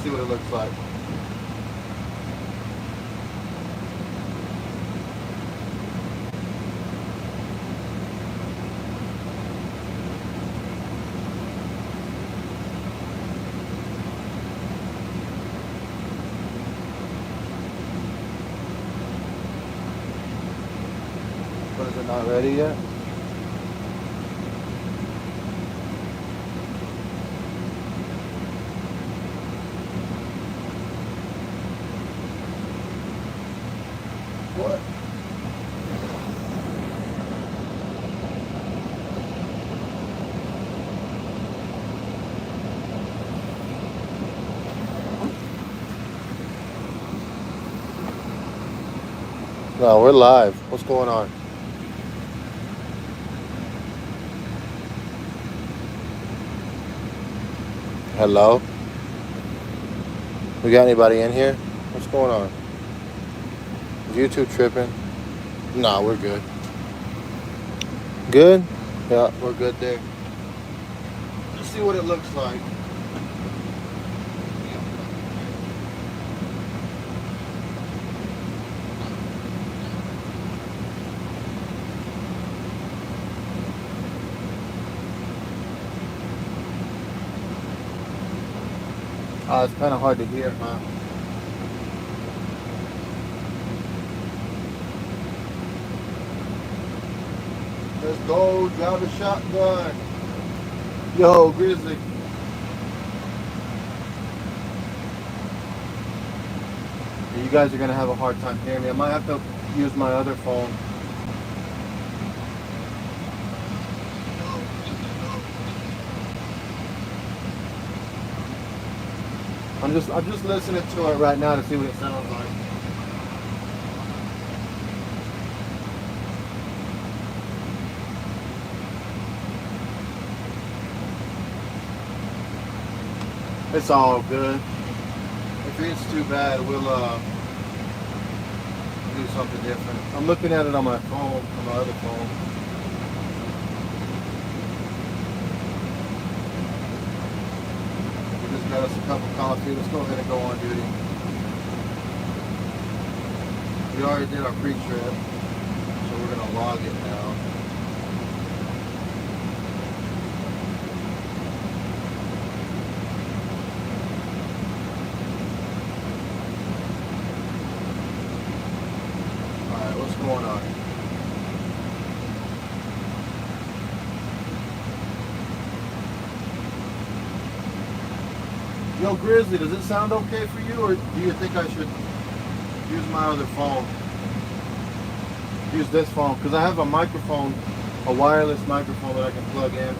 Let's see what it looks like. But is it not ready yet? What? No, we're live. What's going on? Hello? We got anybody in here? What's going on? Is YouTube tripping? Nah, we're good. Good? Yeah, we're good there. Let's see what it looks like. It's kind of hard to hear, huh? Let's go, drive a shotgun. Yo, Grizzly. You guys are gonna have a hard time hearing me. I might have to use my other phone. I'm just listening to it right now to see what it sounds like. It's all good. If it's too bad, we'll do something different. I'm looking at it on my phone, on my other phone. We just got us a cup of coffee. Let's go ahead and go on duty. We already did our pre-trip, so we're gonna log it now. Alright, what's going on? Yo, Grizzly, does it sound okay for you, or do you think I should use my other phone? Use this phone, because I have a microphone, a wireless microphone that I can plug in.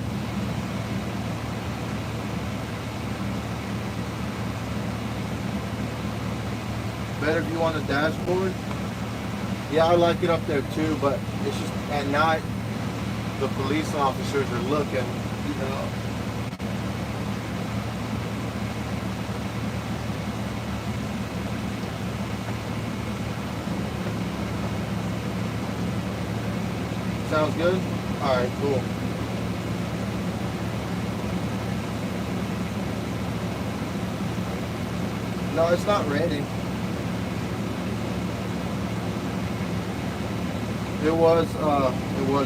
Better view on the dashboard? Yeah, I like it up there too, but it's just at night, the police officers are looking, you know. Sounds good? Alright, cool. No, it's not ready. It was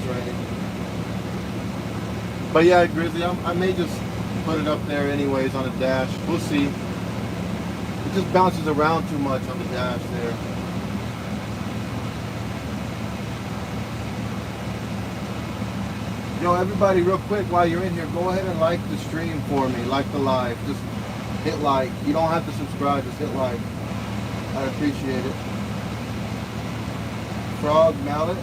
ready. But yeah, Grizzly, I may just put it up there anyways on the dash. We'll see. It just bounces around too much on the dash there. Yo, everybody, real quick, while you're in here, go ahead and like the stream for me. Like the live. Just hit like. You don't have to subscribe, just hit like. I'd appreciate it. Frog mallet.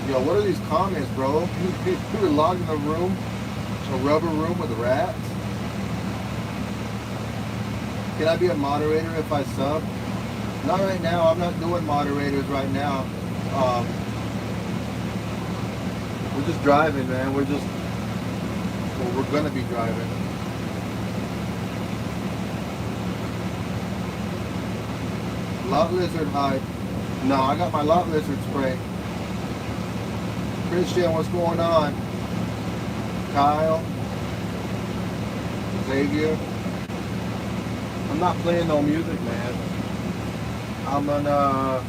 Yo, what are these comments, bro? You were locked in a room, a rubber room with rats? Can I be a moderator if I sub? Not right now. I'm not doing moderators right now. We're just driving, man. We're gonna be driving. Lot lizard hype. No, I got my lot lizard spray. Christian, what's going on? Kyle, Xavier. I'm not playing no music, man. I'm gonna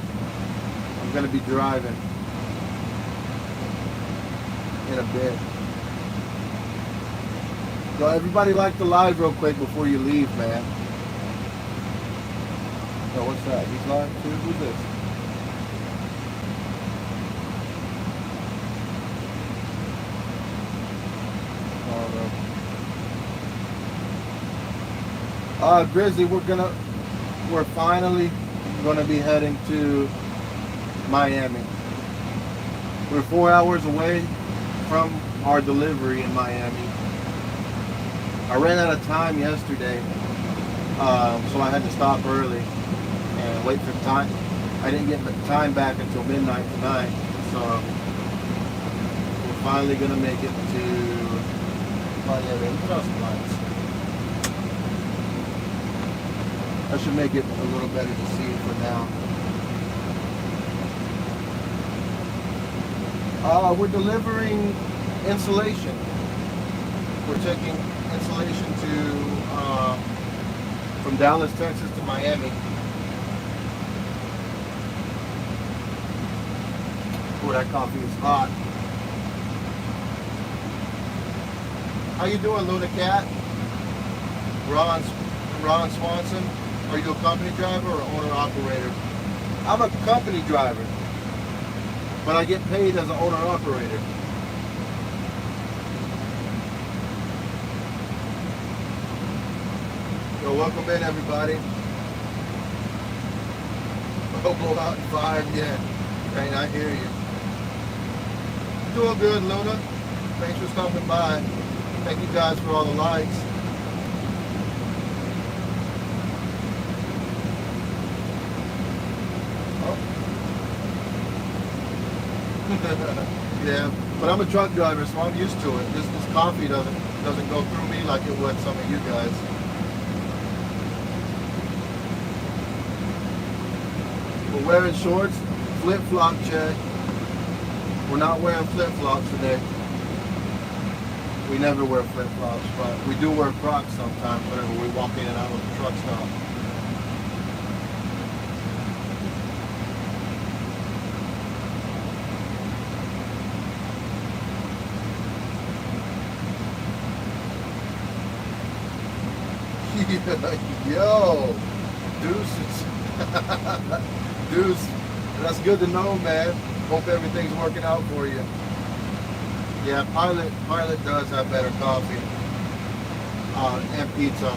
be driving in a bit. So everybody like the live real quick before you leave, man. Oh, what's that? He's live too? Who's this? Grizzly, we're finally gonna be heading to Miami. We're 4 hours away from our delivery in Miami. I ran out of time yesterday, so I had to stop early and wait for time. I didn't get the time back until midnight tonight, so we're finally gonna make it to Miami. I should make it a little better to see for now. We're delivering insulation. We're taking insulation from Dallas, Texas to Miami. Oh, that coffee is hot. How you doing, Luna Cat? Ron Swanson? Are you a company driver or owner-operator? I'm a company driver, but I get paid as an owner-operator. So welcome in, everybody. Don't blow out in 5 yet. Right, I hear you. Doing good, Luna. Thanks for stopping by. Thank you guys for all the likes. Yeah, but I'm a truck driver, so I'm used to it. This coffee doesn't go through me like it would some of you guys. We're wearing shorts, flip-flop check. We're not wearing flip-flops today. We never wear flip-flops, but we do wear Crocs sometimes whenever we walk in and out of the truck stop. Yo, deuces. Deuce, that's good to know, man. Hope everything's working out for you. Yeah, Pilot does have better coffee and pizza.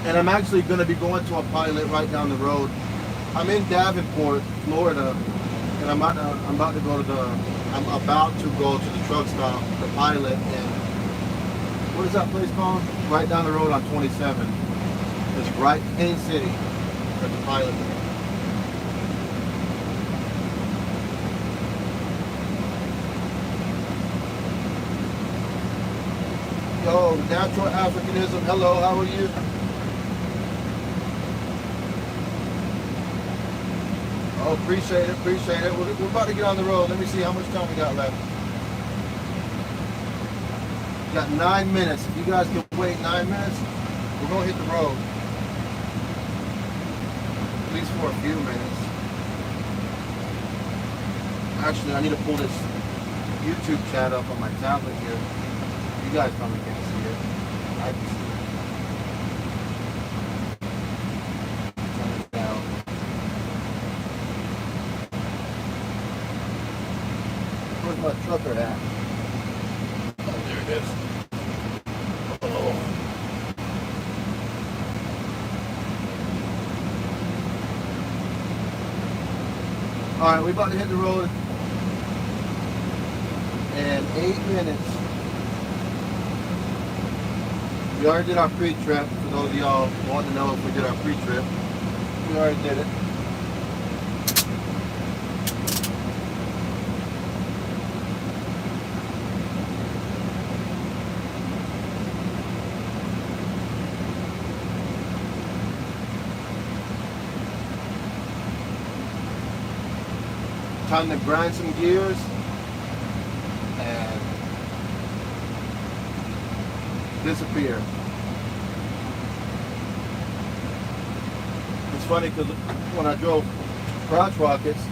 And I'm actually going to be going to a Pilot right down the road. I'm in Davenport, Florida, and I'm about to go to the truck stop, the Pilot, and what is that place called? Right down the road on 27. It's right in City at the Pilot. Yo, Natural Africanism, hello, how are you? Oh, appreciate it. We're about to get on the road. Let me see how much time we got left. We got 9 minutes. If you guys can wait 9 minutes, we're going to hit the road. At least for a few minutes. Actually, I need to pull this YouTube chat up on my tablet here. You guys probably can't see it. I can see it. Turn it down. Where's my trucker at? Oh, there it is. Oh. Alright, we're about to hit the road in 8 minutes. We already did our pre-trip. For those of y'all who want to know if we did our pre-trip, we already did it. time to grind some gears and disappear. It's funny because when I drove crotch rockets,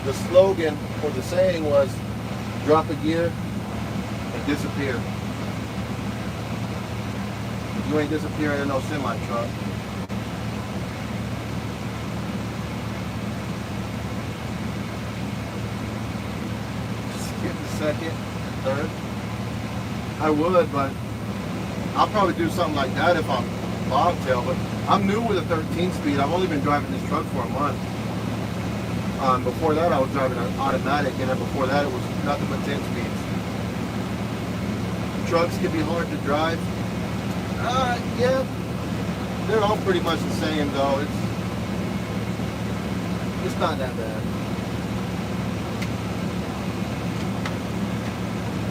the slogan or the saying was drop a gear and disappear. You ain't disappearing in no semi truck. Skip the second, third. I would, but I'll probably do something like that if I'm bobtail. But I'm new with a 13 speed. I've only been driving this truck for a month. Before that, I was driving an automatic, and then before that, it was nothing but 10 speeds. Trucks can be hard to drive. Yeah, they're all pretty much the same though. It's not that bad.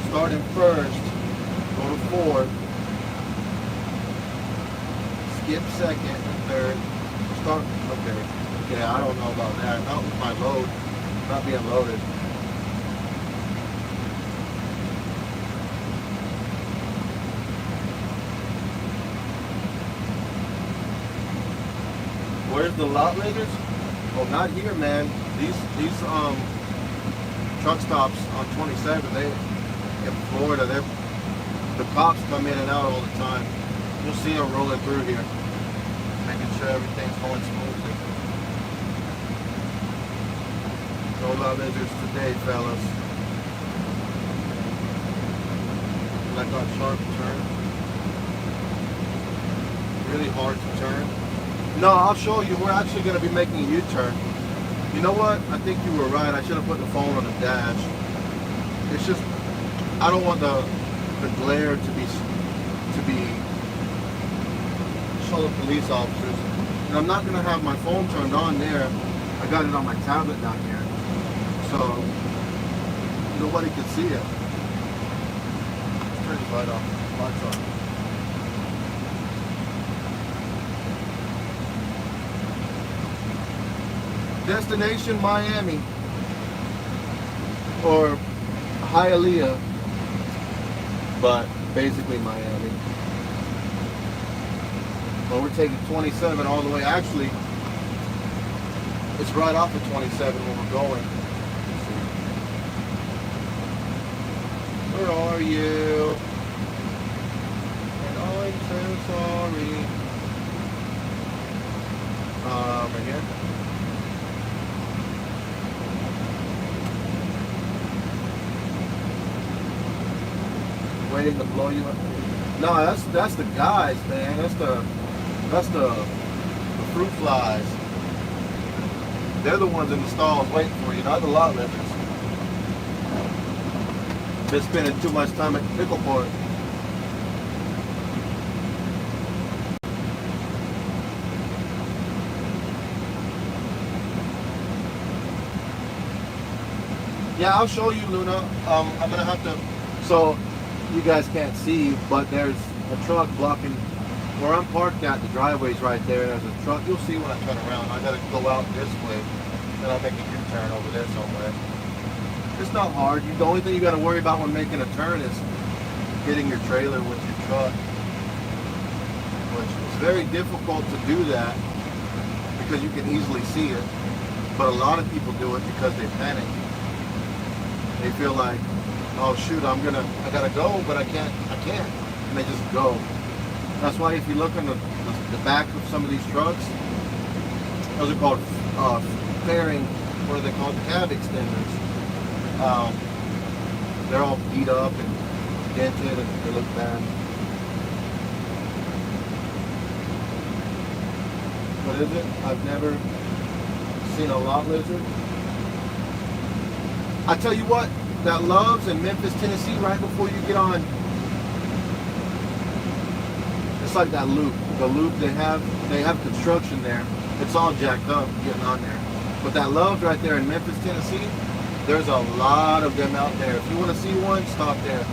Starting first, go to fourth, skip second and third, start, okay. Yeah, I don't know about that. Not with my load, not being loaded. Where's the lot lizards? Oh, not here, man. These truck stops on 27, in Florida, the cops come in and out all the time. You'll see them rolling through here, making sure everything's going smoothly. No lot lizards today, fellas. Like our sharp turn. Really hard to turn. No, I'll show you. We're actually going to be making a U-turn. You know what? I think you were right. I should have put the phone on the dash. It's just, I don't want the glare to be show the police officers. And I'm not going to have my phone turned on there. I got it on my tablet down here. So, nobody can see it. Turn the light off. Lights on. Destination Miami or Hialeah, but basically Miami. Well, we're taking 27 all the way. Actually, it's right off of 27 where we're going. Where are you? And I'm so sorry. Right here. Waiting to blow you up. No, that's the guys, man. That's the fruit flies. They're the ones in the stalls waiting for you, not the lot lizards. Been spending too much time at the pickle port. Yeah, I'll show you, Luna. I'm gonna have to. So you guys can't see, but there's a truck blocking where I'm parked at. The driveway's right there. There's a truck. You'll see when I turn around. I gotta go out this way, then I'll make a U-turn over there somewhere. It's not hard. The only thing you got to worry about when making a turn is hitting your trailer with your truck, which is very difficult to do that because you can easily see it. But a lot of people do it because they panic. They feel like, oh shoot, I gotta go, but I can't, and they just go. That's why if you look on the back of some of these trucks, those are called fairing, what are they called? Cab extenders. They're all beat up and dented and they look bad. What is it? I've never seen a lot lizard. I tell you what, that Love's in Memphis, Tennessee, right before you get on. It's like that loop. The loop they have construction there. It's all jacked up getting on there. But that Love's right there in Memphis, Tennessee, there's a lot of them out there. If you want to see one, stop there.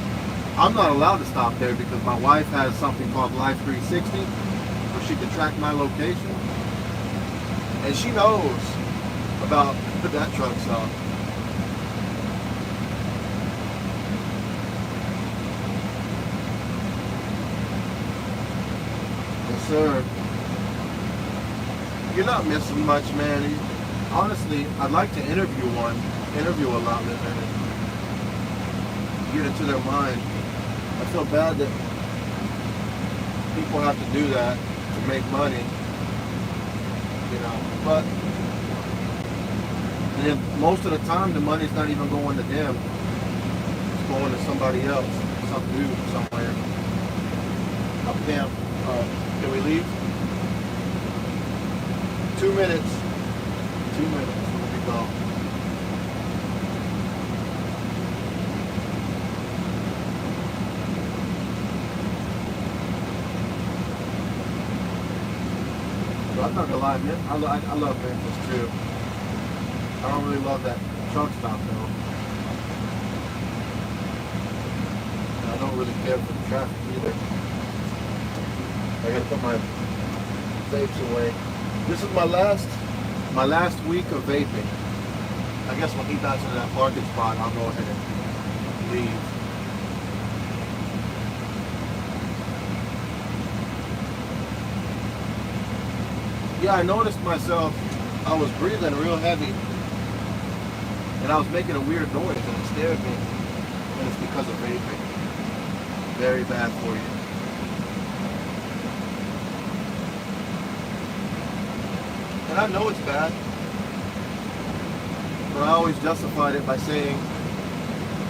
I'm not allowed to stop there because my wife has something called Life 360 where she can track my location. And she knows about That truck saw. Yes, sir. You're not missing much, man. Honestly, I'd like to interview a lot and get into their mind. I feel bad that people have to do that to make money, you know. But and most of the time, the money's not even going to them. It's going to somebody else, some dude somewhere. Oh, damn. Can we leave? 2 minutes. 2 minutes. Let me go. So I'm not gonna lie, man. I love Memphis too. I don't really love that truck stop though. And I don't really care for the traffic either. I gotta put my vapes away. This is my last week of vaping. I guess when he got into that parking spot, I'll go ahead and leave. Yeah, I noticed myself, I was breathing real heavy and I was making a weird noise and it scared me. And it's because of vaping. Very bad for you. And I know it's bad, but I always justified it by saying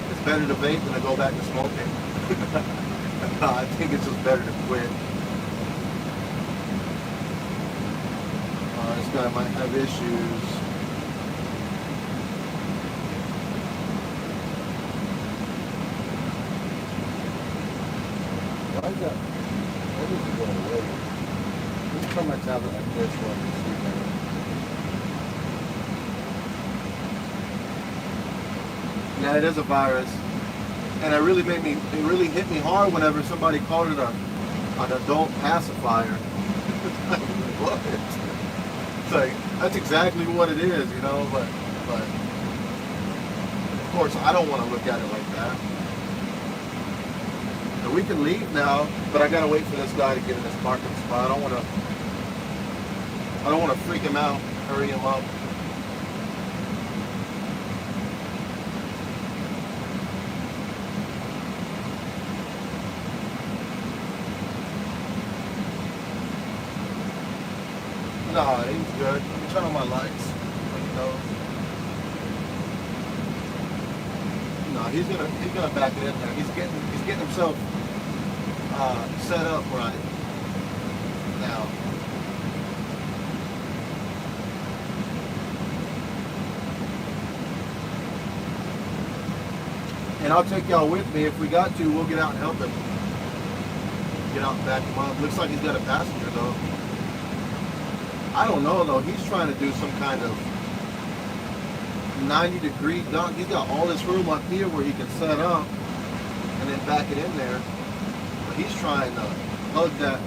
it's better to vape than to go back to smoking. I think it's just better to quit. This guy might have issues. Why is that? Why does it go away? Let's turn my tablet like this so I can see better. Yeah, it is a virus. And it really hit me hard whenever somebody called it an adult pacifier. What? It's like, that's exactly what it is, you know, but of course I don't want to look at it like that. So we can leave now, but I gotta wait for this guy to get in this parking spot. I don't want to freak him out, hurry him up. No, he's good. Let me turn on my lights. No, he's gonna back it in there. He's getting himself set up right now. And I'll take y'all with me if we got to. We'll get out and help him. Get out and back him up. Looks like he's got a passenger though. I don't know though. He's trying to do some kind of 90-degree dunk. He's got all this room up here where he can set up and then back it in there. But he's trying to hug that.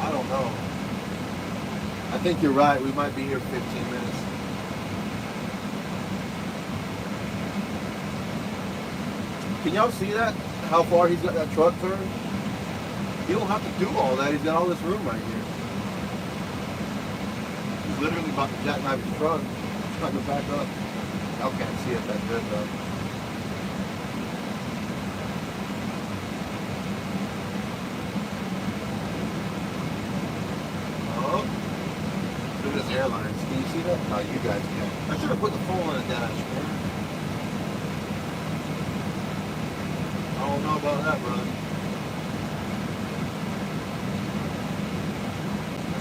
I don't know. I think you're right. We might be here 15 minutes. Can y'all see that? How far he's got that truck turned? He don't have to do all that. He's got all this room right here. Literally about to jackknife his truck. Trying to back up. I can't see it that good though. Oh. Look at this airlines. Can you see that? No, you guys can't. I should have put the phone on the dash, man. I don't know about that, brother.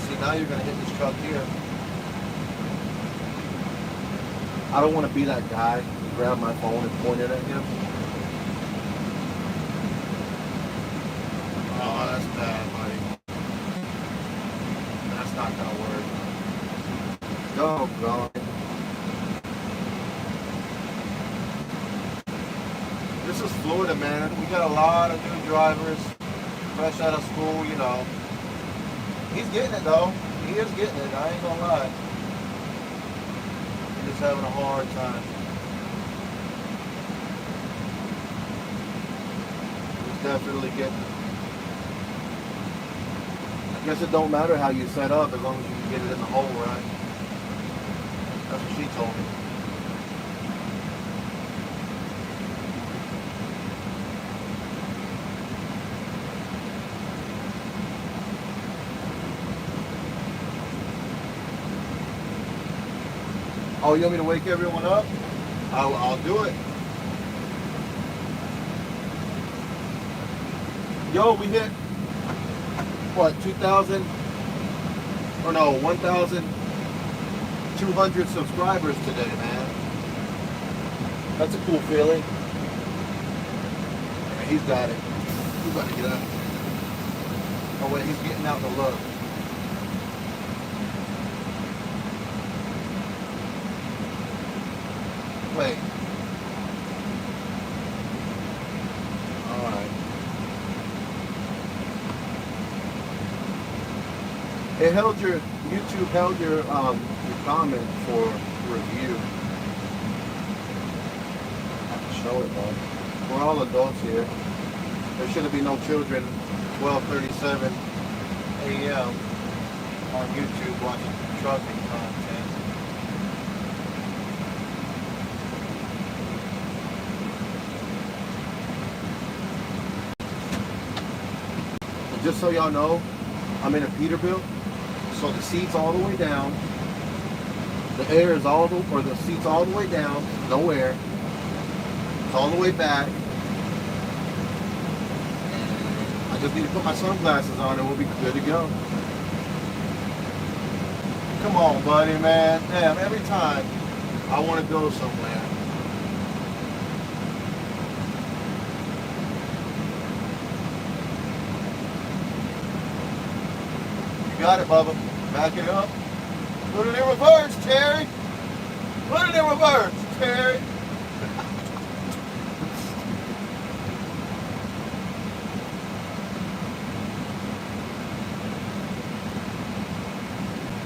See, now you're going to hit this truck here. I don't want to be that guy who grabbed my phone and pointed at him. Oh, that's bad, buddy. That's not going to work. Oh, God. This is Florida, man. We got a lot of new drivers, fresh out of school, you know. He's getting it, though. He is getting it. I ain't going to lie. just having a hard time. It's definitely getting. I guess it don't matter how you set up as long as you can get it in the hole right. That's what she told me. Oh, you want me to wake everyone up? I'll do it. Yo, we hit, what, 2,000, or no, 1,200 subscribers today, man. That's a cool feeling. Yeah, he's got it. He's about to get up. Oh, wait, he's getting out to look. Wait. Alright. It held your, YouTube held your comment for review. I have to show it though. We're all adults here. There shouldn't be no children 12:37 a.m. on YouTube watching trucking content. And just so y'all know, I'm in a Peterbilt. So the seat's all the way down. The air is all the, or the seat's all the way down, no air. It's all the way back. I just need to put my sunglasses on and we'll be good to go. Come on, buddy, man. Damn, every time I want to go somewhere. You got it, Bubba. Back it up. Put it in reverse, Terry. Put it in reverse, Terry.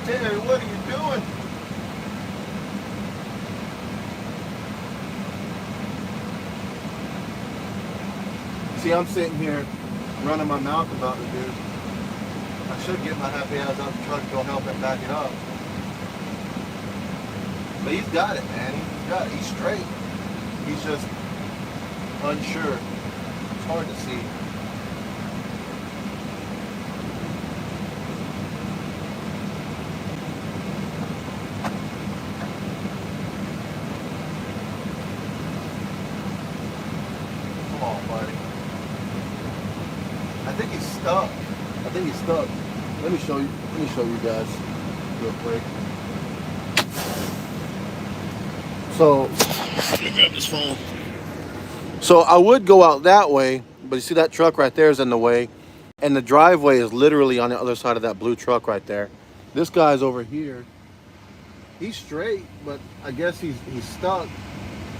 Terry, what are you doing? See, I'm sitting here running my mouth about the dude. I should get my happy ass out the truck to go help him back it up. But he's got it, man. He's got it. He's straight. He's just unsure. It's hard to see. Come on, buddy. I think he's stuck. I think he's stuck. Let me show you guys real quick. So, let me grab this phone. So I would go out that way, but you see that truck right there is in the way, and the driveway is literally on the other side of that blue truck right there. This guy's over here. He's straight, but I guess he's stuck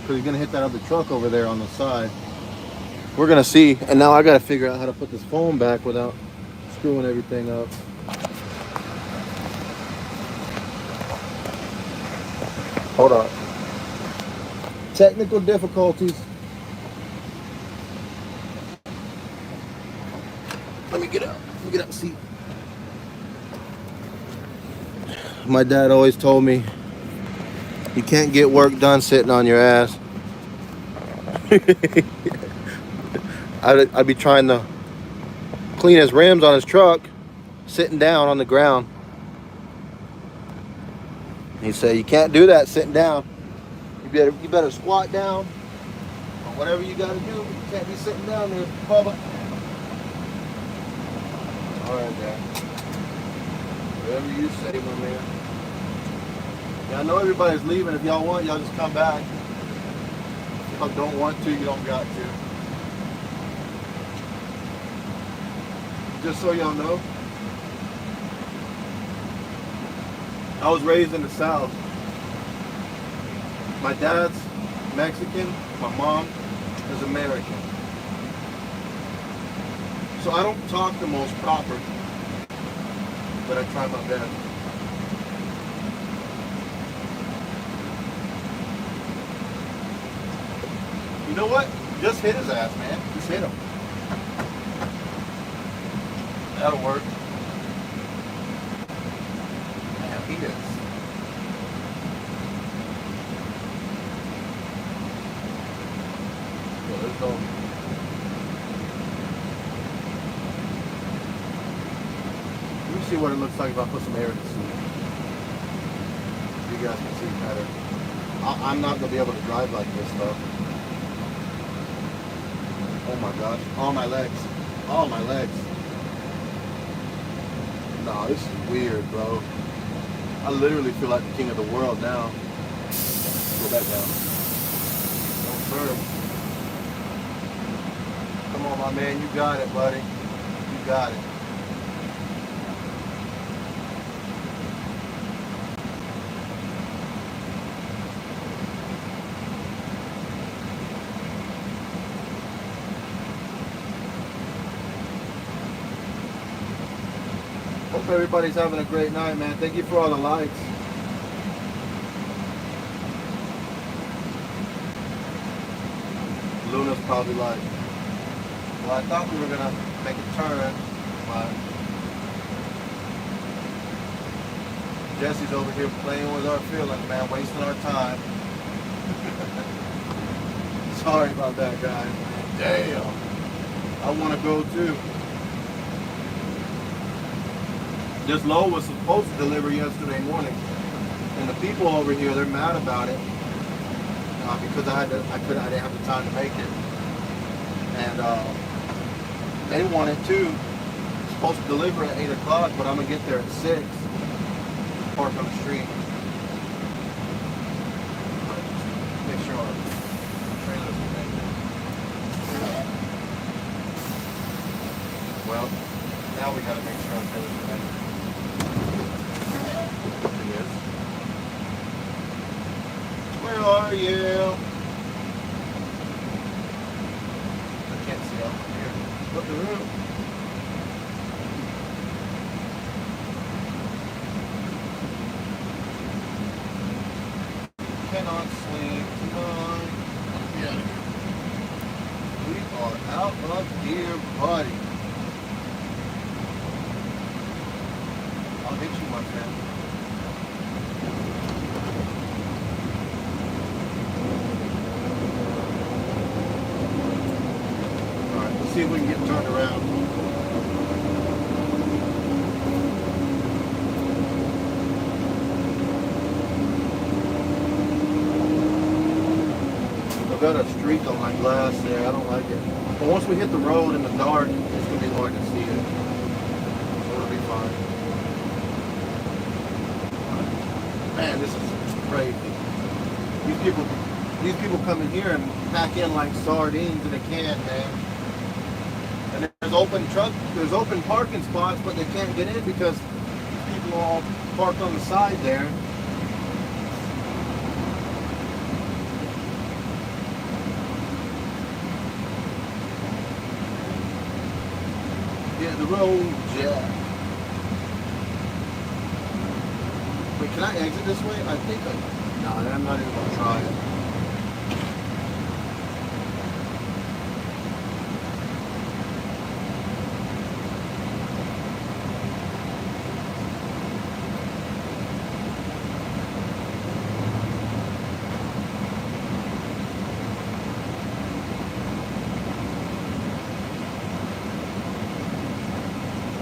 because he's gonna hit that other truck over there on the side. We're gonna see, and now I gotta figure out how to put this phone back without screwing everything up. Hold on. Technical difficulties. Let me get up. Let me get up and see. My dad always told me you can't get work done sitting on your ass. I'd be trying to clean his rims on his truck, sitting down on the ground. He said, you can't do that sitting down. You better squat down, or whatever you gotta do. You can't be sitting down there, Bubba. All right, Dad. Whatever you say, my man. Yeah, I know everybody's leaving. If y'all want, y'all just come back. If y'all don't want to, you don't got to. Just so y'all know, I was raised in the South. My dad's Mexican, my mom is American. So I don't talk the most proper, but I try my best. You know what? Just hit his ass, man. Just hit him. That'll work. Man, he is. So let's go. Let me see what it looks like if I put some air in the seat. You guys can see better. I'm not going to be able to drive like this, though. Oh my gosh. All my legs. All my legs. No, this is weird, bro. I literally feel like the king of the world now. Go back down. No, sir. Come on, my man. You got it, buddy. You got it. Hope everybody's having a great night, man. Thank you for all the likes. Luna's probably like, well, I thought we were gonna make a turn, but Jesse's over here playing with our feelings, man, wasting our time. Sorry about that, guys. Damn. I want to go too. This load was supposed to deliver yesterday morning, and the people over here, they're mad about it because I didn't have the time to make it, and they wanted to. It's supposed to deliver at 8 o'clock, but I'm gonna get there at 6. Park on the street. Make sure our trailer's connected. Well, now we gotta make sure our trailer's connected. Where are you? I can't see out from here. Look at the room. Cannot sleep tonight. Yeah. We are out of here, buddy. I'll hit you, my friend. See if we can get turned around. I've got a streak on my glass there. I don't like it. But once we hit the road in the dark, it's going to be hard to see it. So it'll be fine. Man, this is crazy. These people come in here and pack in like sardines in a can, man. And there's open parking spots, but they can't get in because people are all parked on the side there. Yeah, the road, yeah. Wait, can I exit this way? I think no, I'm not even gonna try it.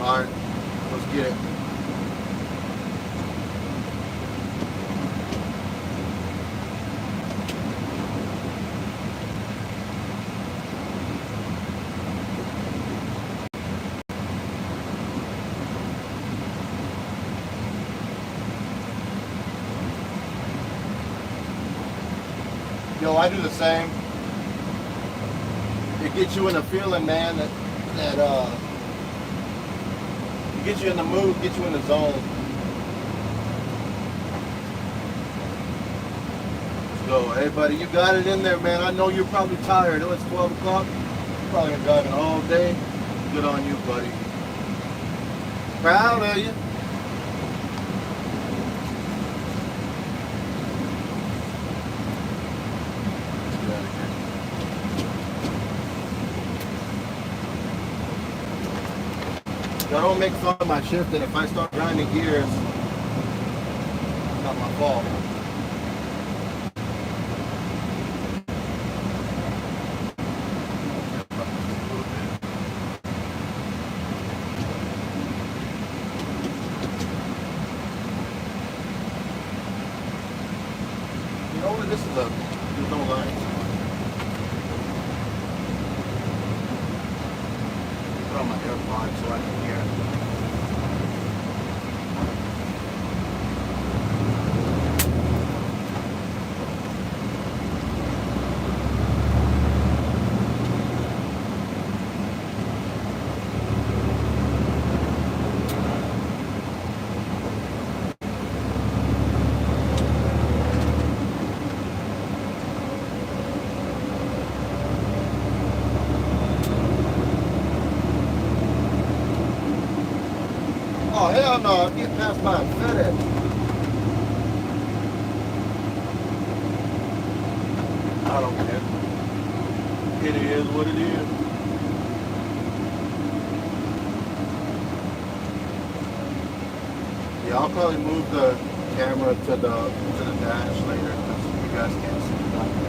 Alright, let's get it. Yo, I do the same. It gets you in a feeling, man, that it gets you in the mood, gets you in the zone. Let's go. Hey, buddy, you got it in there, man. I know you're probably tired. Oh, it's 12 o'clock. You're probably been driving all day. Good on you, buddy. Proud of you. I don't make fun of my shift, and if I start grinding gears, it's not my fault. You know what? This is there's no lines. Put on my AirPods so I can hear. Oh, hell no, I'm getting past my FedEx. I don't care. It is what it is. Yeah, I'll probably move the camera to the dash later because you guys can't see nothing.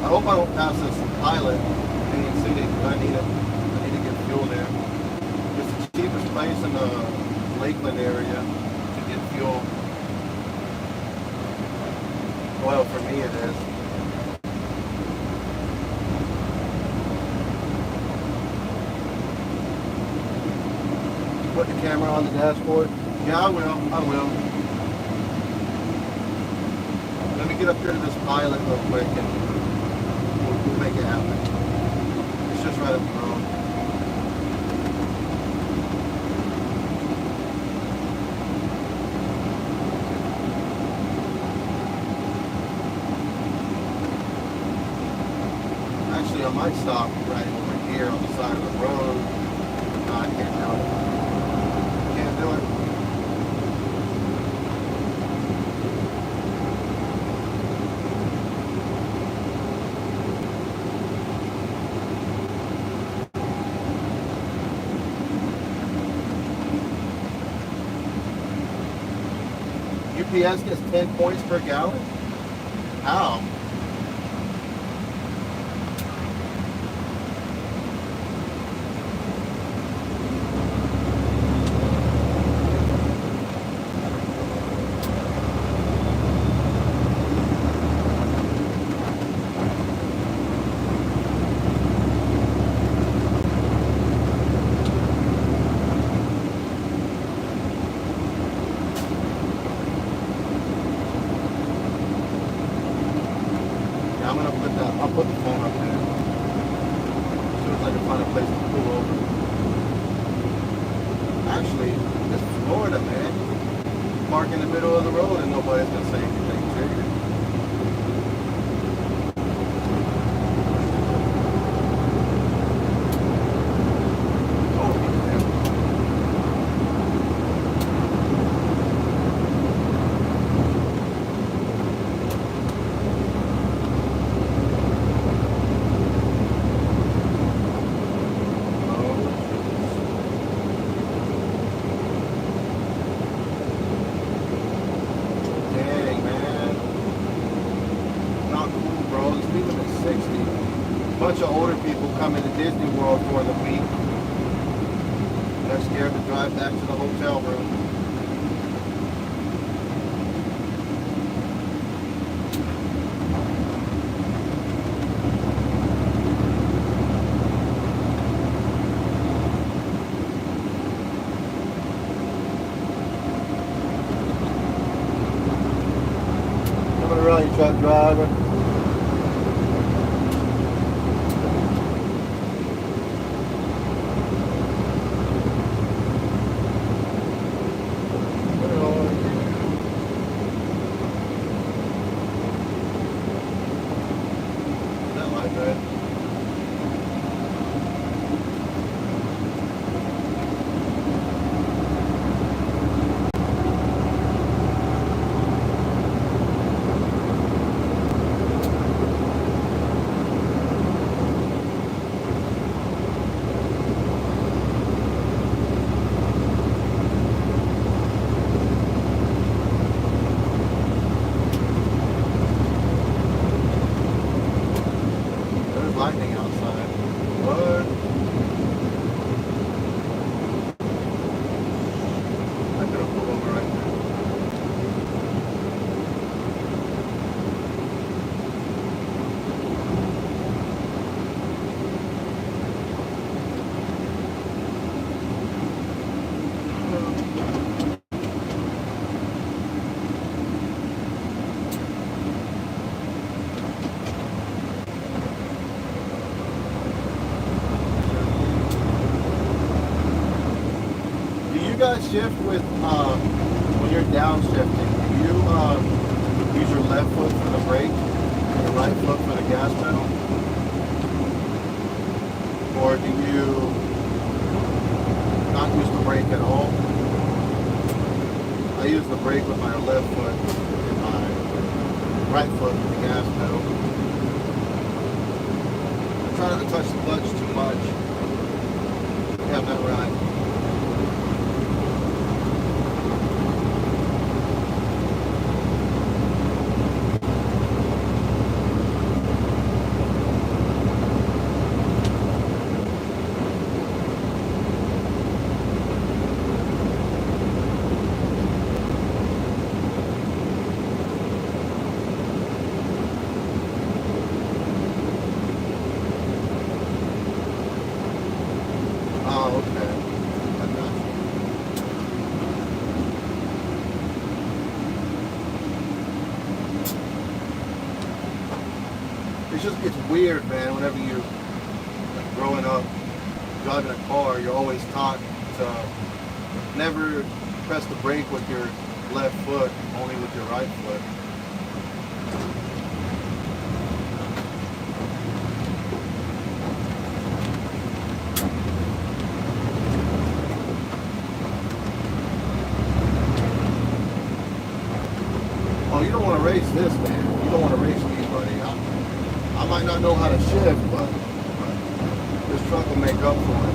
I hope I don't pass this pilot Main City because I need it. I need to get fuel there. It's the cheapest place in the Lakeland area to get fuel. Well, for me it is. Put the camera on the dashboard. Yeah, I will. Let me get up here to this pilot real quick and we'll make it happen. It's just right up the road. Actually, I might stop right over here on the side of the road. No, I can't do it. Can't do it. UPS gets 10 points per gallon? How? I'll put the phone up there. As soon as I can find a place to pull over. Actually, this is Florida, man. Park in the middle of the road and nobody's gonna say anything to you. Bunch of older people come into Disney World for the week. They're scared to drive back to the hotel room. Coming around, you truck driver. guys shift with when you're downshifting? Do you use your left foot for the brake and your right foot for the gas pedal, or do you not use the brake at all? I use the brake with my left foot and my right foot with the gas pedal. I try not to touch the clutch too much. Have that right. Oh, okay. I got you. It's weird, man. Whenever you, like, growing up, driving a car, you're always taught to never press the brake with your left foot, only with your right foot. Oh, you don't want to race this, man. You don't want to race me, buddy. I might not know how to shift, but this truck will make up for it.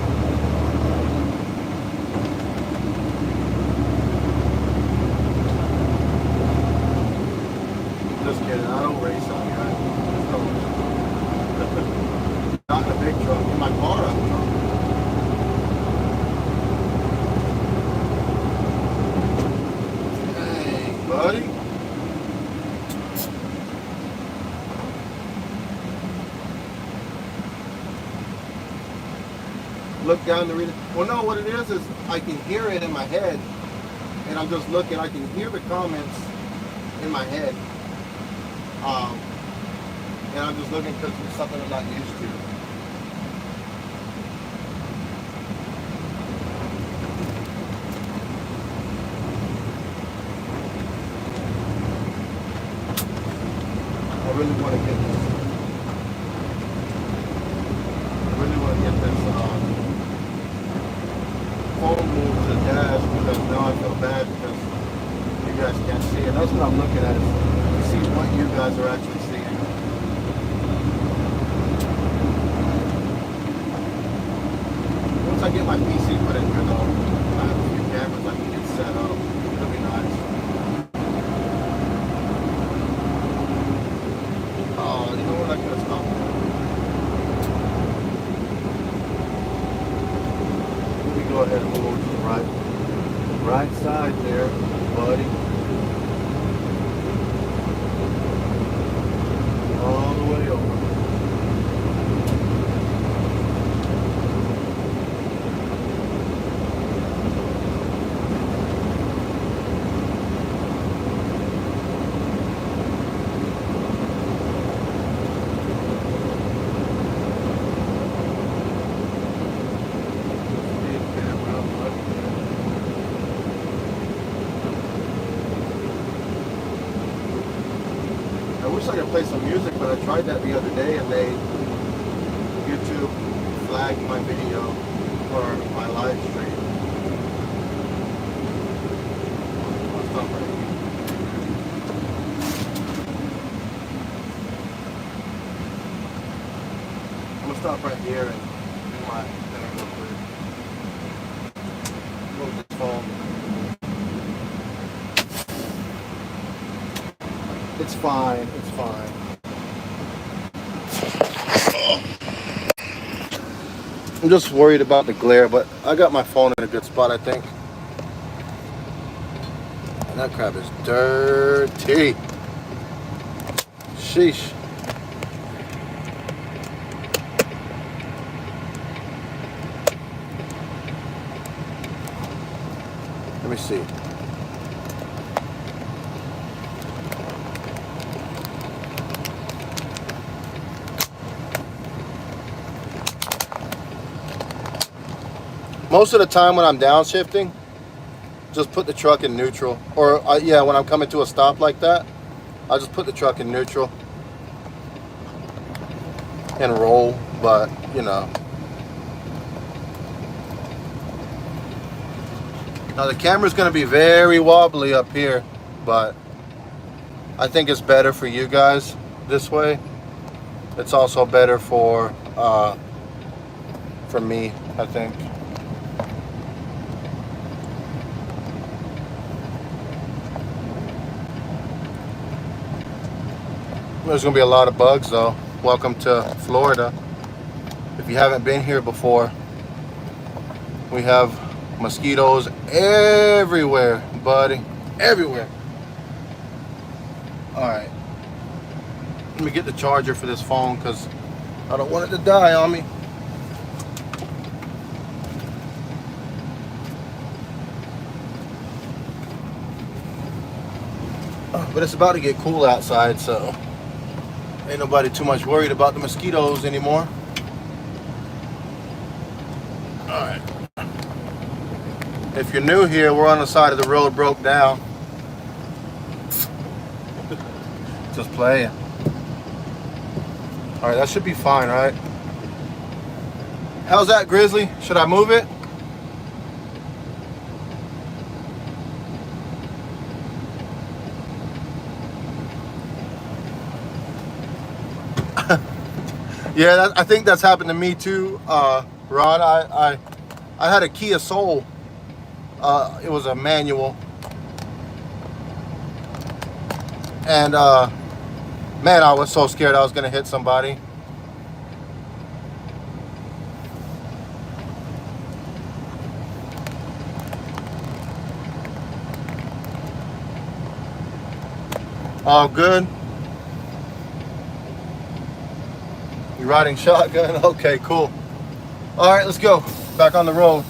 Just kidding. I don't race on you. Not in a big truck. In my car, I'm drunk. Hey, buddy. Look down the reader. Well, no, what it is I can hear it in my head, and I'm just looking. I can hear the comments in my head, and I'm just looking because it's something I'm not used to. I really want to get this. I really want to get this. Phone move to the dash, because now I feel bad because you guys can't see it. That's what I'm looking at, is to see what you guys are actually seeing. Once I get my PC put in here though, I have a few cameras I can get set up. It'll be nice. Oh, you know what, I could have stopped. Go ahead and move over to the right side there, buddy. All the way over. I wish I could play some music, but I tried that the other day and YouTube flagged my video or my live stream. I'll stop right here. I'm gonna stop right here and do my thing real quick. Move this phone. It's fine, it's fine. I'm just worried about the glare, but I got my phone in a good spot, I think. And that crap is dirty. Sheesh. Let me see. Most of the time when I'm downshifting, just put the truck in neutral. Or yeah, when I'm coming to a stop like that, I'll just put the truck in neutral and roll. But you know, now the camera's going to be very wobbly up here, but I think it's better for you guys this way. It's also better for me, I think. There's gonna be a lot of bugs though. Welcome to Florida. If you haven't been here before, we have mosquitoes everywhere, buddy. Everywhere. Alright. Let me get the charger for this phone because I don't want it to die on me. But it's about to get cool outside, so ain't nobody too much worried about the mosquitoes anymore. Alright. If you're new here, we're on the side of the road, broke down. Just playing. Alright, that should be fine, right? How's that, Grizzly? Should I move it? Yeah, I think that's happened to me too, Ron. I had a Kia Soul. It was a manual, and man, I was so scared I was gonna hit somebody. All good. You riding shotgun? Okay, cool. All right, let's go. Back on the road.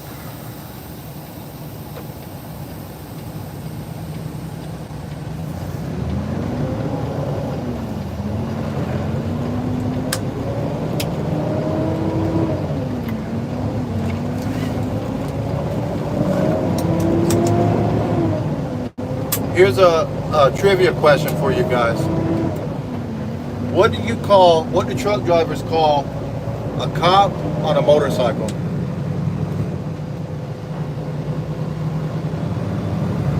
Here's a trivia question for you guys. What do truck drivers call a cop on a motorcycle?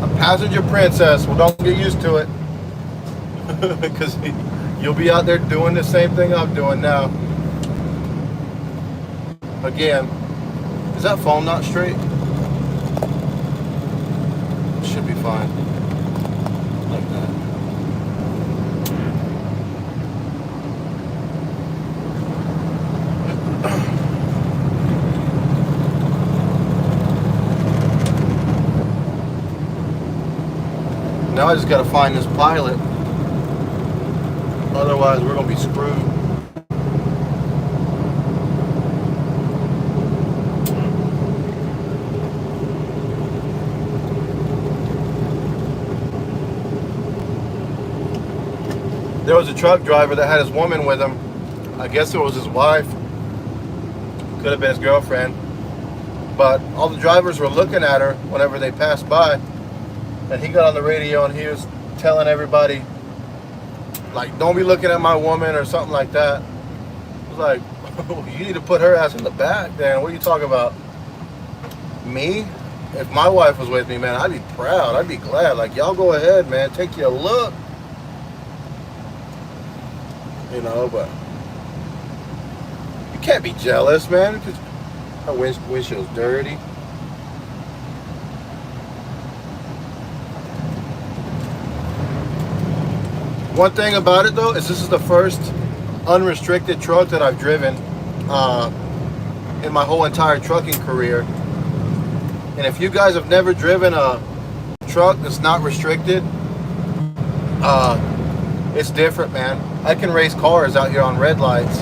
A passenger princess. Well, don't get used to it. Because you'll be out there doing the same thing I'm doing now. Again, is that phone not straight? It should be fine. Like that. Now I just got to find this pilot. Otherwise, we're going to be screwed. There was a truck driver that had his woman with him. I guess it was his wife. Could have been his girlfriend. But all the drivers were looking at her whenever they passed by. And he got on the radio and he was telling everybody, like, don't be looking at my woman or something like that. I was like, you need to put her ass in the back, then. What are you talking about? Me? If my wife was with me, man, I'd be proud. I'd be glad. Like, y'all go ahead, man. Take your look. You know, but you can't be jealous, man, because her windshield's dirty. One thing about it though is this is the first unrestricted truck that I've driven in my whole entire trucking career. And if you guys have never driven a truck that's not restricted, it's different, man. I can race cars out here on red lights.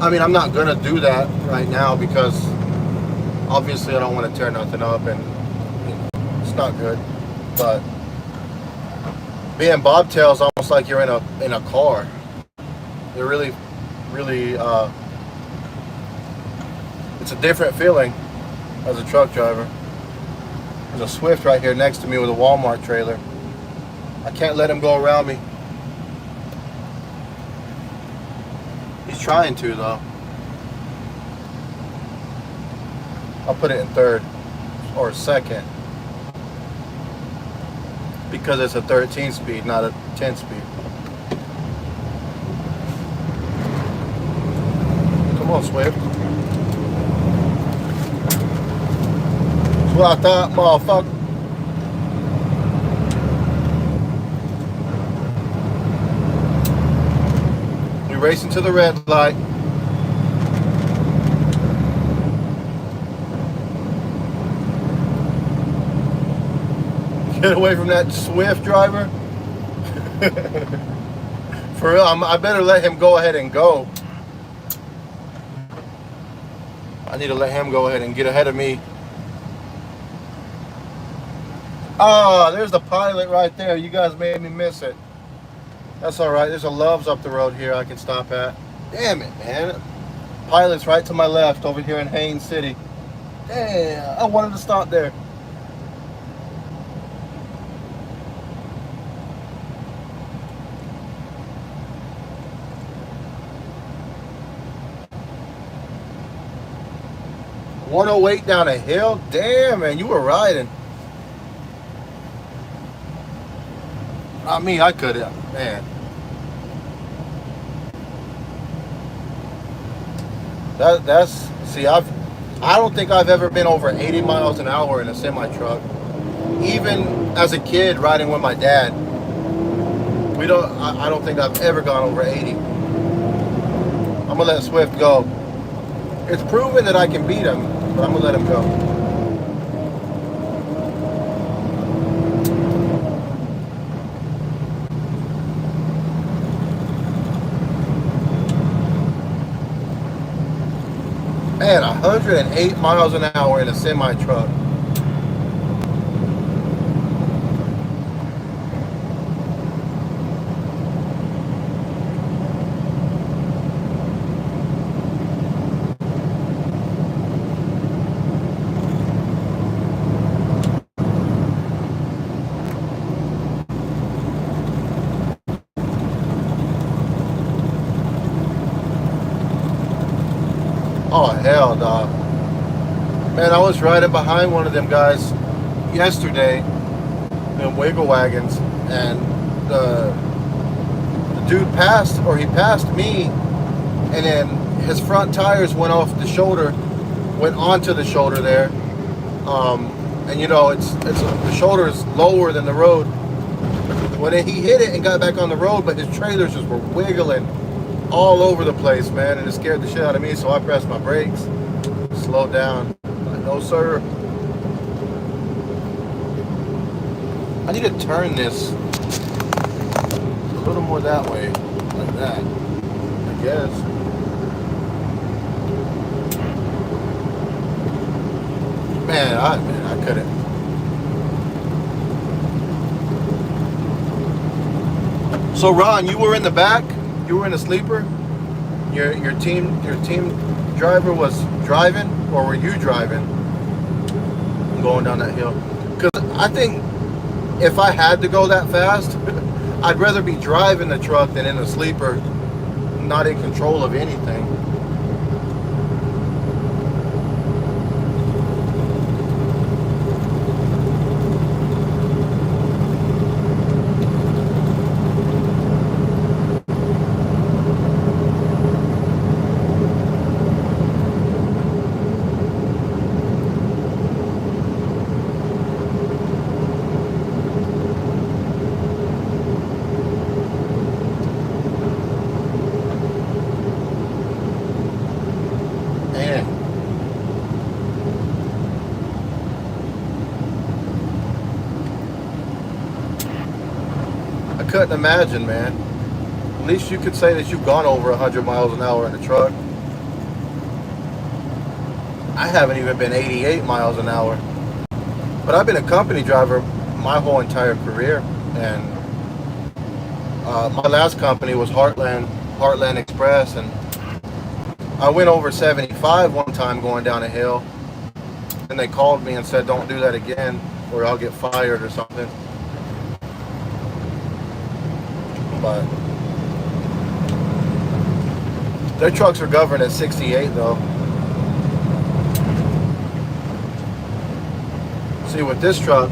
I mean, I'm not gonna do that right now because obviously I don't want to tear nothing up and it's not good. But being bobtails almost like you're in a car. They're really it's a different feeling as a truck driver. There's a Swift right here next to me with a Walmart trailer. I can't let him go around me. He's trying to though. I'll put it in third or second because it's a 13 speed, not a 10 speed. Come on, Swift. That's what I thought, motherfucker. We racing to the red light. Get away from that Swift driver. For real, I better let him go ahead and go. I need to let him go ahead and get ahead of me. Ah, there's the Pilot right there. You guys made me miss it. That's all right. There's a Love's up the road here I can stop at. Damn it, man. Pilot's right to my left over here in Haines City. Damn, I wanted to stop there. $108 down a hill? Damn, man, you were riding. Not me, I could have, man. See, I don't think I've ever been over 80 miles an hour in a semi truck. Even as a kid riding with my dad, I don't think I've ever gone over 80. I'm gonna let Swift go. It's proven that I can beat him, but I'm gonna let him go. Man, 108 miles an hour in a semi truck. Oh, hell, dog. Man, I was riding behind one of them guys yesterday in wiggle wagons, and the dude passed, or he passed me, and then his front tires went off the shoulder, went onto the shoulder there. And you know, the shoulder is lower than the road. Well, then he hit it and got back on the road, but his trailers just were wiggling all over the place, man, and it scared the shit out of me, so I pressed my brakes, slowed down. Like, no, sir. I need to turn this a little more that way, like that, I guess. Man, I couldn't. So, Ron, you were in the back? You were in a sleeper? Your team driver was driving, or were you driving going down that hill? Because I think if I had to go that fast, I'd rather be driving the truck than in a sleeper, not in control of anything. Couldn't imagine, man. At least you could say that you've gone over 100 miles an hour in a truck. I haven't even been 88 miles an hour. But I've been a company driver my whole entire career, and my last company was Heartland Express, and I went over 75 one time going down a hill, and they called me and said, don't do that again. or I'll get fired or something. But their trucks are governed at 68 though. See, with this truck,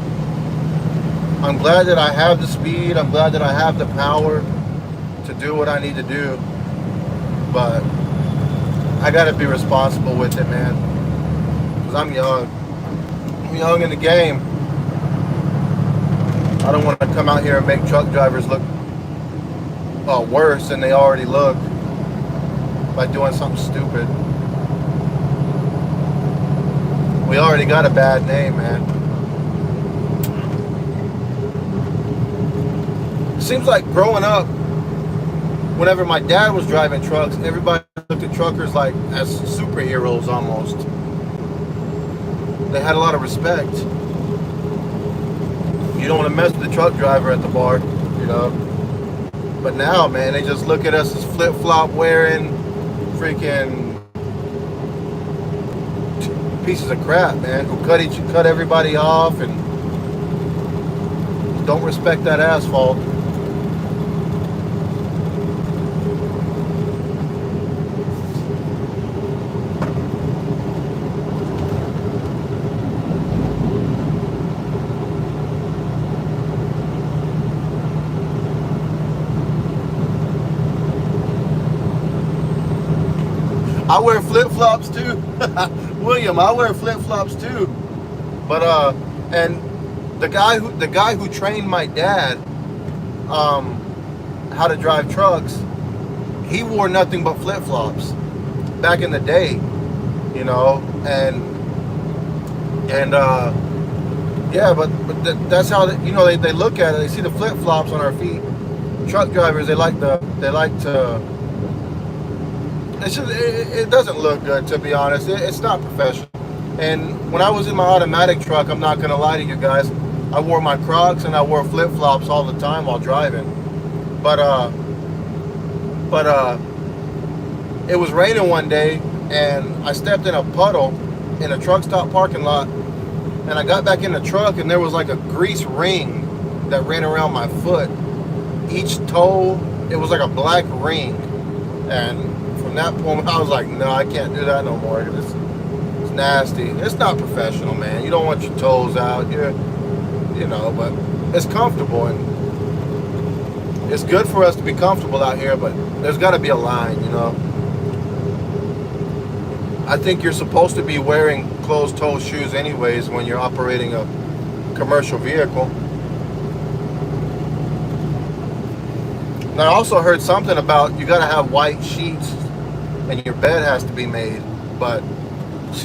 I'm glad that I have the speed. I'm glad that I have the power to do what I need to do. But I gotta be responsible with it, man. Because I'm young. I'm young in the game. I don't want to come out here and make truck drivers look worse than they already look by doing something stupid. We already got a bad name, man. Seems like growing up, whenever my dad was driving trucks, everybody looked at truckers like as superheroes almost. They had a lot of respect. You don't want to mess with the truck driver at the bar, you know. But now, man, they just look at us as flip-flop wearing freaking pieces of crap, man, who cut everybody off and don't respect that asphalt. I wear flip-flops too. William, I wear flip-flops too. But and the guy who trained my dad how to drive trucks, he wore nothing but flip-flops back in the day, you know, and yeah, but that's how you know they look at it. They see the flip-flops on our feet. Truck drivers, they like to it doesn't look good, to be honest. It's not professional. And when I was in my automatic truck, I'm not gonna lie to you guys, I wore my Crocs and I wore flip-flops all the time while driving. But it was raining one day and I stepped in a puddle in a truck stop parking lot, and I got back in the truck and there was like a grease ring that ran around my foot. Each toe, it was like a black ring. And from that point, I was like, no, I can't do that no more. It's nasty. It's not professional, man. You don't want your toes out. You know, but it's comfortable and it's good for us to be comfortable out here, but there's got to be a line, you know. I think you're supposed to be wearing closed-toe shoes anyways when you're operating a commercial vehicle. And I also heard something about you got to have white sheets and your bed has to be made, but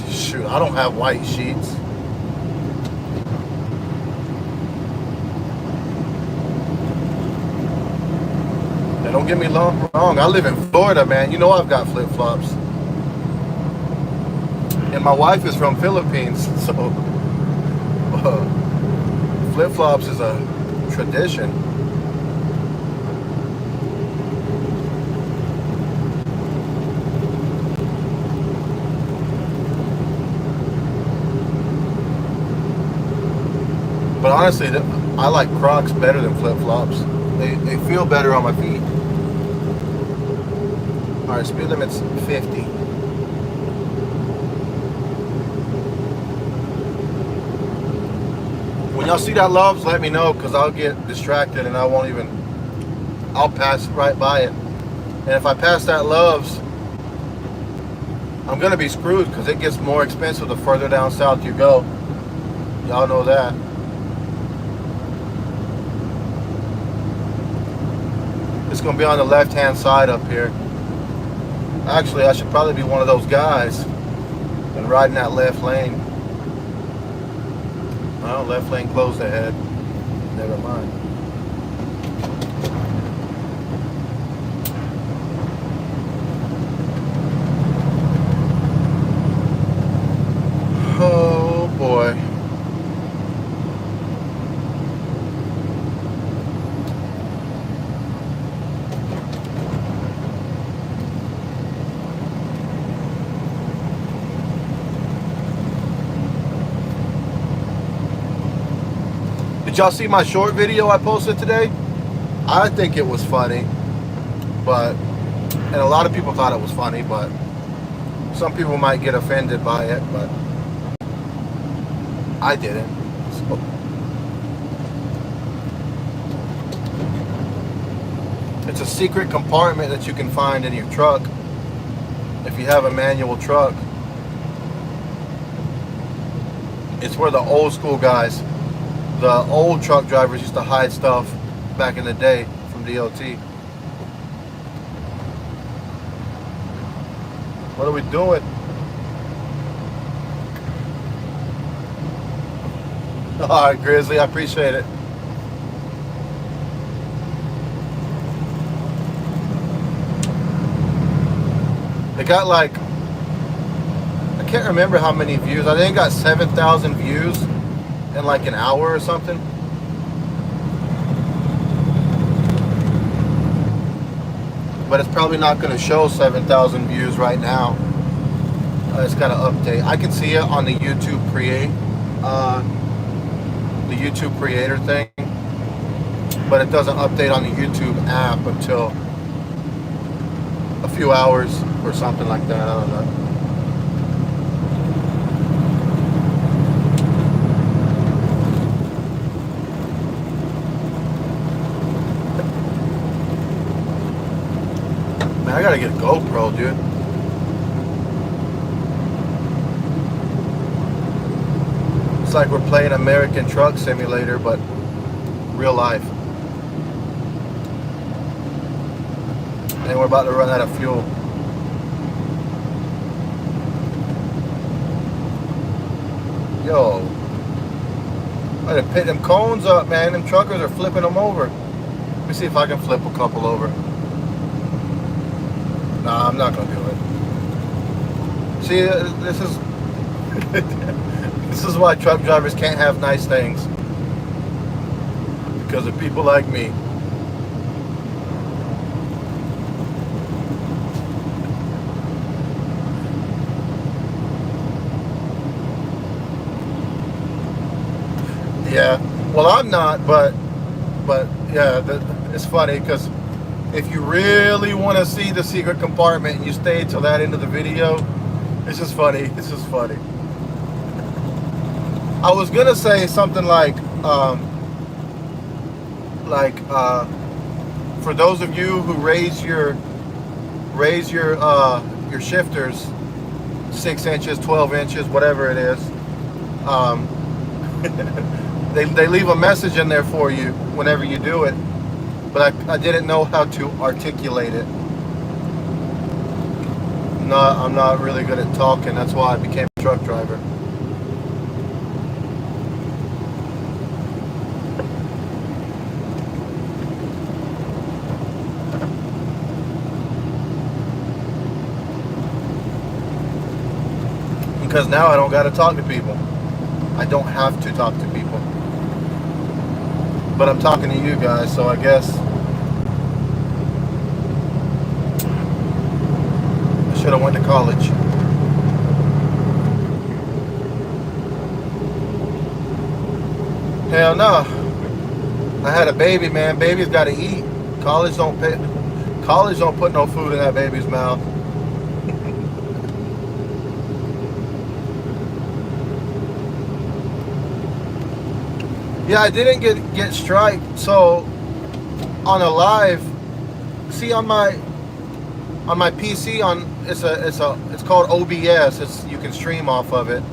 shoot, I don't have white sheets. And don't get me wrong, I live in Florida, man. You know I've got flip-flops. And my wife is from Philippines, so flip-flops is a tradition. But honestly, I like Crocs better than flip-flops. They feel better on my feet. All right, speed limit's 50. When y'all see that Loves, let me know, because I'll get distracted and I'll pass right by it. And if I pass that Loves, I'm gonna be screwed because it gets more expensive the further down south you go. Y'all know that. It's gonna be on the left-hand side up here. Actually, I should probably be one of those guys and ride in that left lane. Well, left lane closed ahead. Never mind. Oh boy. Did y'all see my short video I posted today? I think it was funny, and a lot of people thought it was funny, but some people might get offended by it, but I didn't. So. It's a secret compartment that you can find in your truck if you have a manual truck. It's where the old school guys, the old truck drivers, used to hide stuff back in the day from DOT. What are we doing? All right, Grizzly, I appreciate it. It got like, I can't remember how many views. I think it got 7,000 views in like an hour or something. But it's probably not going to show 7,000 views right now. It's got to update. I can see it on the YouTube creator thing, but it doesn't update on the YouTube app until a few hours or something like that. I don't know. Man, I gotta get a GoPro, dude. It's like we're playing American Truck Simulator, but real life. And we're about to run out of fuel. Yo, I gotta pick them cones up, man. Them truckers are flipping them over. Let me see if I can flip a couple over. Nah, I'm not gonna do it. See, this is this is why truck drivers can't have nice things, because of people like me. Yeah, well, I'm not, but yeah, it's funny because if you really want to see the secret compartment and you stay till that end of the video, it's just funny. It's just funny. I was gonna say something like for those of you who raise your shifters 6 inches, 12 inches, whatever it is. They leave a message in there for you whenever you do it, but I didn't know how to articulate it. I'm not really good at talking. That's why I became a truck driver. Because now I don't got to talk to people. I don't have to talk to people. But I'm talking to you guys, so I guess I should have went to college. Hell no. I had a baby, man. Baby's got to eat. College don't put no food in that baby's mouth. Yeah, I didn't get striped. So on a live, see on my PC it's called OBS. You can stream off of it.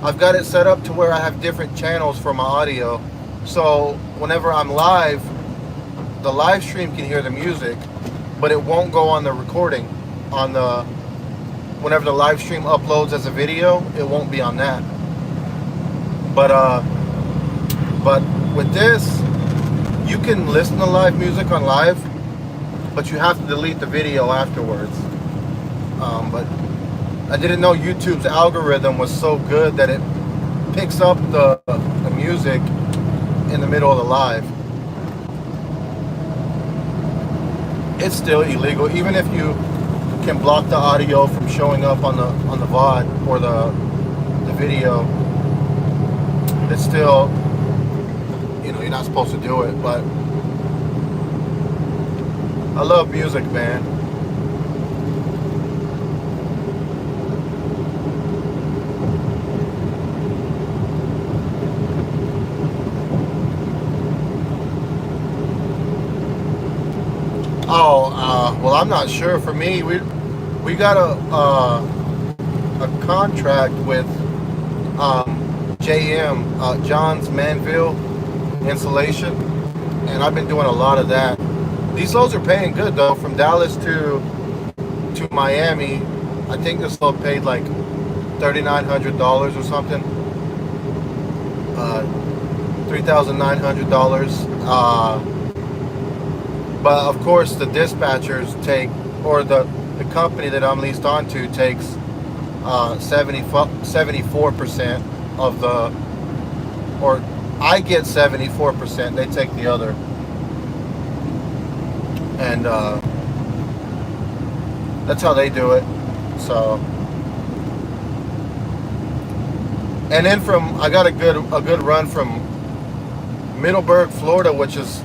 I've got it set up to where I have different channels for my audio. So whenever I'm live, the live stream can hear the music, but it won't go on the recording. Whenever the live stream uploads as a video, it won't be on that. But with this, you can listen to live music on live, but you have to delete the video afterwards. But I didn't know YouTube's algorithm was so good that it picks up the music in the middle of the live. It's still illegal, even if you can block the audio from showing up on the VOD or the video. It's still, you you're not supposed to do it, but I love music, man. Oh, well, I'm not sure. For me, we got a contract with JM, John's Manville Insulation, and I've been doing a lot of that. These loads are paying good though. From Dallas to Miami, I think this load paid like $3,900 or something. $3,900. But of course, the dispatchers take, or the company that I'm leased onto takes 74% of the, or I get 74%. They take the other. And that's how they do it. So, and then I got a good run from Middleburg, Florida, which is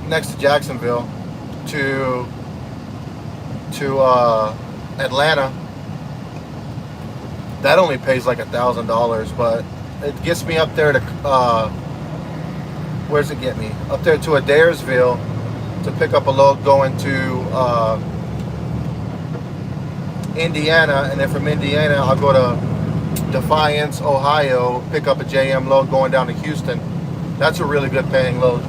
next to Jacksonville, to Atlanta. That only pays like $1,000, but it gets me up there to where's it get me? Up there to Adairsville to pick up a load going to Indiana, and then from Indiana I'll go to Defiance, Ohio, pick up a JM load going down to Houston. That's a really good paying load.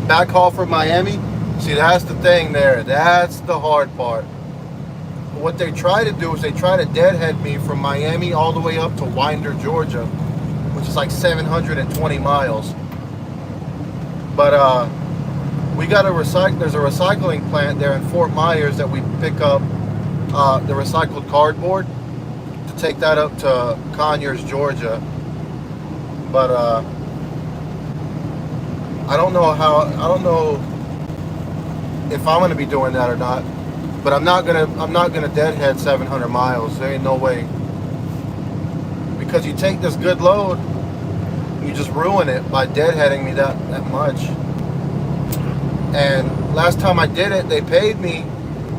Backhaul from Miami. See, that's the thing there. That's the hard part. What they try to do is they try to deadhead me from Miami all the way up to Winder, Georgia, which is like 720 miles. But we got there's a recycling plant there in Fort Myers that we pick up the recycled cardboard to take that up to Conyers, Georgia. But I don't know if I'm gonna be doing that or not. But I'm not gonna deadhead 700 miles. There ain't no way. Because you take this good load, you just ruin it by deadheading me that much. And last time I did it, they paid me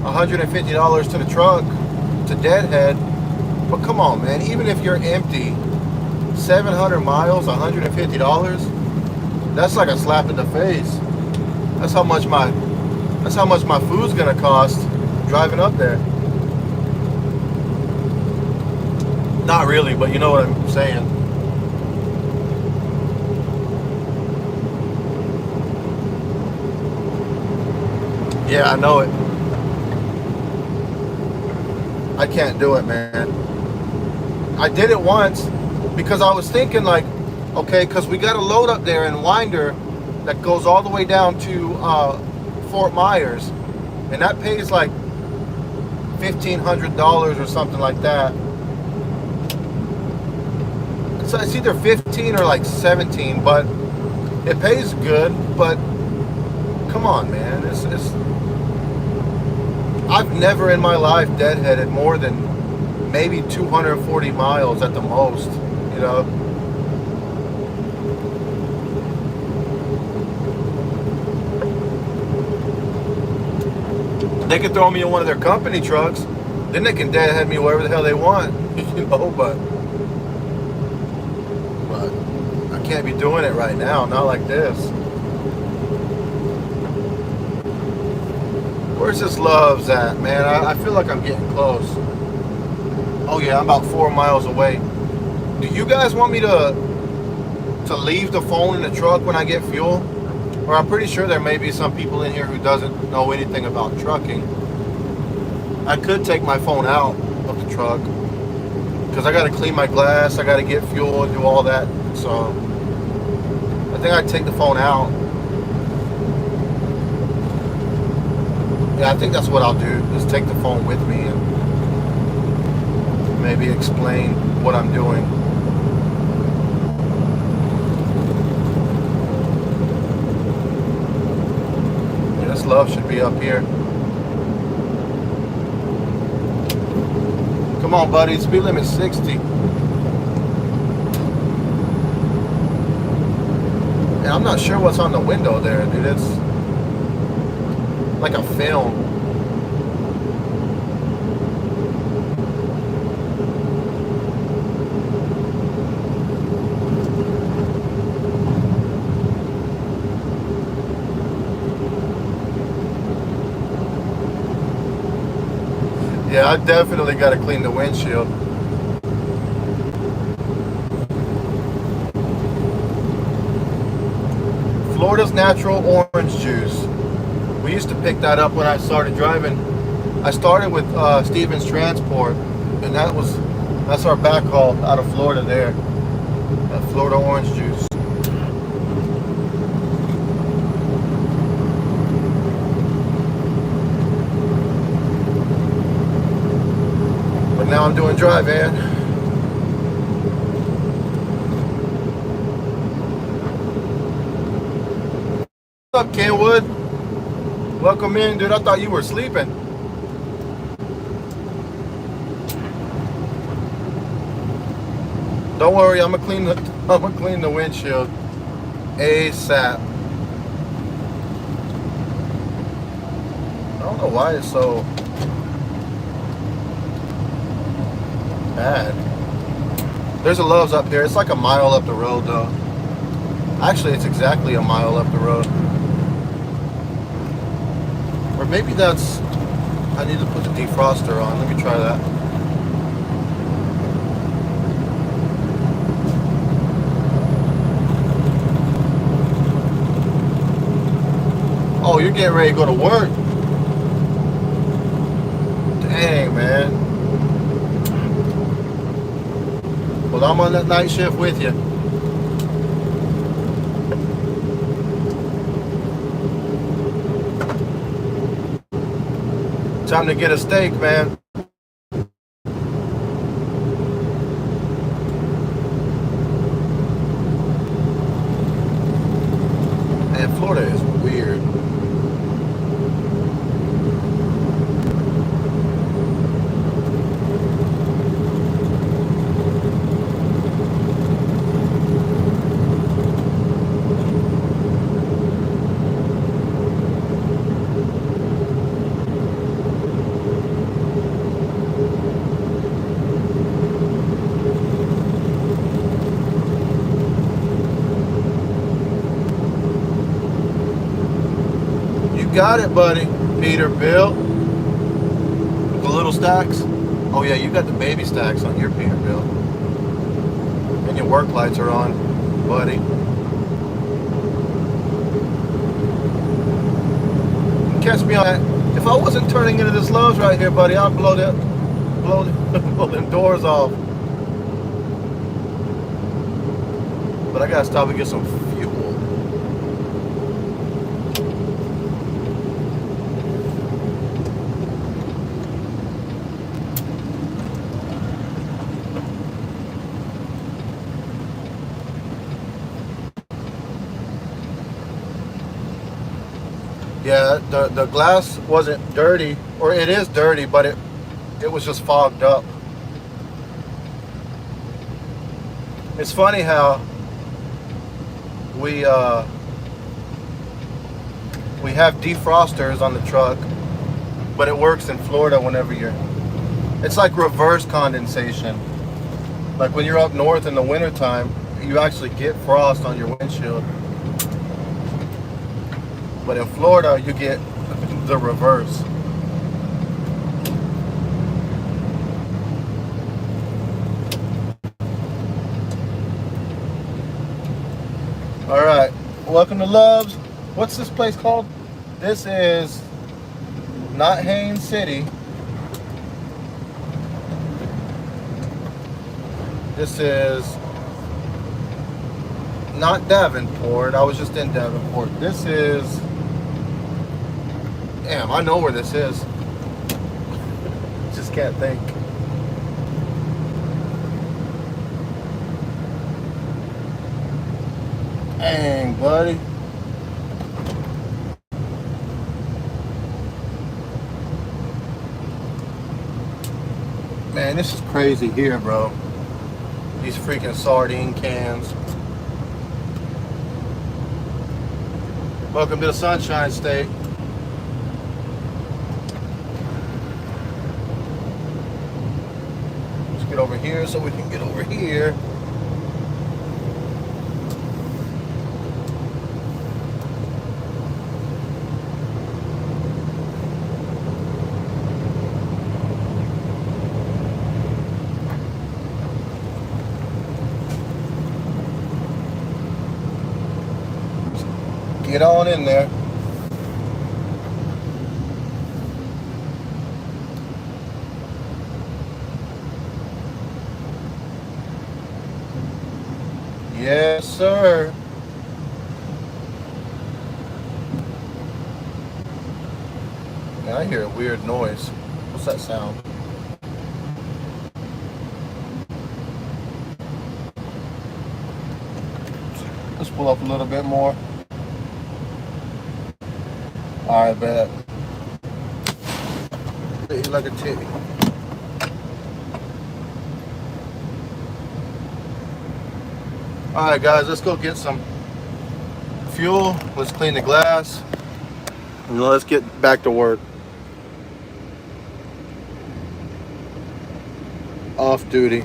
$150 to the truck to deadhead. But come on, man, even if you're empty, 700 miles, $150, that's like a slap in the face. That's how much my food's gonna cost driving up there. Not really, but you know what I'm saying. Yeah, I know it. I can't do it, man. I did it once because I was thinking like, okay, because we got a load up there in Winder that goes all the way down to Fort Myers, and that pays like $1,500 or something like that. So it's either 15 or like 17, but it pays good. But come on, man, it's I've never in my life deadheaded more than maybe 240 miles at the most, you know. They could throw me in one of their company trucks, then they can deadhead me wherever the hell they want, you know, but I can't be doing it right now, not like this. Where's this Loves at, man? I feel like I'm getting close. Oh yeah, I'm about 4 miles away. Do you guys want me to leave the phone in the truck when I get fuel? Or I'm pretty sure there may be some people in here who doesn't know anything about trucking. I could take my phone out of the truck because I got to clean my glass, I got to get fuel and do all that. So I think I'd take the phone out. Yeah, I think that's what I'll do, is take the phone with me and maybe explain what I'm doing. Yeah, this Love should be up here. Come on, buddy. Speed limit 60. And I'm not sure what's on the window there, dude. It's like a film. Yeah, I definitely got to clean the windshield. Florida's natural orange juice. We used to pick that up when I started driving. I started with Stevens Transport, and that's our backhaul out of Florida there. That Florida orange juice. But now I'm doing drive-in. What's up, Kenwood? Welcome in, dude. I thought you were sleeping. Don't worry, I'm gonna clean the windshield ASAP. I don't know why it's so bad. There's a Love's up here. It's like a mile up the road, though. Actually, it's exactly a mile up the road. Or maybe that's... I need to put the defroster on. Let me try that. Oh, you're getting ready to go to work? Dang, man. Well, I'm on that night shift with you. Time to get a steak, man. Man, Florida is weird. Got it, buddy. Peterbilt. With the little stacks. Oh yeah, you got the baby stacks on your Peterbilt. And your work lights are on, buddy. Catch me on that. If I wasn't turning into this Lowe's right here, buddy, I'd blow them doors off. But I gotta stop and get some fuel. Yeah, the glass wasn't dirty, or it is dirty, but it was just fogged up. It's funny how we have defrosters on the truck, but it works in Florida whenever it's like reverse condensation. Like when you're up north in the wintertime, you actually get frost on your windshield. But in Florida, you get the reverse. All right, welcome to Love's. What's this place called? This is not Haines City. This is not Davenport. I was just in Davenport. This is... Damn, I know where this is. Just can't think. Dang, buddy. Man, this is crazy here, bro. These freaking sardine cans. Welcome to the Sunshine State. Let's get over here so we can get over here. Get on in there. Yes, sir. Man, I hear a weird noise. What's that sound? Let's pull up a little bit more. I bet. Hit you like a titty. Alright guys, let's go get some fuel. Let's clean the glass. And let's get back to work. Off duty.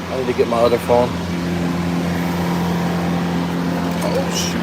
I need to get my other phone. Oh shoot.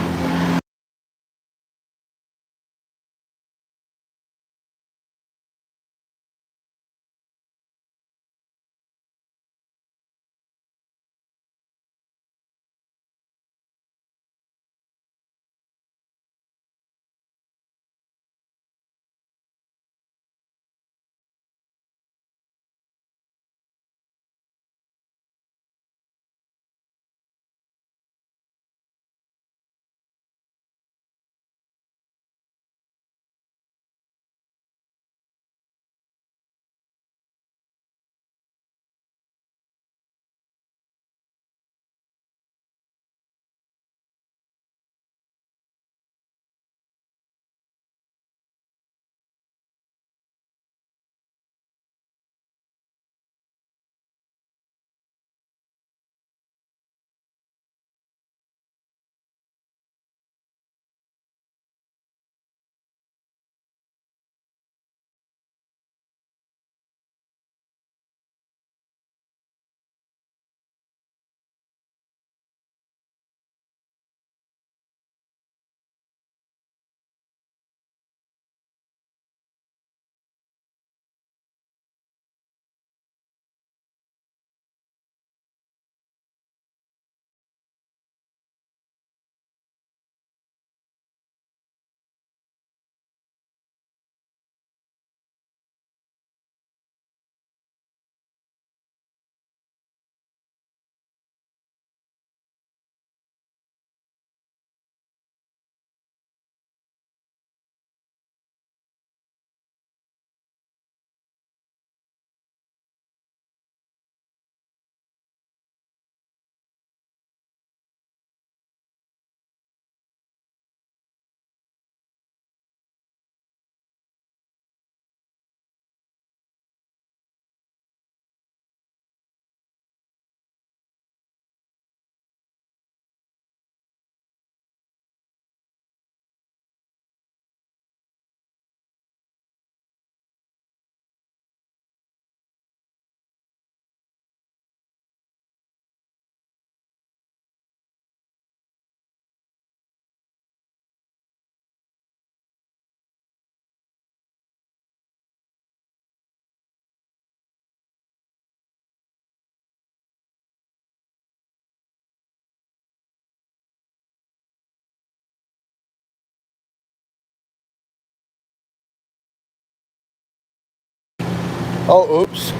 Oh, oops.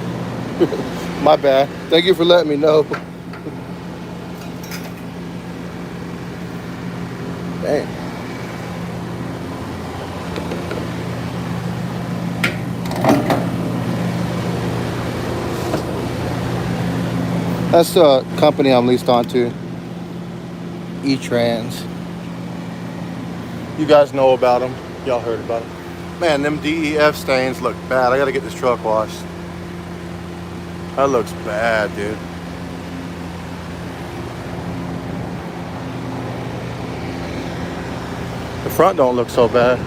My bad. Thank you for letting me know. Dang. That's the company I'm leased on to. E-Trans. You guys know about them. Y'all heard about them. Man, them DEF stains look bad. I gotta get this truck washed. That looks bad, dude. The front don't look so bad.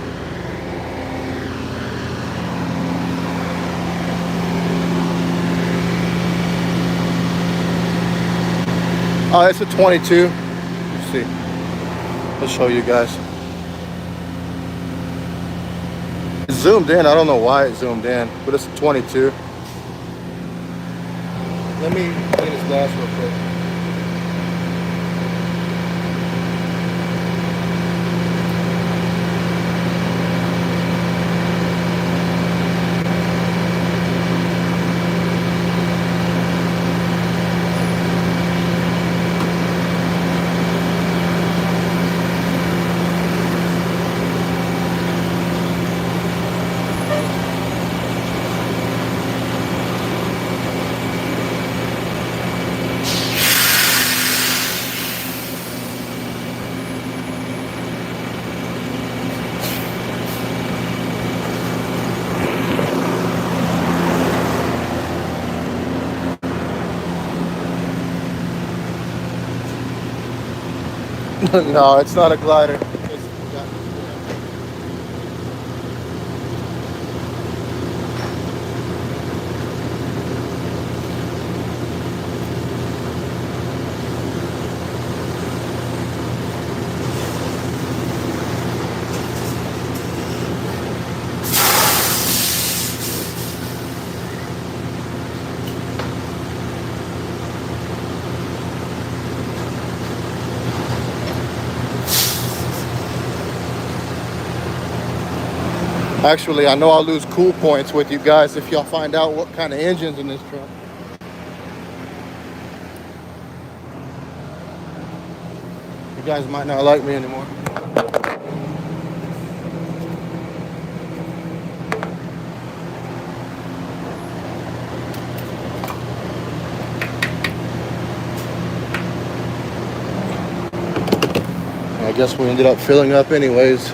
Oh, it's a 22. Let's see. I'll show you guys. It's zoomed in. I don't know why it zoomed in, but it's a 22. Let me clean this glass real quick. No, it's not a glider. Actually, I know I'll lose cool points with you guys if y'all find out what kind of engine's in this truck. You guys might not like me anymore. I guess we ended up filling up anyways.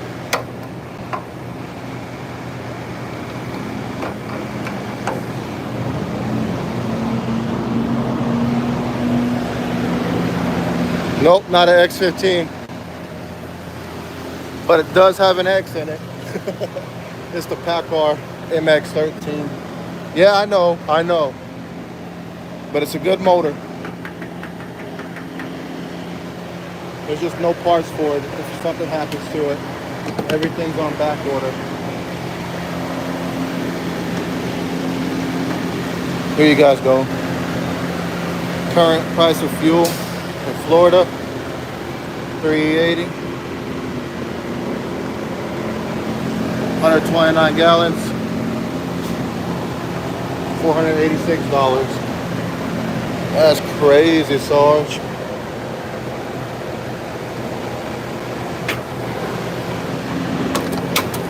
Nope, not an X15. But it does have an X in it. It's the Packard MX-13. Yeah, I know. But it's a good motor. There's just no parts for it if something happens to it. Everything's on back order. Here you guys go. Current price of fuel in Florida, $3.80. 129 gallons, $486. That's crazy, Sarge.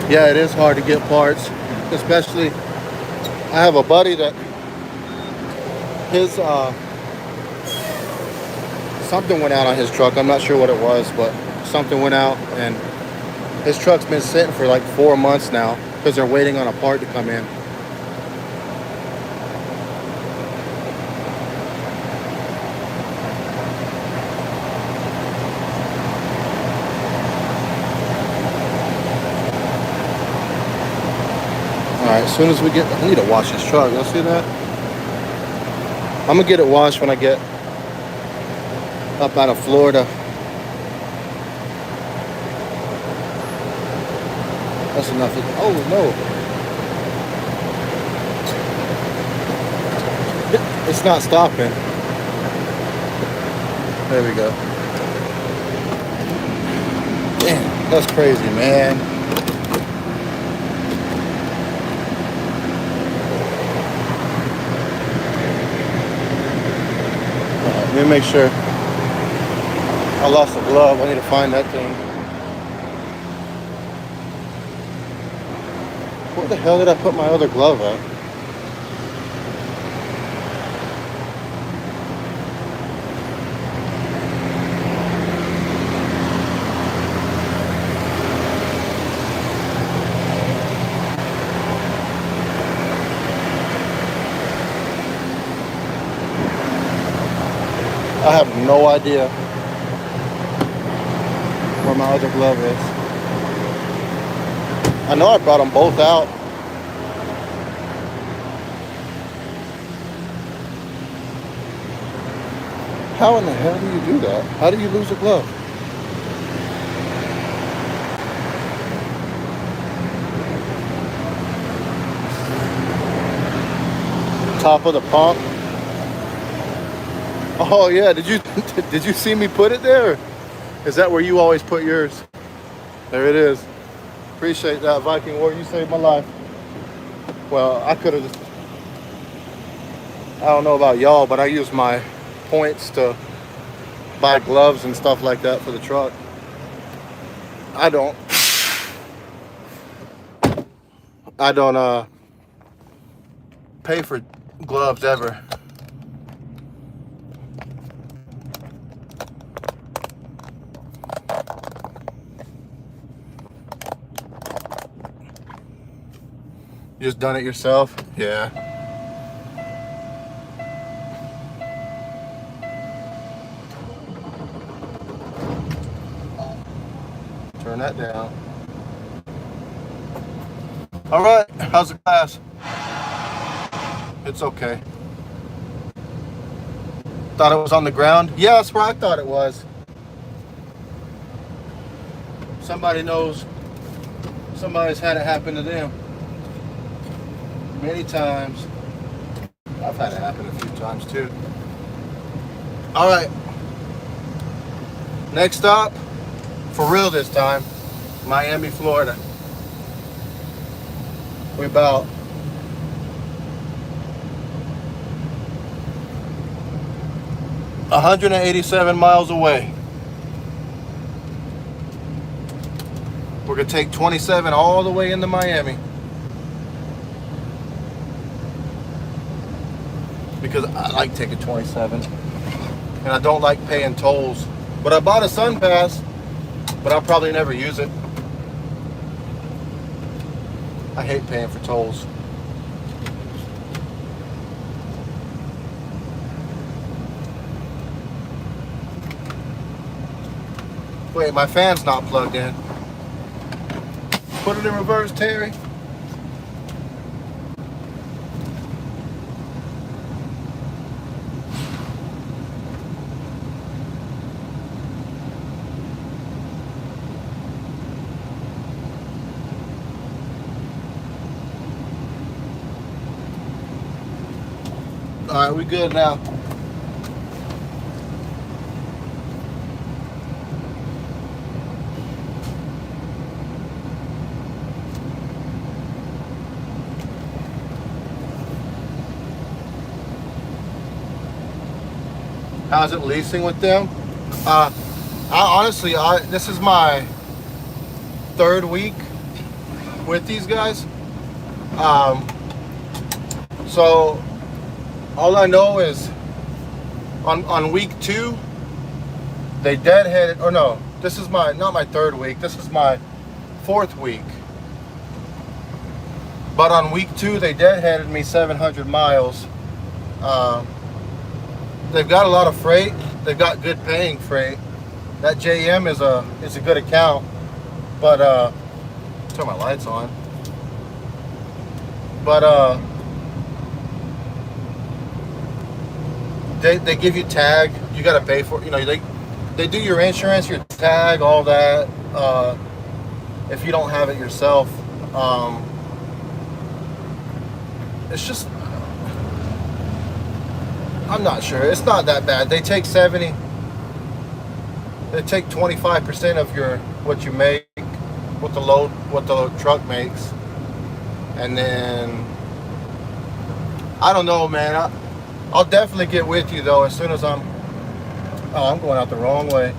Yeah, it is hard to get parts, especially I have a buddy that his something went out on his truck. I'm not sure what it was, but something went out and his truck's been sitting for like 4 months now because they're waiting on a part to come in. Alright, as soon as we get, I need to wash this truck. Y'all see that? I'm gonna get it washed when I get up out of Florida. That's enough. Oh no. It's not stopping. There we go. Damn, that's crazy, man. Let me make sure. I lost a glove. I need to find that thing. Where the hell did I put my other glove at? I have no idea where my other glove is. I know I brought them both out. How in the hell do you do that? How do you lose a glove? Top of the pump. Oh yeah, did you see me put it there? Is that where you always put yours? There it is. Appreciate that, Viking War. You saved my life. Well, I could have just, I don't know about y'all, but I use my points to buy gloves and stuff like that for the truck. I don't pay for gloves ever. You just done it yourself? Yeah. Turn that down. All right, how's the class? It's okay. Thought it was on the ground? Yeah, that's where I thought it was. Somebody knows. Somebody's had it happen to them. Many times. I've had it happen a few times too. All right. Next stop, for real this time, Miami, Florida. We're about 187 miles away. We're gonna take 27 all the way into Miami. Because I like taking 27. And I don't like paying tolls. But I bought a Sun Pass, but I'll probably never use it. I hate paying for tolls. Wait, my fan's not plugged in. Put it in reverse, Terry. All right, we good now. How's it leasing with them? This is my third week with these guys. So all I know is on week 2, they deadheaded, or no, this is not my third week, this is my 4th week. But on week 2, they deadheaded me 700 miles. They've got a lot of freight. They've got good paying freight. That JM is a good account. But turn my lights on. But they give you tag. You gotta pay for it. You know, they do your insurance, your tag, all that. If you don't have it yourself, it's just, I'm not sure. It's not that bad. They take 70. They take 25% of what you make, what the truck makes, and then I don't know, man. I'll definitely get with you though as soon as I'm going out the wrong way.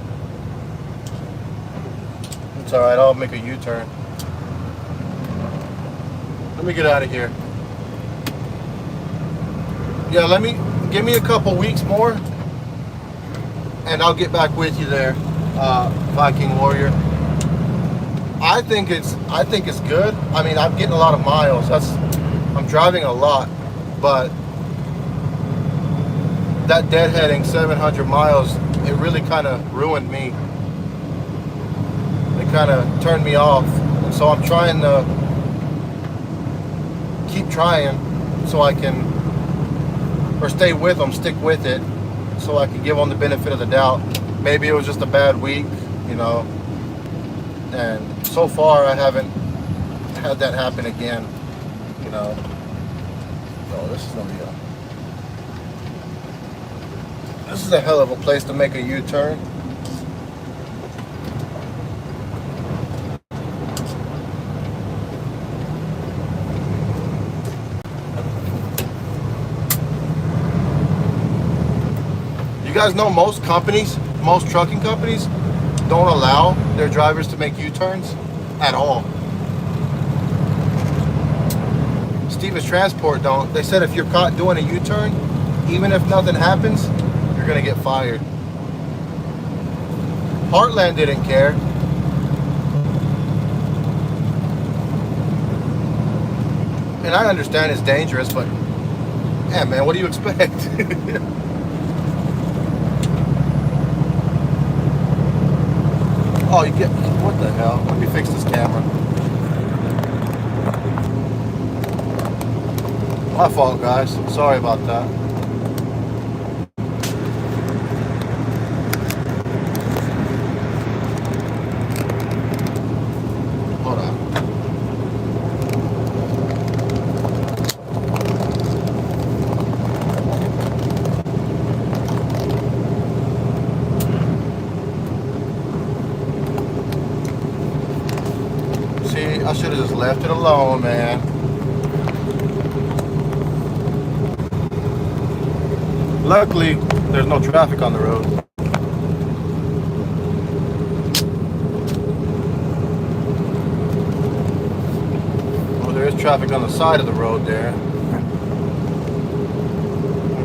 It's all right. I'll make a U-turn. Let me get out of here. Yeah, give me a couple weeks more, and I'll get back with you there, Viking Warrior. I think it's good. I mean, I'm getting a lot of miles. I'm driving a lot, but that deadheading 700 miles, it really kind of ruined me. It kind of turned me off. And so I'm trying to keep trying so I can, or stay with them, stick with it, so I can give them the benefit of the doubt. Maybe it was just a bad week, you know, and so far I haven't had that happen again, you know. Oh, this is gonna be this is a hell of a place to make a U-turn. You guys know most companies, most trucking companies don't allow their drivers to make U-turns at all. Stevens Transport don't. They said if you're caught doing a U-turn, even if nothing happens, you're gonna get fired. Heartland didn't care. And I understand it's dangerous, but yeah, man, what do you expect? Oh, you get, what the hell? Let me fix this camera. My fault, guys. Sorry about that. Hold on. See, I should have just left it alone, man. Luckily, there's no traffic on the road. Well, there is traffic on the side of the road there.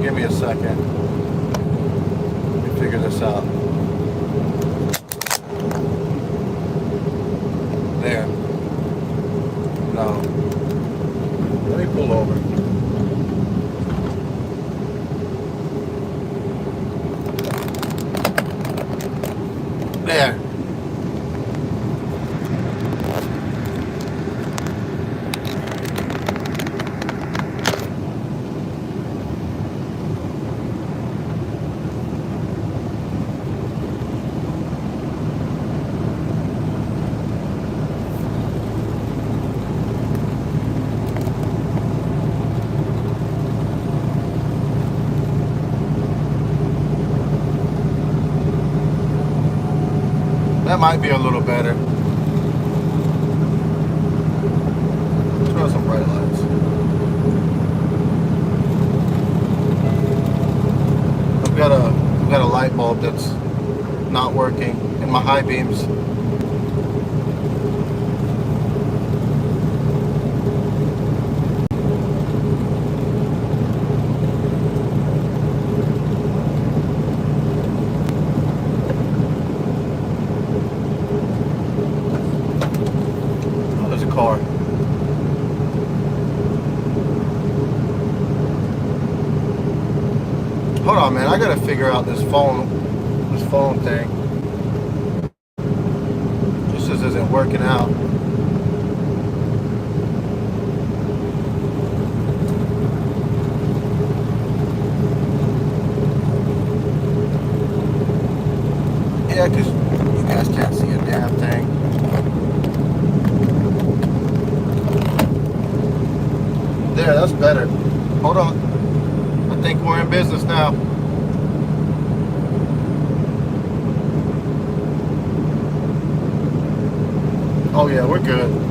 Give me a second. Let me figure this out. There. No. Let me pull over. There. That might be a little better. Turn on some bright lights. I've got a light bulb that's not working in my high beams. Car. Hold on, man. I gotta figure out this phone thing. This just isn't working out. Yeah, because you guys can't see a damn thing. There, that's better. Hold on. I think we're in business now. Oh yeah, we're good.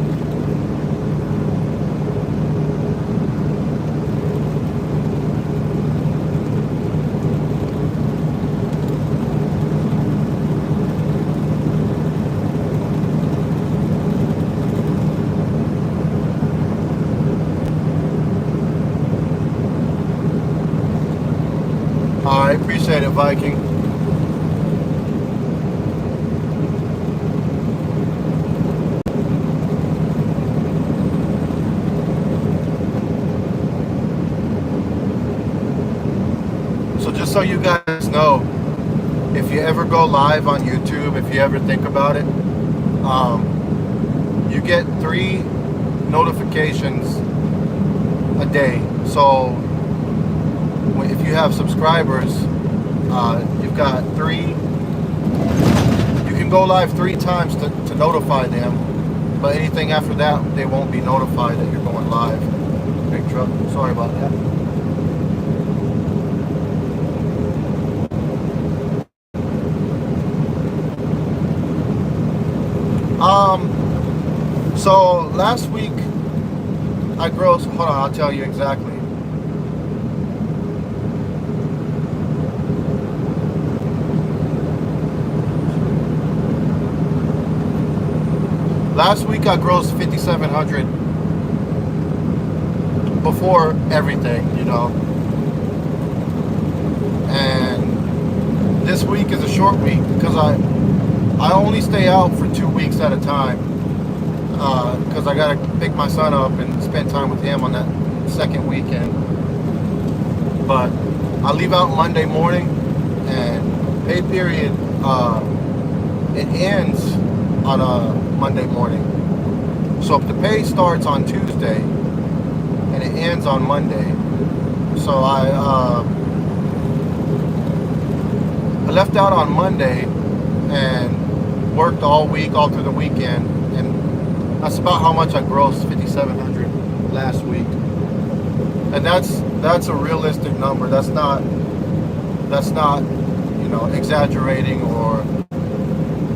Alright, appreciate it, Viking. So just so you guys know, if you ever go live on YouTube, if you ever think about it, you get 3 notifications a day. So if you have subscribers, you've got 3. You can go live 3 times to notify them, but anything after that, they won't be notified that you're going live. Big truck. Sorry about that. So last week I grossed, hold on, I'll tell you exactly. Last week I grossed $5,700 before everything, you know. And this week is a short week because I only stay out for 2 weeks at a time, because I gotta pick my son up and spend time with him on that second weekend. But I leave out Monday morning, and pay period it ends on a Monday morning. So if the pay starts on Tuesday and it ends on Monday, so I left out on Monday and worked all week, all through the weekend, and that's about how much I grossed, $5,700 last week. And that's a realistic number. That's not you know, exaggerating or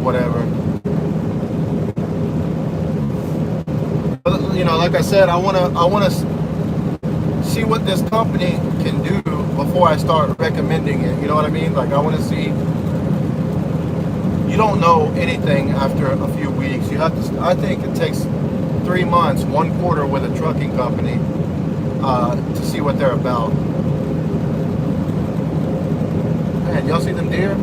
whatever. But, you know, like I said, I wanna see what this company can do before I start recommending it. You know what I mean? Like, I want to see. You don't know anything after a few weeks. You have to. I think it takes 3 months, 1 quarter with a trucking company to see what they're about. Man, y'all see them deer?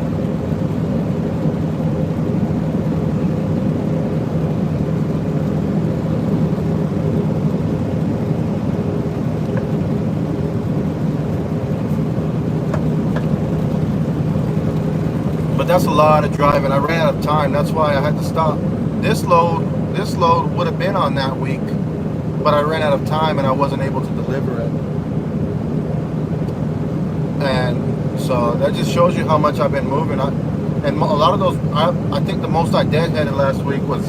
But that's a lot of driving. I ran out of time. That's why I had to stop. This load would have been on that week, but I ran out of time and I wasn't able to deliver it. And so that just shows you how much I've been moving. And a lot of those, I think the most I deadheaded last week was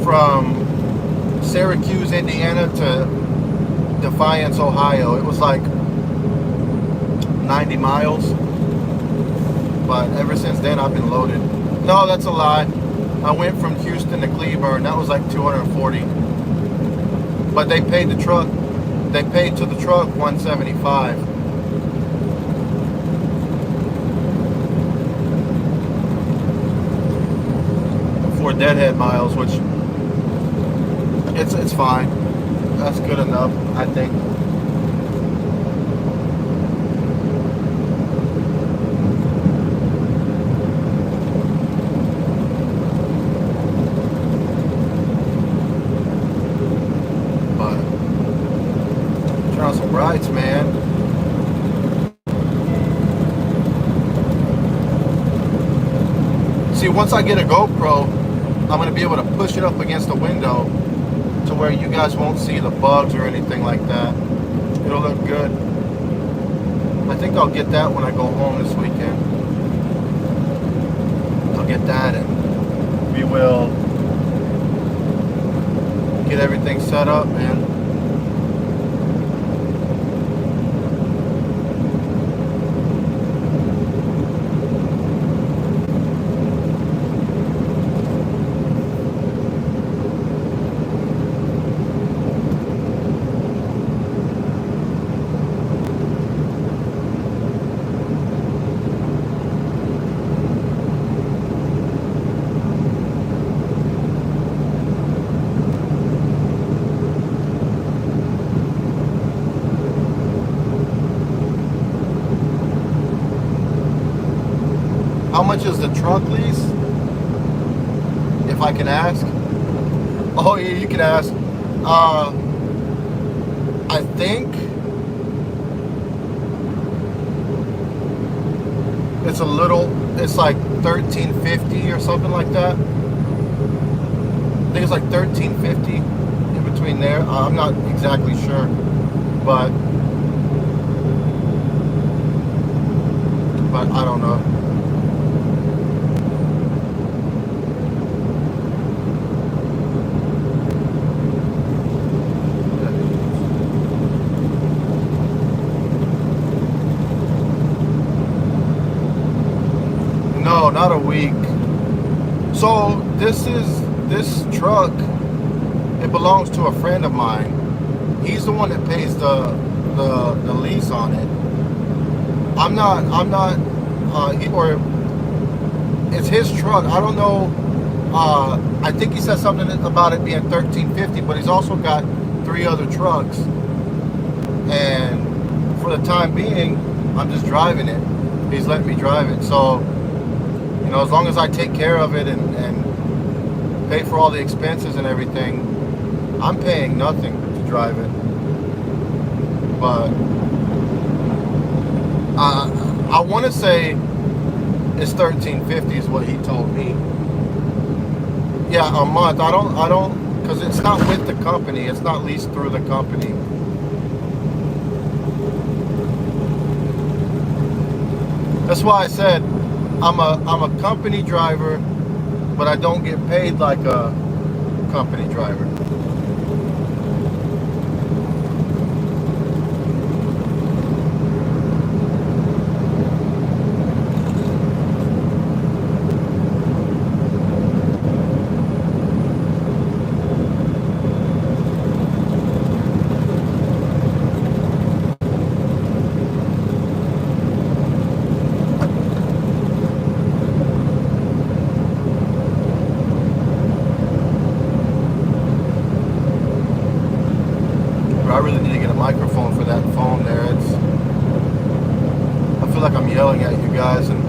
from Syracuse, Indiana to Defiance, Ohio. It was like 90 miles. But ever since then, I've been loaded. No, that's a lie. I went from Houston to Cleburne. That was like 240. But they paid the truck. They paid to the truck $175. For deadhead miles, which it's fine. That's good enough, I think. Some rides, man. See, once I get a GoPro, I'm going to be able to push it up against the window to where you guys won't see the bugs or anything like that. It'll look good. I think I'll get that when I go home this weekend. I'll get that and we will get everything set up, man. How much is the truck lease? If I can ask. Oh yeah, you can ask. I think It's a little. It's like 1350 or something like that. I think it's like 1350 in between there. I'm not exactly sure, but I don't know. No, not a week. So this truck. It belongs to a friend of mine. He's the one that pays the lease on it. I'm not. Or it's his truck. I don't know. I think he said something about it being 1350, but he's also got 3 other trucks. And for the time being, I'm just driving it. He's letting me drive it. So, you know, as long as I take care of it and pay for all the expenses and everything, I'm paying nothing to drive it. But I want to say it's 1350 is what he told me. Yeah, a month. I don't, because it's not with the company. It's not leased through the company. That's why I said I'm a company driver, but I don't get paid like a company driver. I really need to get a microphone for that phone there. I feel like I'm yelling at you guys, and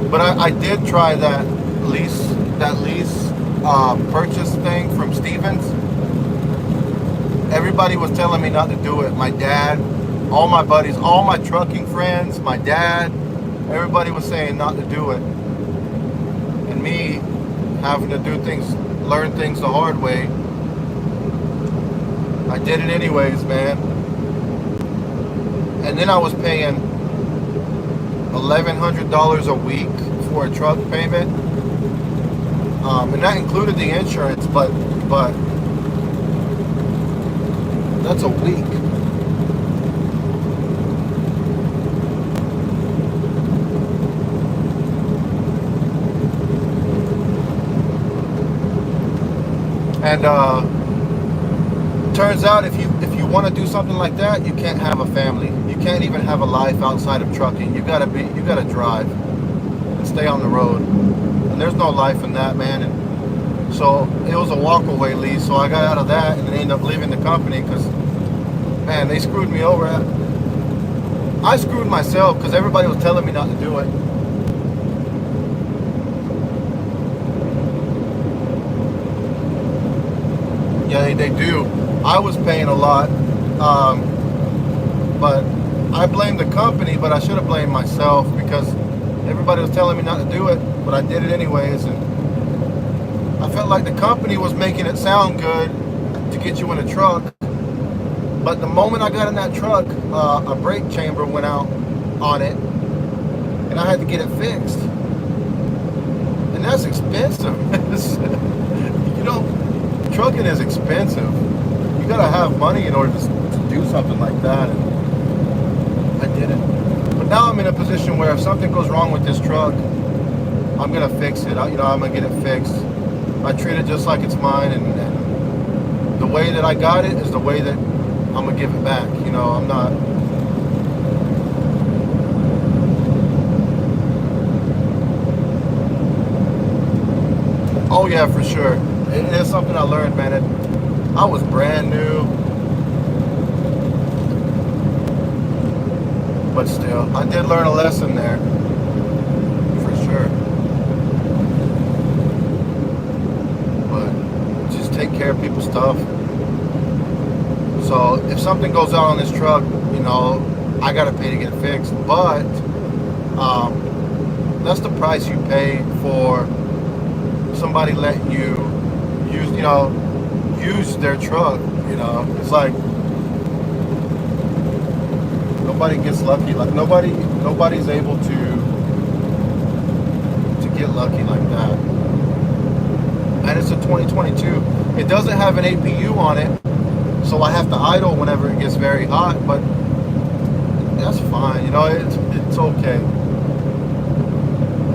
but I did try that lease purchase thing from Stevens. Everybody was telling me not to do it. My dad, all my buddies, all my trucking friends, my dad, everybody was saying not to do it. And me having to learn things the hard way, I did it anyways, man. And then I was paying $1,100 a week for a truck payment. And that included the insurance, but that's a week. And turns out if you want to do something like that, you can't have a family. You can't even have a life outside of trucking. You gotta drive and stay on the road. And there's no life in that, man. And so it was a walk-away lease. So I got out of that and ended up leaving the company because, man, they screwed me over. I screwed myself because everybody was telling me not to do it. Yeah, they do. I was paying a lot, but I blamed the company, but I should have blamed myself because everybody was telling me not to do it, but I did it anyways. And I felt like the company was making it sound good to get you in a truck, but the moment I got in that truck, a brake chamber went out on it, and I had to get it fixed. And that's expensive. You know, trucking is expensive. You gotta have money in order to do something like that. And I did it. But now I'm in a position where if something goes wrong with this truck, I'm gonna fix it. I'm gonna get it fixed. I treat it just like it's mine, and the way that I got it is the way that I'm gonna give it back. You know, I'm not. Oh yeah, for sure. It is something I learned, man. I was brand new, but still, I did learn a lesson there, for sure. care of people's stuff. So if something goes out on this truck, you know, I gotta pay to get it fixed. But that's the price you pay for somebody letting you use their truck. You know, it's like nobody gets lucky. Like nobody's able to get lucky like that. And it's a 2022. It doesn't have an APU on it, so I have to idle whenever it gets very hot. But that's fine. You know, it's okay.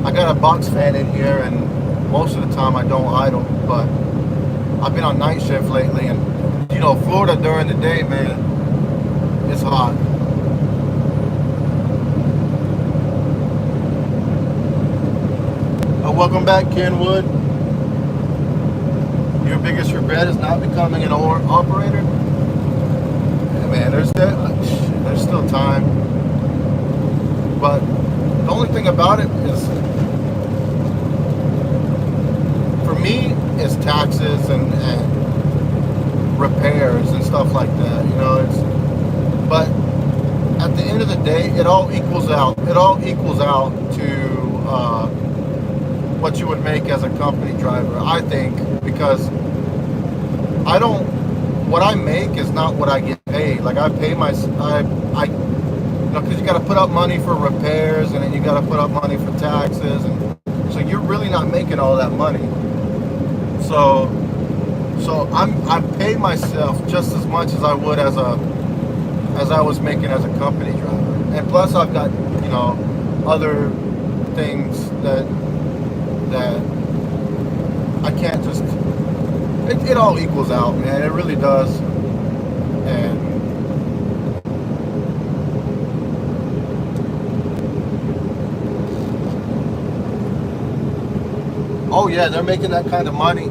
I got a box fan in here, and most of the time I don't idle. But I've been on night shift lately, and you know, Florida during the day, man, it's hot. Welcome back, Kenwood. Your biggest regret is not becoming an operator? Yeah, man, there's still time. But the only thing about it is, for me, is taxes and repairs and stuff like that. You know, but at the end of the day, it all equals out. It all equals out to what you would make as a company driver, I think, because what I make is not what I get paid. Like I pay because you got to put up money for repairs, and then you got to put up money for taxes, and so you're really not making all that money. So I pay myself just as much as I would as I was making as a company driver, and plus I've got, you know, other things that I can't just. It all equals out, man. It really does. And oh yeah, they're making that kind of money.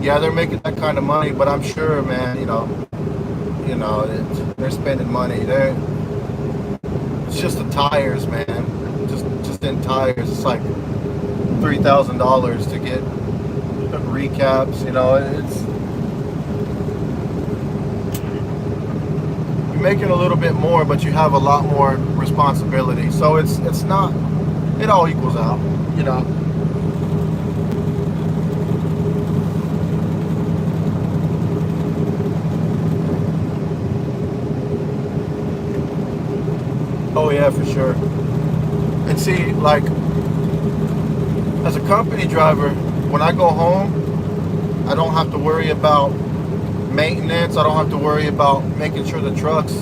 Yeah, they're making that kind of money, but I'm sure, man, you know, they're spending money. It's just the tires, man. Just in tires, it's like $3,000 to get recaps. You know, you're making a little bit more, but you have a lot more responsibility. So it's not. It all equals out, you know. Oh yeah, for sure. And see, like, as a company driver, when I go home, I don't have to worry about maintenance. I don't have to worry about making sure the truck's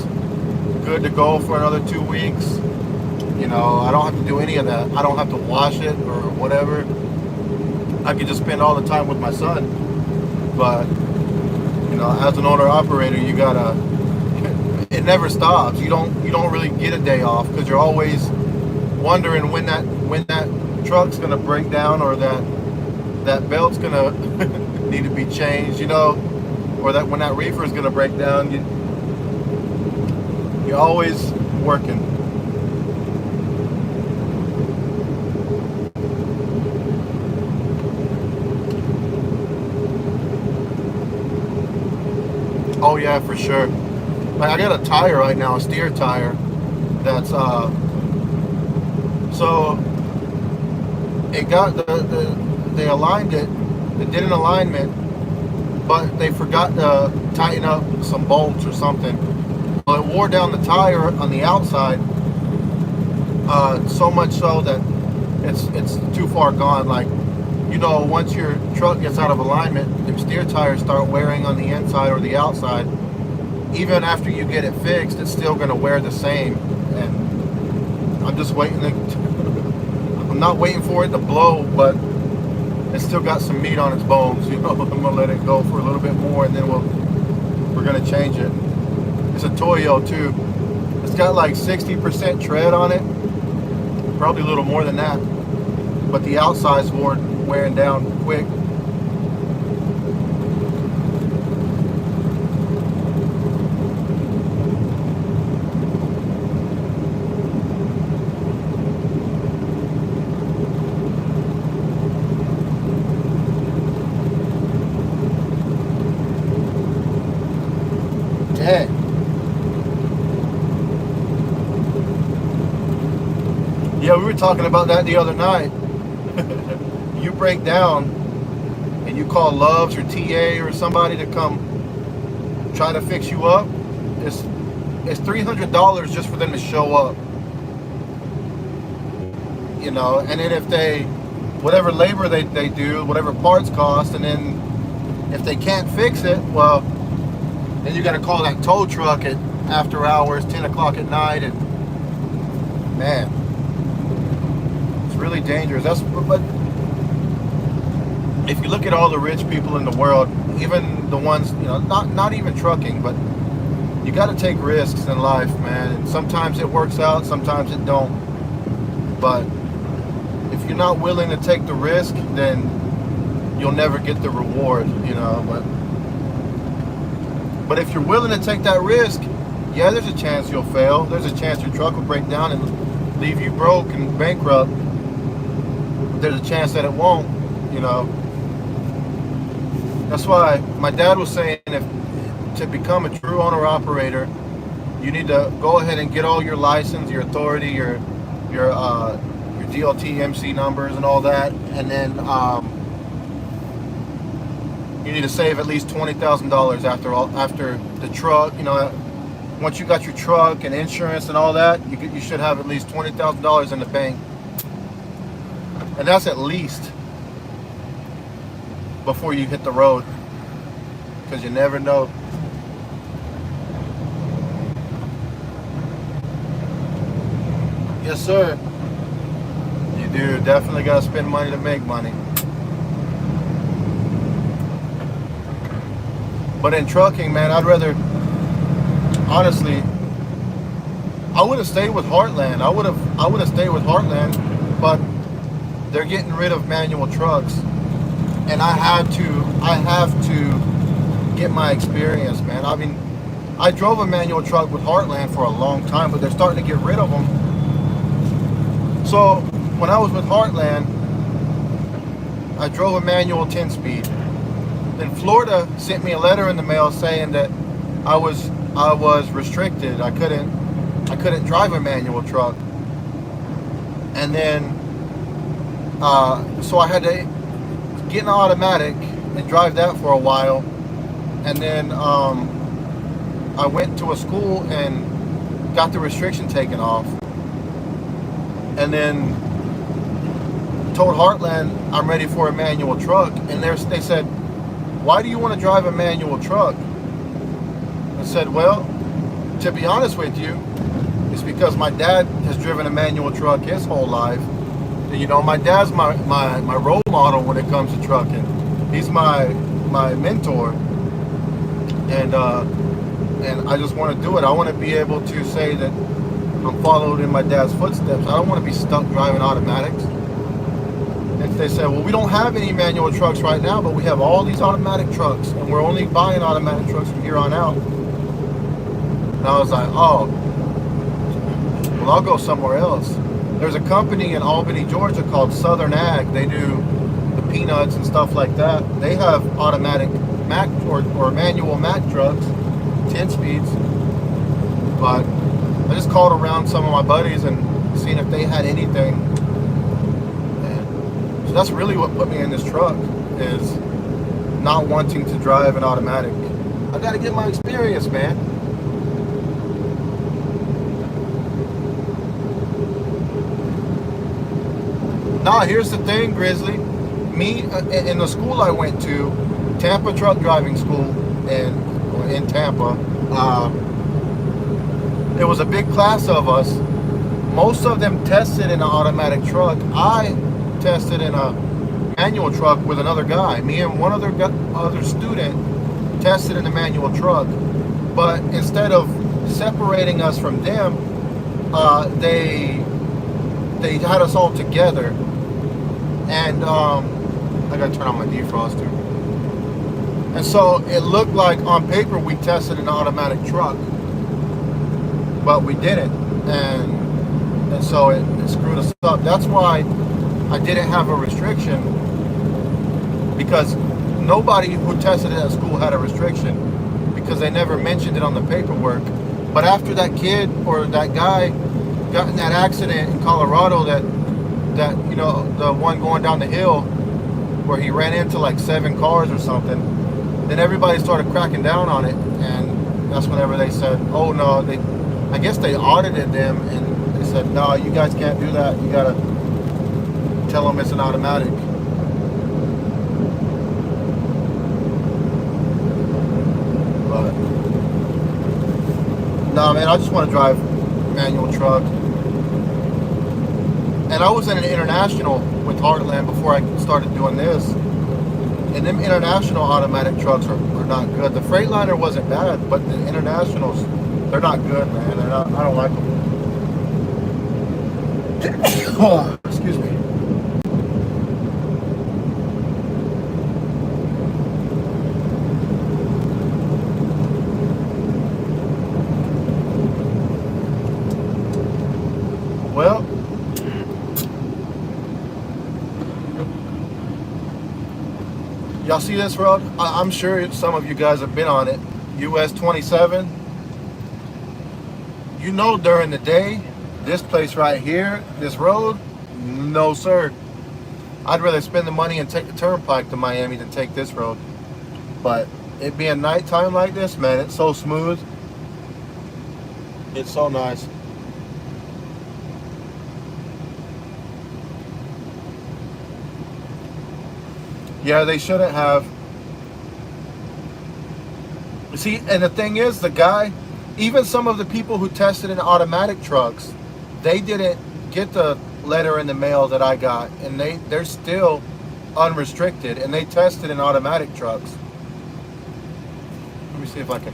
good to go for another 2 weeks. You know, I don't have to do any of that. I don't have to wash it or whatever. I can just spend all the time with my son. But, you know, as an owner operator, you gotta, it never stops. You don't really get a day off, because you're always wondering when that truck's gonna break down, or that belt's gonna need to be changed, you know, or that when that reefer is gonna break down. You're always working. Oh yeah, for sure. Like I got a tire right now, a steer tire, that's so it got they aligned it, they did an alignment, but they forgot to tighten up some bolts or something. Well, it wore down the tire on the outside, so much so that it's too far gone. Like, you know, once your truck gets out of alignment, the steer tires start wearing on the inside or the outside. Even after you get it fixed, it's still going to wear the same. And I'm just waiting I'm not waiting for it to blow, but it's still got some meat on its bones. You know, I'm gonna let it go for a little bit more, and then we're gonna change it. It's a Toyo too. It's got like 60% tread on it, probably a little more than that. But the outside's wearing down quick. Yeah, we were talking about that the other night. You break down and you call Loves or TA or somebody to come try to fix you up. It's $300 just for them to show up. You know, and then if they, whatever labor they do, whatever parts cost, and then if they can't fix it, well, then you got to call that tow truck at after hours, 10 o'clock at night, and man, it's really dangerous. But if you look at all the rich people in the world, even the ones, you know, not even trucking, but you got to take risks in life, man. And sometimes it works out, sometimes it don't. But if you're not willing to take the risk, then you'll never get the reward, you know. But if you're willing to take that risk, yeah, there's a chance you'll fail. There's a chance your truck will break down and leave you broke and bankrupt. But there's a chance that it won't, you know. That's why my dad was saying, if to become a true owner-operator, you need to go ahead and get all your license, your authority, your DLT MC numbers and all that, and then you need to save at least $20,000 after the truck. You know, once you got your truck and insurance and all that, you should have at least $20,000 in the bank, and that's at least before you hit the road, because you never know. Yes, sir. You do. Definitely got to spend money to make money. But in trucking, man, I'd rather, honestly, I would have stayed with Heartland. I would have stayed with Heartland, but they're getting rid of manual trucks, and I have to get my experience, man. I mean, I drove a manual truck with Heartland for a long time, but they're starting to get rid of them. So when I was with Heartland, I drove a manual 10-speed. Then Florida sent me a letter in the mail saying that I was restricted. I couldn't drive a manual truck. And then so I had to get an automatic and drive that for a while. And then I went to a school and got the restriction taken off. And then told Heartland I'm ready for a manual truck, and they said, "Why do you want to drive a manual truck?" I said, "Well, to be honest with you, it's because my dad has driven a manual truck his whole life. You know, my dad's my role model when it comes to trucking. He's my mentor, and I just want to do it. I want to be able to say that I'm followed in my dad's footsteps. I don't want to be stuck driving automatics." And they said, "Well, we don't have any manual trucks right now, but we have all these automatic trucks, and we're only buying automatic trucks from here on out." And I was like, "Oh, well, I'll go somewhere else." There's a company in Albany, Georgia called Southern Ag. They do the peanuts and stuff like that. They have automatic Mack or manual Mack trucks, 10 speeds. But I just called around some of my buddies and seen if they had anything. And so that's really what put me in this truck, is not wanting to drive an automatic. I got to get my experience, man. Nah, here's the thing, Grizzly. Me, in the school I went to, Tampa Truck Driving School in Tampa, there was a big class of us. Most of them tested in an automatic truck. I tested in a manual truck with another guy. Me and one other student tested in a manual truck. But instead of separating us from them, they had us all together. And I gotta turn on my defroster. And so it looked like on paper we tested an automatic truck, but we didn't, and so it screwed us up. That's why I didn't have a restriction, because nobody who tested it at school had a restriction, because they never mentioned it on the paperwork. But after that kid or that guy got in that accident in Colorado, that you know, the one going down the hill where he ran into like 7 cars or something. Then everybody started cracking down on it, and that's whenever they said, "Oh no," I guess they audited them, and they said, "No, you guys can't do that. You gotta tell them it's an automatic." But no, man, I just want to drive manual truck. And I was in an international with Heartland before I started doing this. And them international automatic trucks are not good. The Freightliner wasn't bad, but the internationals, they're not good, man. They're not. I don't like them. Oh, excuse me. Well, y'all see this road? I'm sure some of you guys have been on it. US 27. You know, during the day, this place right here, this road, no sir. I'd rather spend the money and take the turnpike to Miami than take this road. But it being nighttime like this, man, it's so smooth. It's so nice. Yeah, they shouldn't have. See, and the thing is, the guy, even some of the people who tested in automatic trucks, they didn't get the letter in the mail that I got, and they're still unrestricted, and they tested in automatic trucks. Let me see if I can.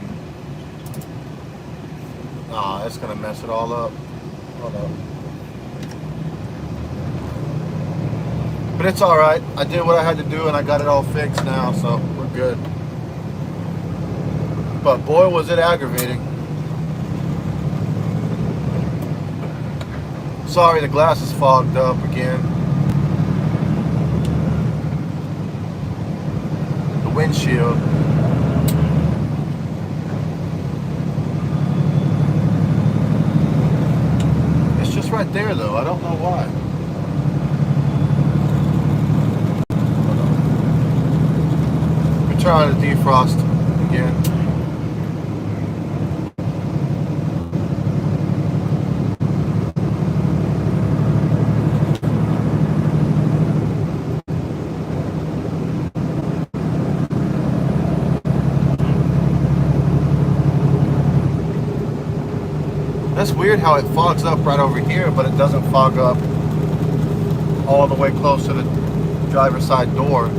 Ah, that's gonna mess it all up. Hold on. But it's all right. I did what I had to do, and I got it all fixed now, so we're good. But boy, was it aggravating. Sorry, the glass is fogged up again. The windshield. It's just right there, though. I don't know why. We're trying to defrost again. That's weird how it fogs up right over here, but it doesn't fog up all the way close to the driver's side door.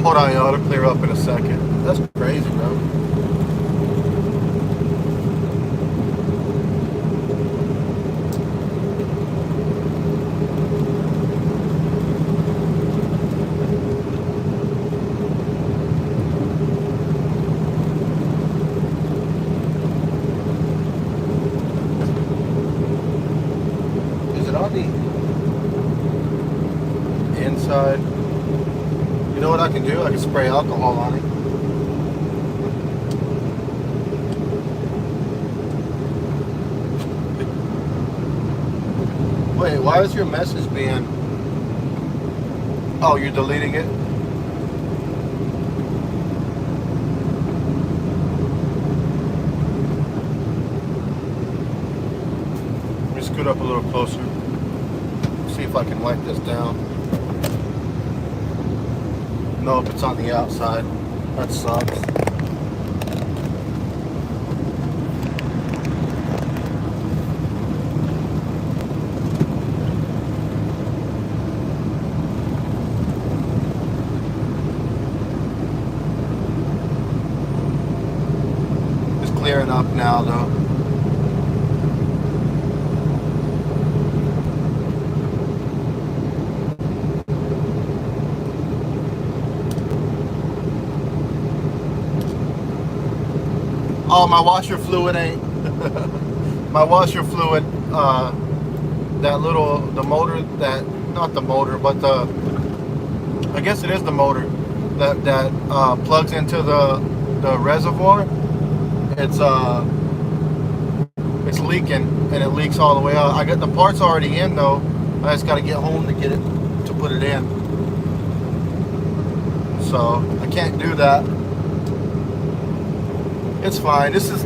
Hold on, y'all, it'll clear up in a second. That's crazy, bro. Is it on the inside? You know what I can do? I can spray alcohol on it. Wait, why is your message being... Oh, you're deleting it? Let me scoot up a little closer. See if I can wipe this down. Nope, it's on the outside. That sucks. It's clearing up now, though. Oh, my washer fluid ain't. My washer fluid, the motor that not the motor, but the, I guess it is the motor that plugs into the reservoir. It's leaking, and it leaks all the way out. I got the parts already in though. I just got to get home to get it to put it in. So I can't do that. It's fine. This is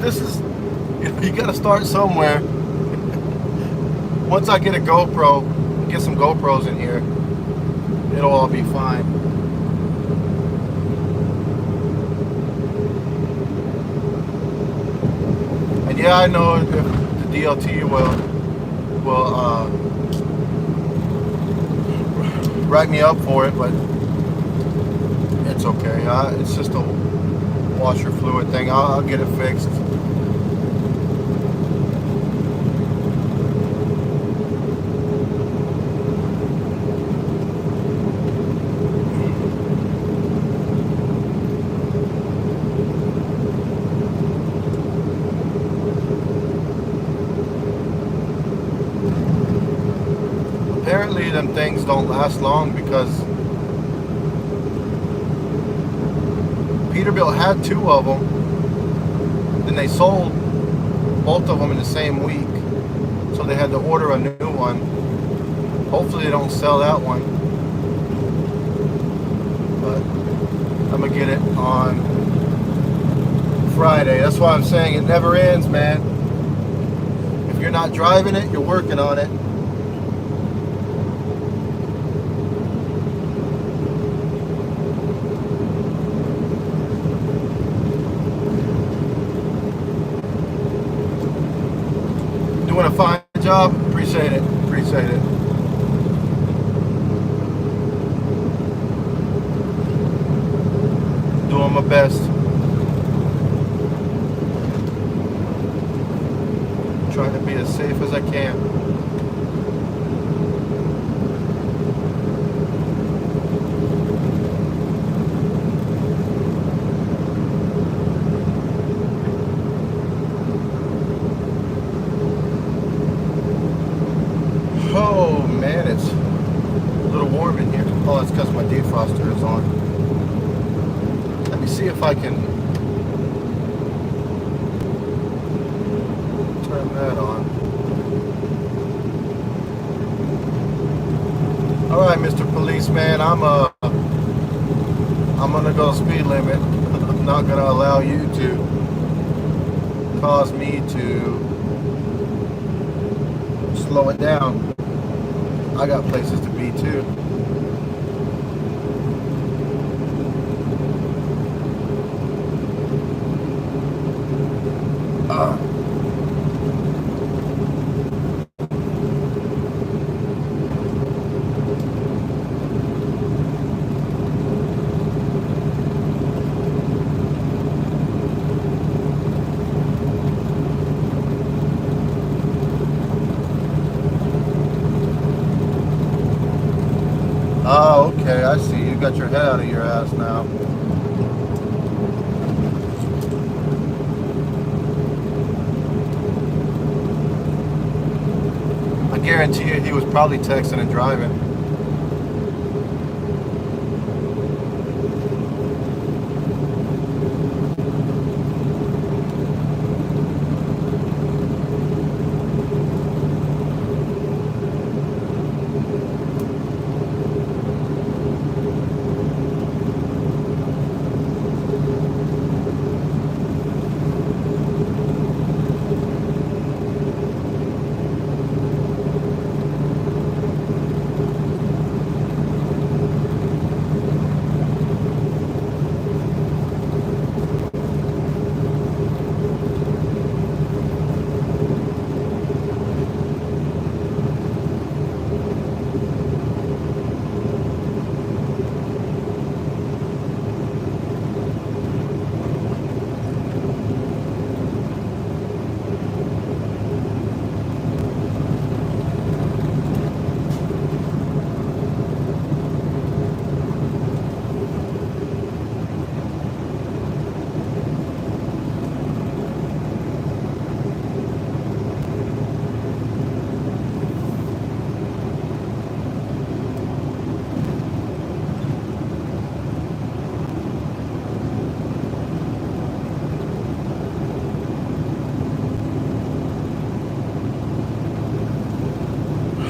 you got to start somewhere. Once I get a GoPro, get some GoPros in here, it'll all be fine. And yeah, I know if the DLT will write me up for it, but it's okay. It's just a washer fluid thing. I'll get it fixed. Apparently them things don't last long because Peterbilt had 2 of them, then they sold both of them in the same week, so they had to order a new one. Hopefully they don't sell that one, but I'm gonna get it on Friday. That's why I'm saying it never ends, man. If you're not driving it, you're working on it. Doing a fine job. Appreciate it. Appreciate it. Doing my best. Trying to be as safe as I can. Oh man, it's a little warm in here. Oh, it's because my defroster is on. Let me see if I can turn that on. All right, Mr. Policeman, I'm gonna go speed limit. I'm not gonna allow you to cause me to slow it down. I got places to be too. Oh, okay, I see. You got your head out of your ass now. I guarantee you he was probably texting and driving.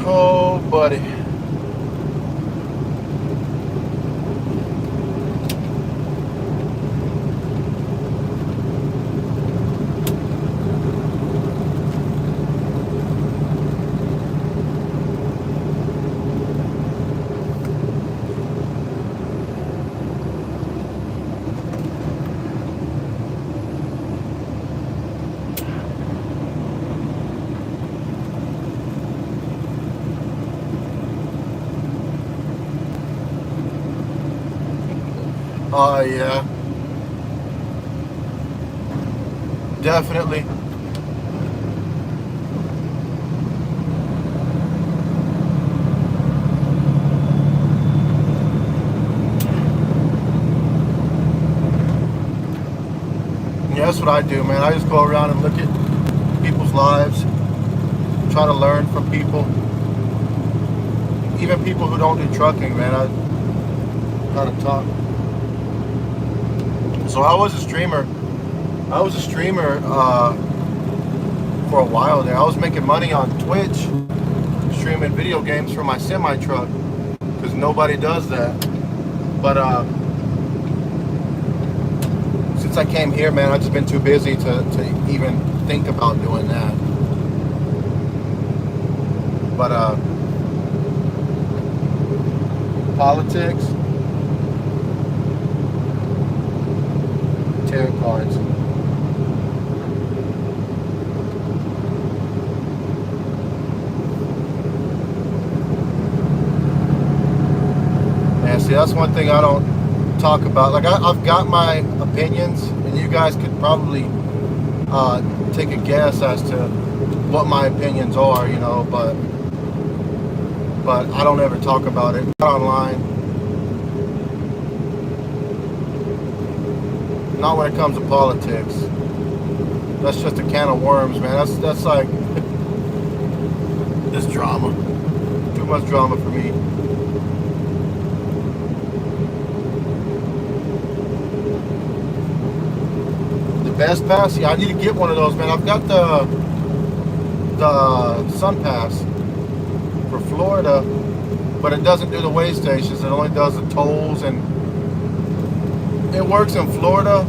Oh, buddy. Oh, yeah. Definitely. Yeah, that's what I do, man. I just go around and look at people's lives, try to learn from people. Even people who don't do trucking, man. I try to talk. So I was a streamer. For a while there. I was making money on Twitch, streaming video games for my semi truck, because nobody does that. But since I came here, man, I've just been too busy to even think about doing that. But politics, tarot cards. Yeah, see, that's one thing I don't talk about. Like, I've got my opinions, and you guys could probably take a guess as to what my opinions are, you know, but I don't ever talk about it. Not online. Not when it comes to politics. That's just a can of worms, man. That's like this drama. Too much drama for me. The Best Pass? Yeah, I need to get one of those, man. I've got the Sun Pass for Florida, but it doesn't do the weigh stations. It only does the tolls, and it works in Florida,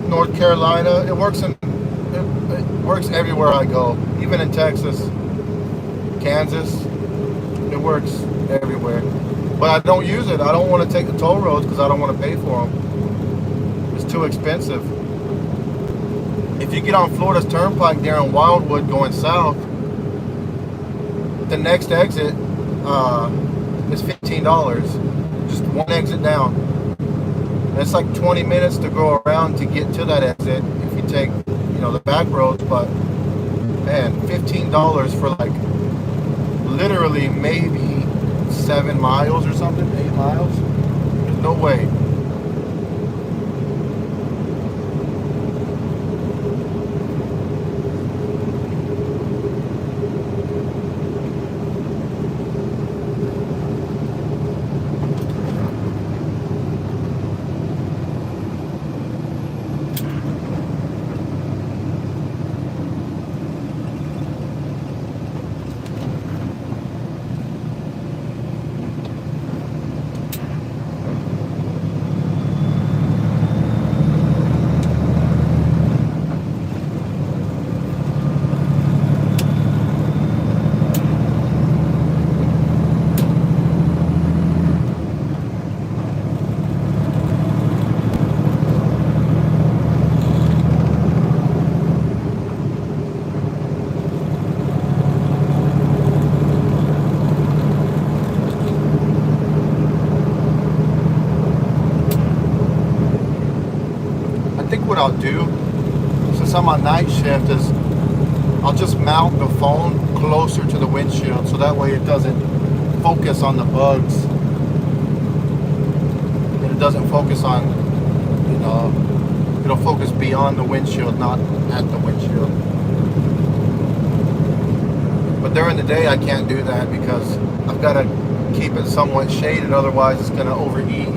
North Carolina. It works everywhere I go, even in Texas, Kansas. It works everywhere, but I don't use it. I don't want to take the toll roads because I don't want to pay for them. It's too expensive. If you get on Florida's Turnpike there in Wildwood going south, the next exit is $15. Just one exit down. And it's like 20 minutes to go around to get to that exit if you take, you know, the back roads. But man, $15 for like literally maybe 7 miles or something, 8 miles. There's no way. What I'll do, since I'm on night shift, is I'll just mount the phone closer to the windshield so that way it doesn't focus on the bugs and it doesn't focus on, you know, it'll focus beyond the windshield, not at the windshield. But during the day I can't do that because I've got to keep it somewhat shaded, otherwise it's going to overheat.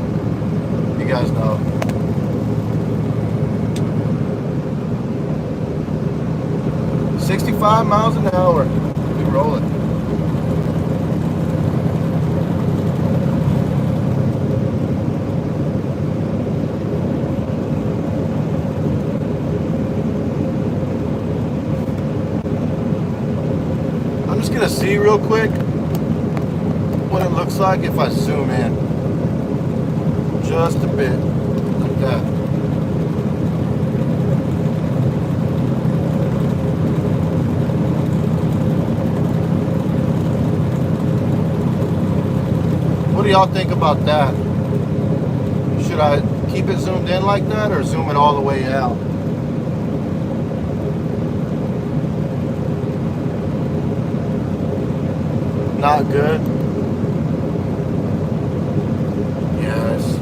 You guys know. 65 miles an hour. We rolling. I'm just gonna see real quick what it looks like if I zoom in just a bit, like that. What do y'all think about that? Should I keep it zoomed in like that or zoom it all the way out? Not good. Yes.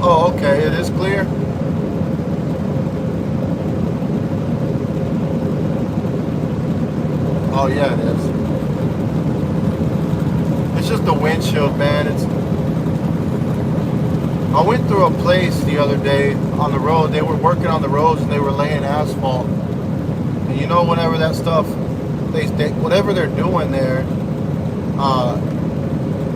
Oh, okay, it is clear. Oh yeah, it is. It's just the windshield, man. I went through a place the other day on the road. They were working on the roads and they were laying asphalt. And you know, whenever that stuff, whatever they're doing there,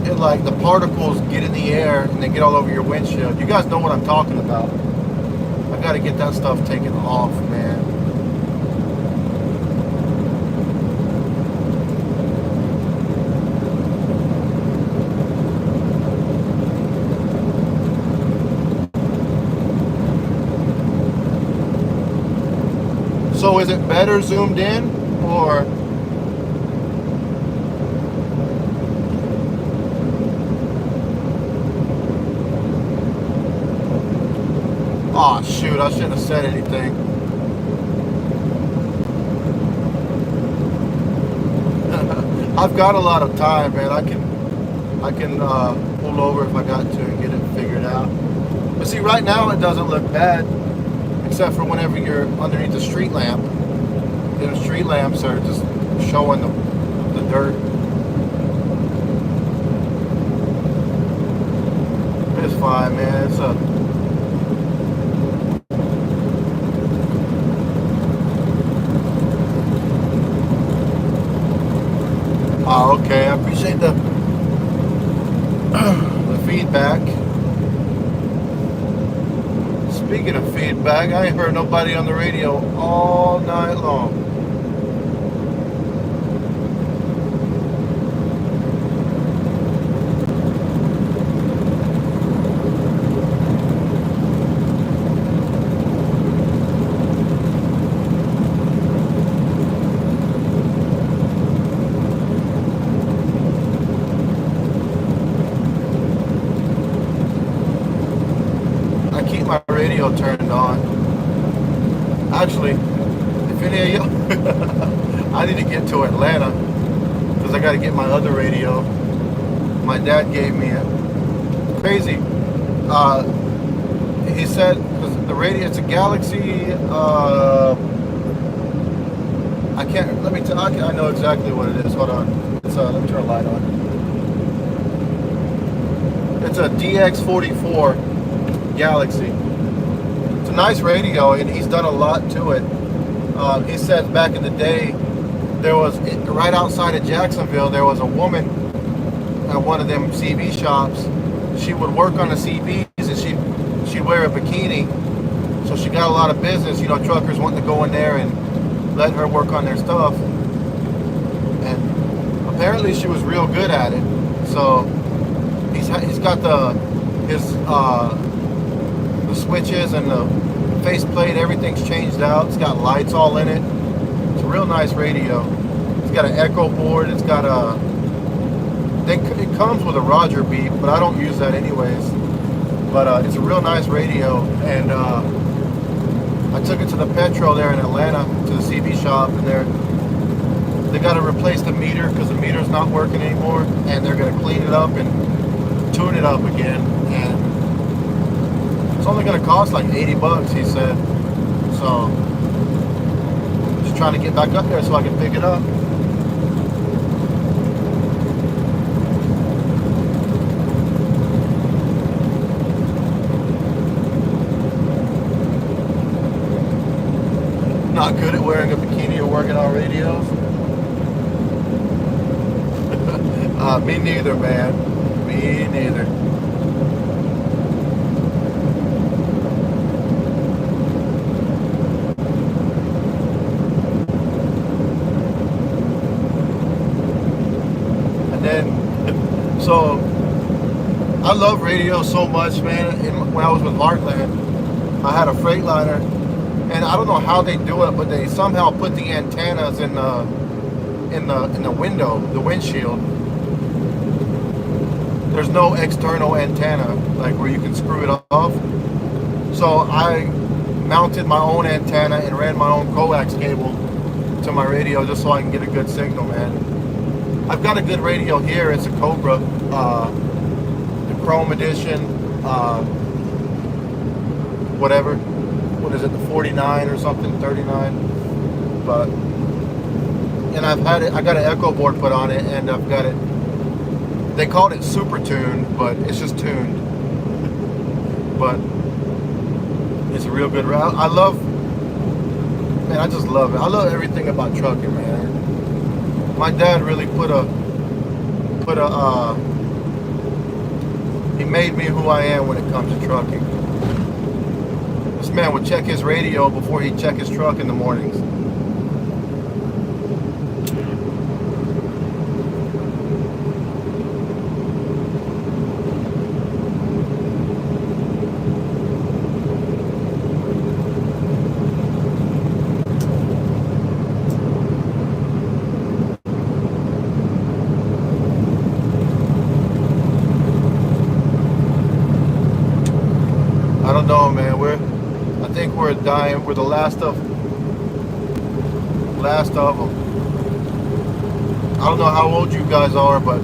it like the particles get in the air and they get all over your windshield. You guys know what I'm talking about. I got to get that stuff taken off, man. So is it better zoomed in or? Oh shoot, I shouldn't have said anything. I've got a lot of time, man. I can pull over if I got to and get it figured out. But see, right now it doesn't look bad, except for whenever you're underneath the street lamp. And the street lamps are just showing the dirt. It's fine, man. It's a Oh, okay. I appreciate the feedback. Speaking of feedback, I ain't heard nobody on the radio all night long. My radio turned on. Actually, if any of you, I need to get to Atlanta because I got to get my other radio. My dad gave me it. Crazy. He said the radio. It's a Galaxy. I can't. Let me tell. I know exactly what it is. Hold on. It's let me turn a light on. It's a DX44. Galaxy. It's a nice radio, and he's done a lot to it. He said back in the day, there was right outside of Jacksonville, there was a woman at one of them CB shops. She would work on the CBs, and she'd wear a bikini, so she got a lot of business. You know, truckers wanting to go in there and let her work on their stuff, and apparently she was real good at it. So he's got the switches and the faceplate, everything's changed out. It's got lights all in it. It's a real nice radio. It's got an echo board. It's got it comes with a Roger beep, but I don't use that anyways. But it's a real nice radio, and I took it to the Petro there in Atlanta, to the CB shop, and they got to replace the meter because the meter's not working anymore, and they're going to clean it up and tune it up again. And it's only going to cost like 80 bucks, he said. So just trying to get back up there so I can pick it up. Not good at wearing a bikini or working on radios. Me neither, man. Me neither. And then, so I love radio so much, man. When I was with Heartland, I had a Freightliner. And I don't know how they do it, but they somehow put the antennas in the window, the windshield. There's no external antenna, like where you can screw it off. So I mounted my own antenna and ran my own coax cable to my radio just so I can get a good signal, man. I've got a good radio here. It's a Cobra, the Chrome edition, whatever. What is it, the 49 or something, 39? But, and I've had it, I got an echo board put on it, and I've got it, they called it super tuned, but it's just tuned. But it's a real good route. I love, man, I just love it. I love everything about trucking, man. My dad really he made me who I am when it comes to trucking. This man would check his radio before he'd check his truck in the mornings. I don't know, man. I think we're dying. We're the last of them. I don't know how old you guys are, but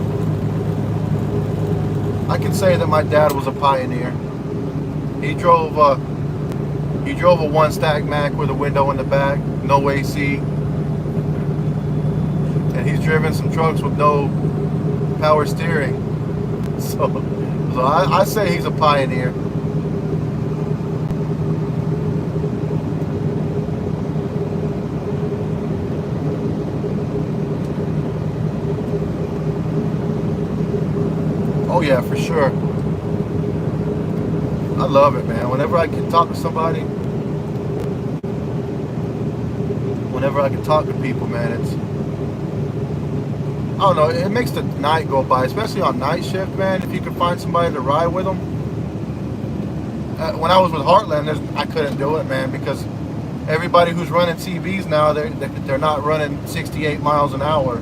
I can say that my dad was a pioneer. He drove a one stack Mac with a window in the back, no AC, and he's driven some trucks with no power steering. So I say he's a pioneer. Oh yeah, for sure. I love it, man. Whenever I can talk to somebody, whenever I can talk to people, man, I don't know, it makes the night go by, especially on night shift, man. If you can find somebody to ride with them. When I was with Heartland, I couldn't do it, man, because everybody who's running CBs now, they're not running 68 miles an hour.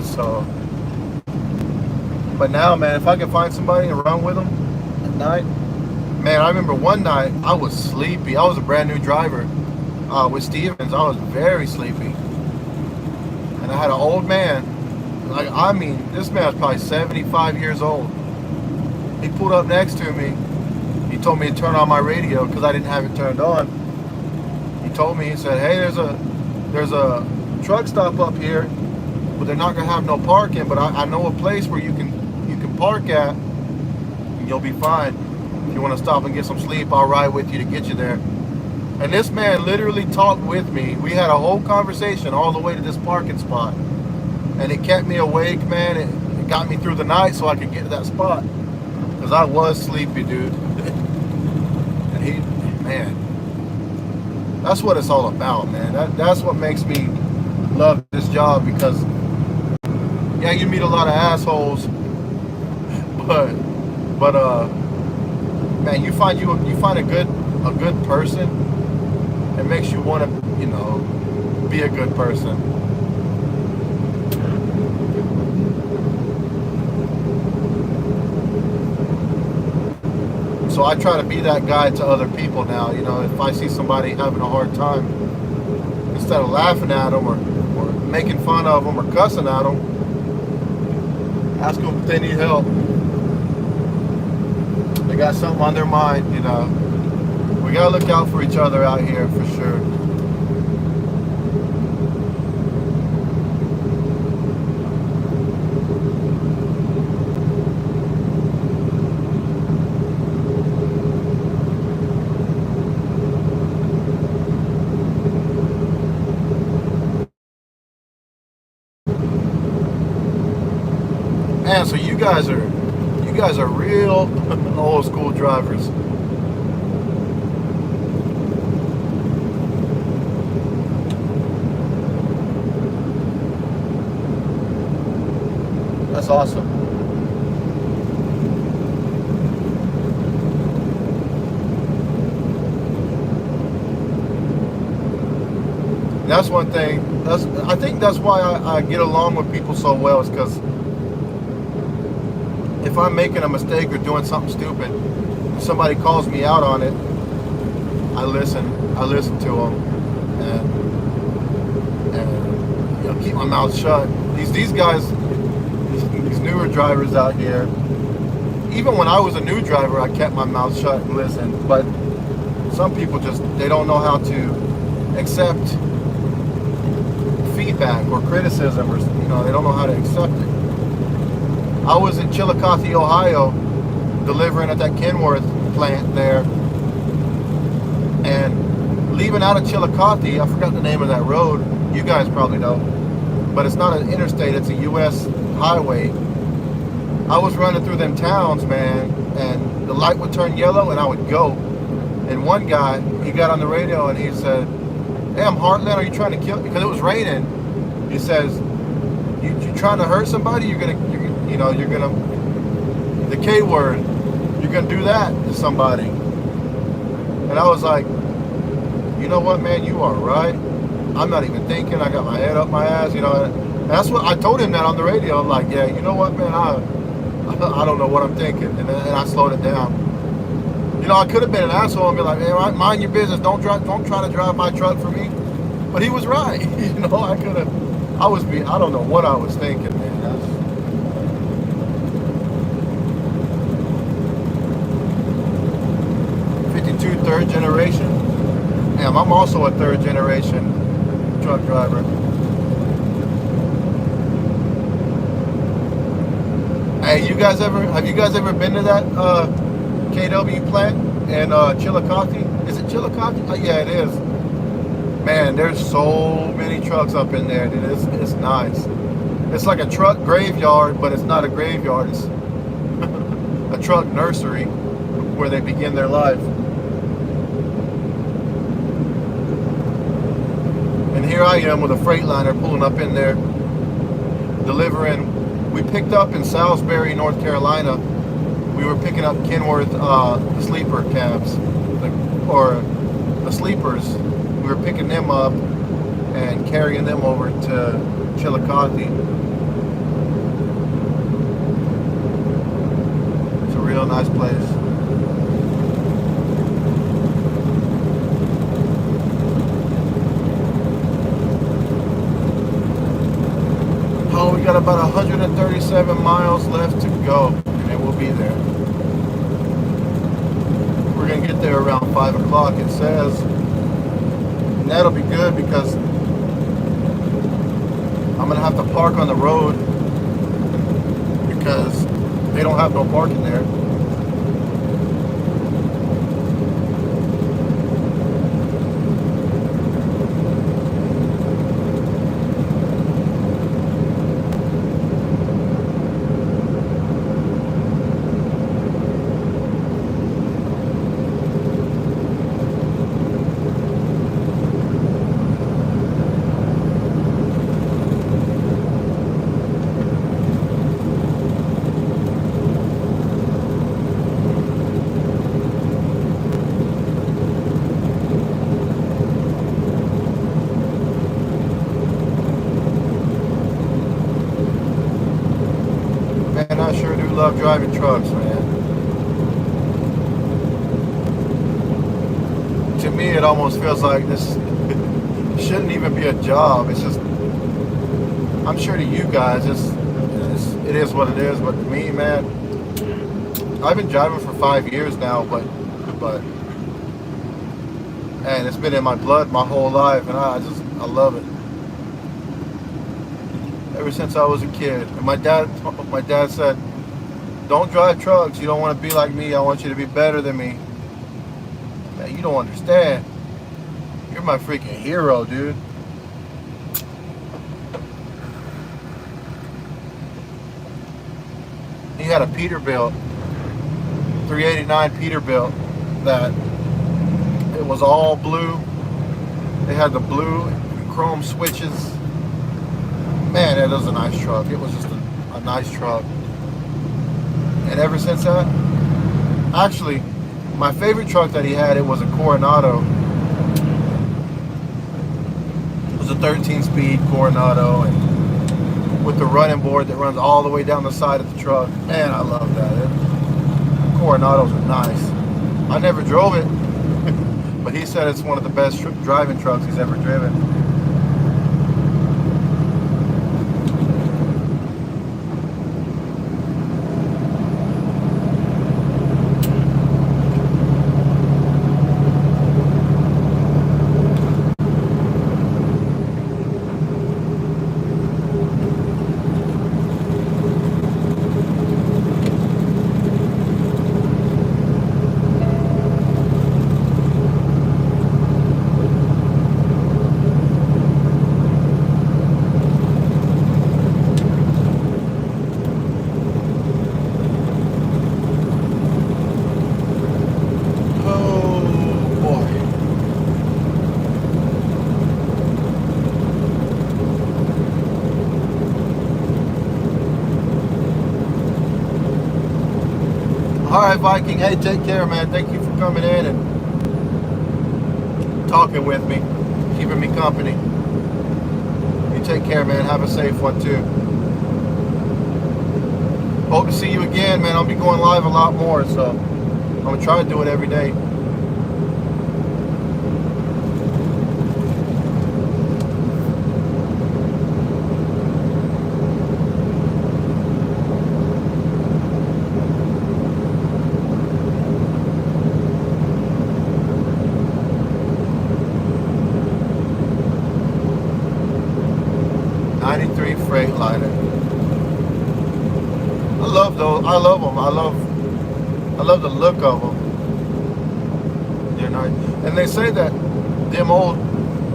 So. But now, man, if I can find somebody and run with them at night, man, I remember one night I was sleepy. I was a brand new driver with Stevens. I was very sleepy, and I had an old man. Like, I mean, this man was probably 75 years old. He pulled up next to me. He told me to turn on my radio because I didn't have it turned on. He told me, he said, "Hey, there's a truck stop up here, but they're not gonna have no parking. But I know a place where you can park at, and you'll be fine. If you want to stop and get some sleep, I'll ride with you to get you there." And this man literally talked with me. We had a whole conversation all the way to this parking spot, and it kept me awake, man. It got me through the night so I could get to that spot, because I was sleepy, dude. And man, that's what it's all about, man. That's what makes me love this job, because yeah, you meet a lot of assholes, but man, you find a good person, it makes you want to, be a good person. So I try to be that guy to other people now. You know, if I see somebody having a hard time, instead of laughing at them or making fun of them or cussing at them, ask them if they need help. They got something on their mind, you know. We gotta look out for each other out here for sure. Man, so you guys are real old school drivers. That's awesome. That's one thing. I think that's why I get along with people so well, is because if I'm making a mistake or doing something stupid, and somebody calls me out on it, I listen to them, and you know, keep my mouth shut. These guys, these newer drivers out here, even when I was a new driver, I kept my mouth shut and listened. But some people they don't know how to accept feedback or criticism, or you know, they don't know how to accept it. I was in Chillicothe, Ohio, delivering at that Kenworth plant there, and leaving out of Chillicothe, I forgot the name of that road. You guys probably know, but it's not an interstate; it's a U.S. highway. I was running through them towns, man, and the light would turn yellow, and I would go. And one guy, he got on the radio and he said, "Hey, I'm Heartland. Are you trying to kill?" Because it was raining. He says, "You trying to hurt somebody? You're gonna, the K word. You're gonna do that to somebody." And I was like, "You know what, man? You are right. I'm not even thinking. I got my head up my ass, you know." And that's what I told him that on the radio. I'm like, "Yeah, you know what, man? I don't know what I'm thinking," and I slowed it down. You know, I could have been an asshole and be like, "Man, mind your business. Don't try to drive my truck for me." But he was right. You know, I don't know what I was thinking, man. 52 third generation. Damn, I'm also a third generation truck driver. Hey, have you guys ever been to that KW plant in Chillicothe? Is it Chillicothe? Oh, yeah, it is. Man, there's so many trucks up in there, dude. It's nice. It's like a truck graveyard, but it's not a graveyard. It's a truck nursery where they begin their life. And here I am with a Freightliner pulling up in there, delivering. We picked up in Salisbury, North Carolina. We were picking up Kenworth sleeper cabs, or the sleepers. We were picking them up and carrying them over to Chillicothe. It's a real nice place. Oh, we got about 137 miles left to go, and we'll be there. We're gonna get there around 5 o'clock, it says. And that'll be good because I'm gonna have to park on the road because they don't have no parking there. Man, I sure do love driving trucks, man. me, it almost feels like this shouldn't even be a job. It's just, I'm sure to you guys, it is what it is. But to me, man, I've been driving for 5 years now, but and it's been in my blood my whole life, and I love it. Ever since I was a kid, and my dad said, "Don't drive trucks. You don't want to be like me. I want you to be better than me." Man, you don't understand. You're my freaking hero, dude. He had a Peterbilt, 389 Peterbilt, that it was all blue. They had the blue chrome switches. Man, that was a nice truck. It was just a nice truck. And ever since that, actually, my favorite truck that he had, it was a Coronado. It was a 13-speed Coronado, and with the running board that runs all the way down the side of the truck. Man, I love that. Coronados are nice. I never drove it, but he said it's one of the best driving trucks he's ever driven. Alright, Viking, hey, take care, man. Thank you for coming in and talking with me, keeping me company. You take care, man. Have a safe one, too. Hope to see you again, man. I'll be going live a lot more, so I'm going to try to do it every day. Freightliner. I love those. I love them. I love the look of them. They're nice. And they say that them old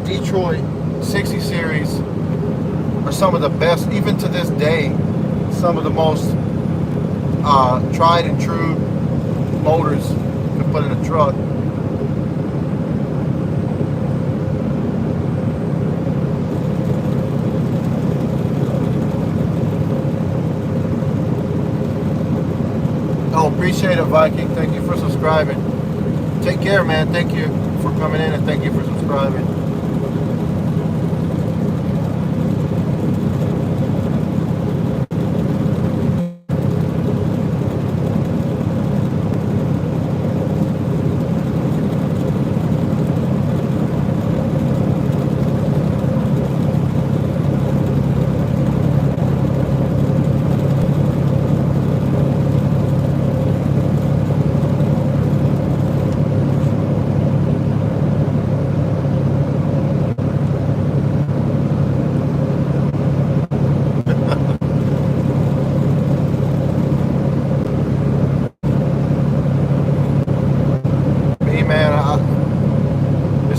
Detroit 60 series are some of the best, even to this day, some of the most tried and true motors you can put in a truck. Appreciate it, Viking. Thank you for subscribing. Take care, man. Thank you for coming in, and thank you for subscribing.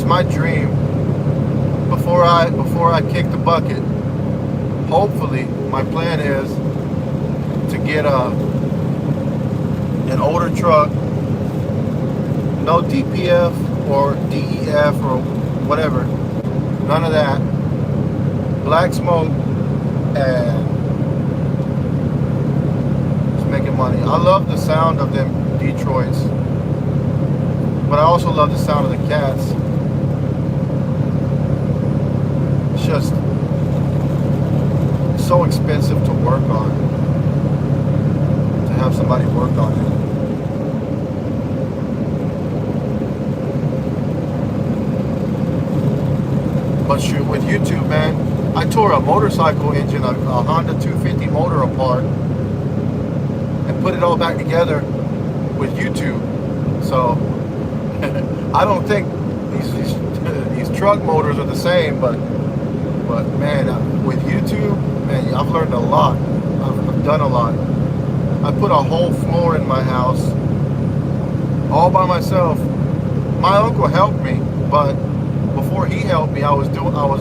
My dream before I kick the bucket. Hopefully, my plan is to get an older truck, no DPF or DEF or whatever, none of that. Black smoke and just making money. I love the sound of them Detroits, but I also love the sound of the cats. Just so expensive to work on, to have somebody work on it. But shoot, with YouTube, man, I tore a motorcycle engine, a Honda 250 motor apart, and put it all back together with YouTube. So I don't think these truck motors are the same, but man, with YouTube, man, I've learned a lot. I've done a lot. I put a whole floor in my house all by myself. My uncle helped me, but before he helped me, I was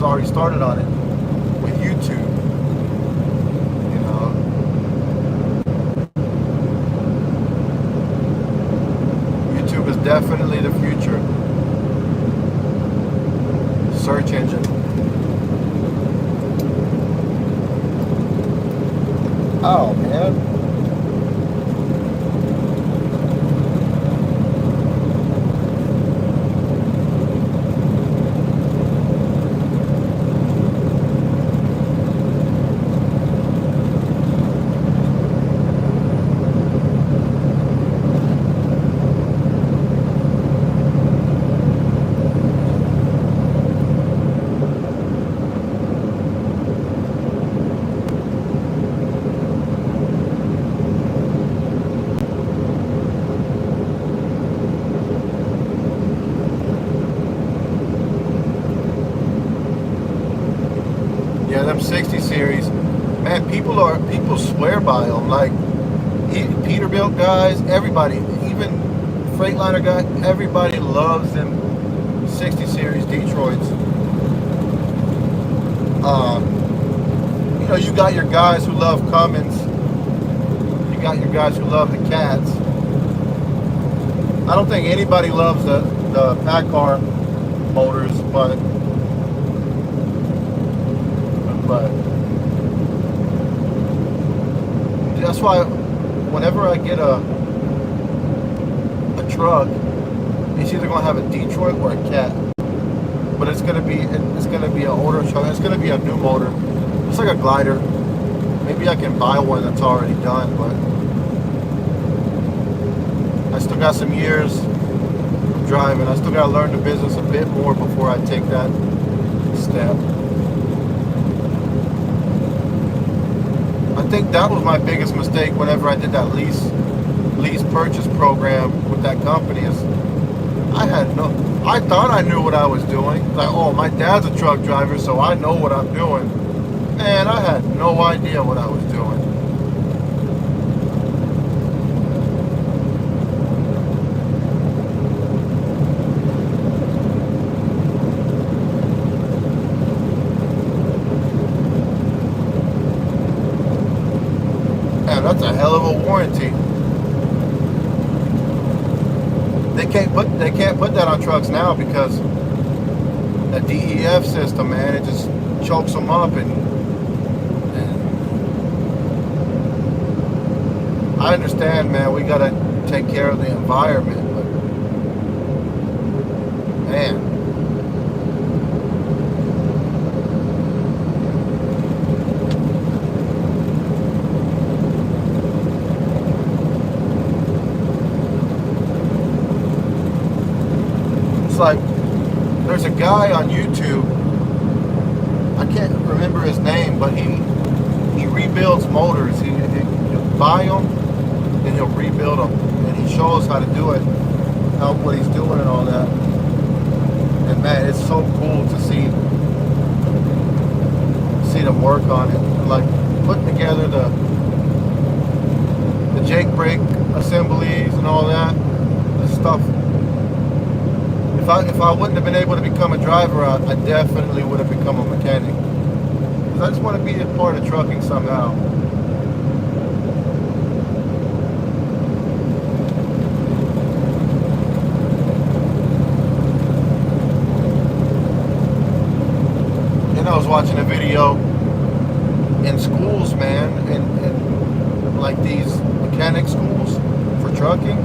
already started on it with YouTube. You know, YouTube is definitely the future. Search engine. Oh man. Yeah, them 60 series, man, people swear by them. Like Peterbilt guys, everybody, even Freightliner guys, everybody loves them 60 series Detroits. You know, you got your guys who love Cummins, you got your guys who love the Cats. I don't think anybody loves the Packard motors, but that's why whenever I get a truck, it's either gonna have a Detroit or a Cat. But it's gonna be an older truck. It's gonna be a new motor. It's like a glider. Maybe I can buy one that's already done, but I still got some years of driving. I still gotta learn the business a bit more before I take that step. I think that was my biggest mistake whenever I did that lease purchase program with that company. Is I thought I knew what I was doing. Like, oh, my dad's a truck driver, so I know what I'm doing. Man, I had no idea what I was doing. Man, that's a hell of a warranty. They can't put that on trucks now because the DEF system, man, it just chokes them up, and I understand, man, we gotta take care of the environment, but man, like there's a guy on YouTube, I can't remember his name, but he rebuilds motors. He'll buy them and he'll rebuild them, and he shows how to do it, what he's doing and all that. And man, it's so cool to see them work on it, like putting together the Jake brake assemblies and all that, the stuff. If I wouldn't have been able to become a driver, I definitely would have become a mechanic. Because I just want to be a part of trucking somehow. And I was watching a video in schools, man, in like these mechanic schools for trucking.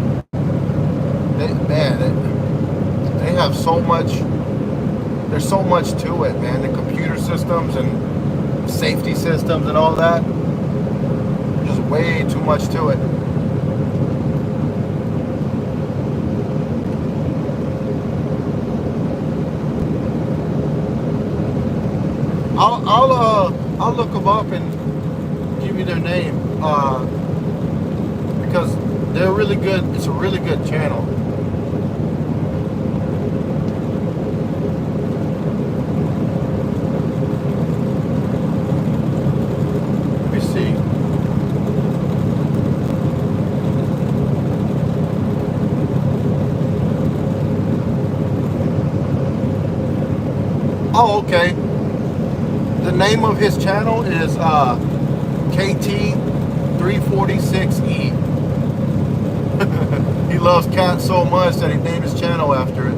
They have so much, there's so much to it, man. The computer systems and safety systems and all that, there's way too much to it. I'll look them up and give you their name because they're really good. It's a really good channel. Let me see. Oh, okay. The name of his channel is KT346E. He loves cats so much that he named his channel after it.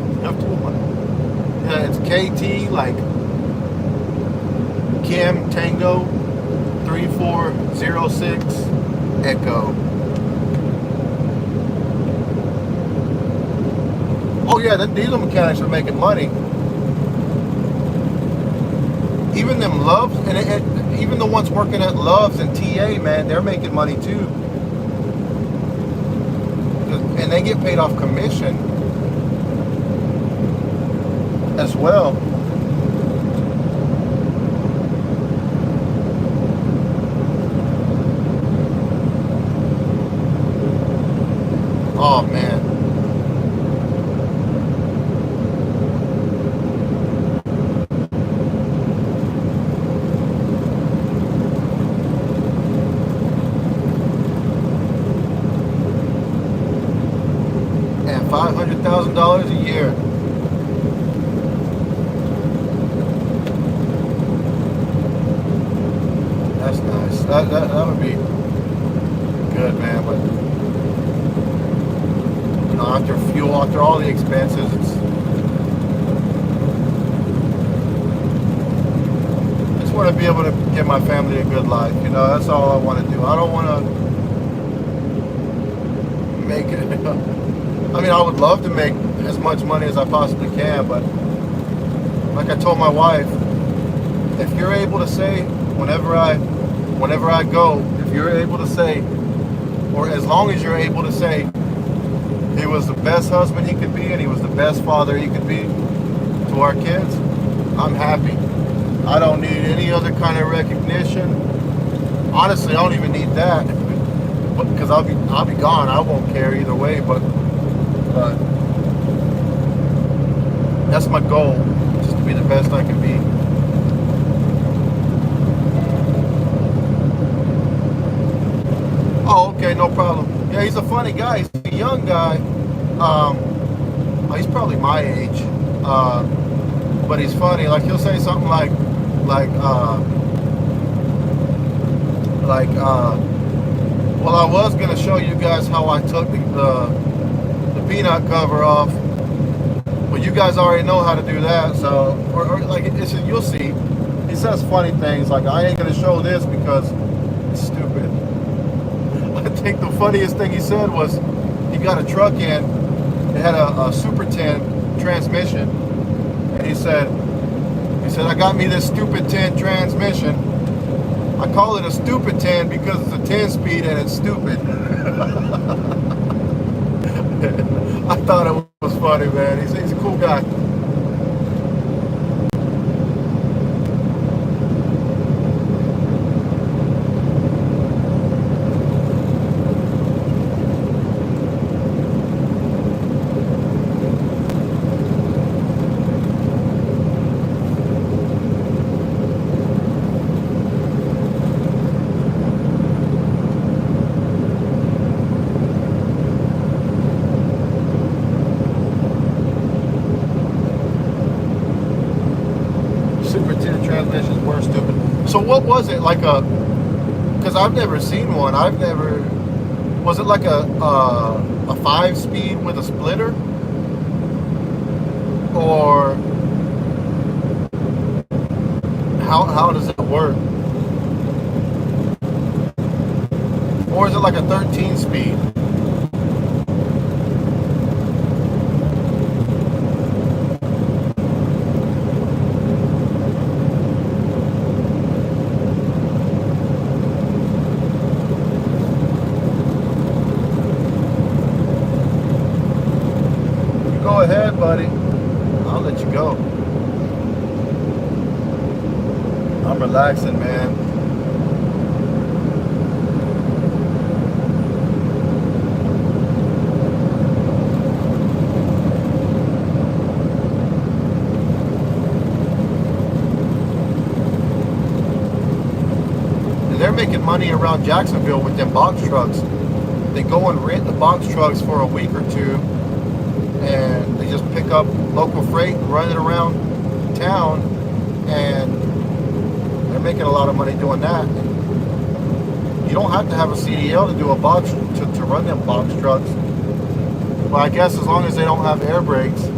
Yeah, it's KT like Kim Tango 3406 Echo. Oh yeah, the diesel mechanics are making money. Even them Loves, and even the ones working at Loves and TA, man, they're making money too. And they get paid off commission as well. Oh man. $500,000 a year. That's nice. That would be good, man. But you know, after fuel, after all the expenses, I just want to be able to give my family a good life. You know, that's all I want to do. I don't want to make it. I mean, I would love to make as much money as I possibly can, but like I told my wife, if you're able to say, whenever I go, if you're able to say, or as long as you're able to say, he was the best husband he could be and he was the best father he could be to our kids, I'm happy. I don't need any other kind of recognition. Honestly, I don't even need that, because I'll be gone. I won't care either way, but that's my goal, just to be the best I can be. Oh, okay, no problem. Yeah, he's a funny guy. He's a young guy. He's probably my age, but he's funny. Like, he'll say something like, well, I was gonna show you guys how I took the peanut cover off, but you guys already know how to do that. So, or like, you'll see. He says funny things like, I ain't gonna show this because it's stupid. I think the funniest thing he said was he got a truck in. It had a Super 10 transmission, and he said, I got me this stupid 10 transmission. I call it a stupid 10 because it's a 10-speed and it's stupid. I thought it was funny, man. He's a cool guy. Transmissions were stupid. So what was it, like because I've never seen one. Was it like a 5-speed with a splitter? Or how does it work? Or is it like a 13-speed? Go ahead, buddy. I'll let you go. I'm relaxing, man. And they're making money around Jacksonville with them box trucks. They go and rent the box trucks for a week or two, and they just pick up local freight and run it around town, and they're making a lot of money doing that. You don't have to have a CDL to do a box to run them box trucks. But I guess as long as they don't have air brakes.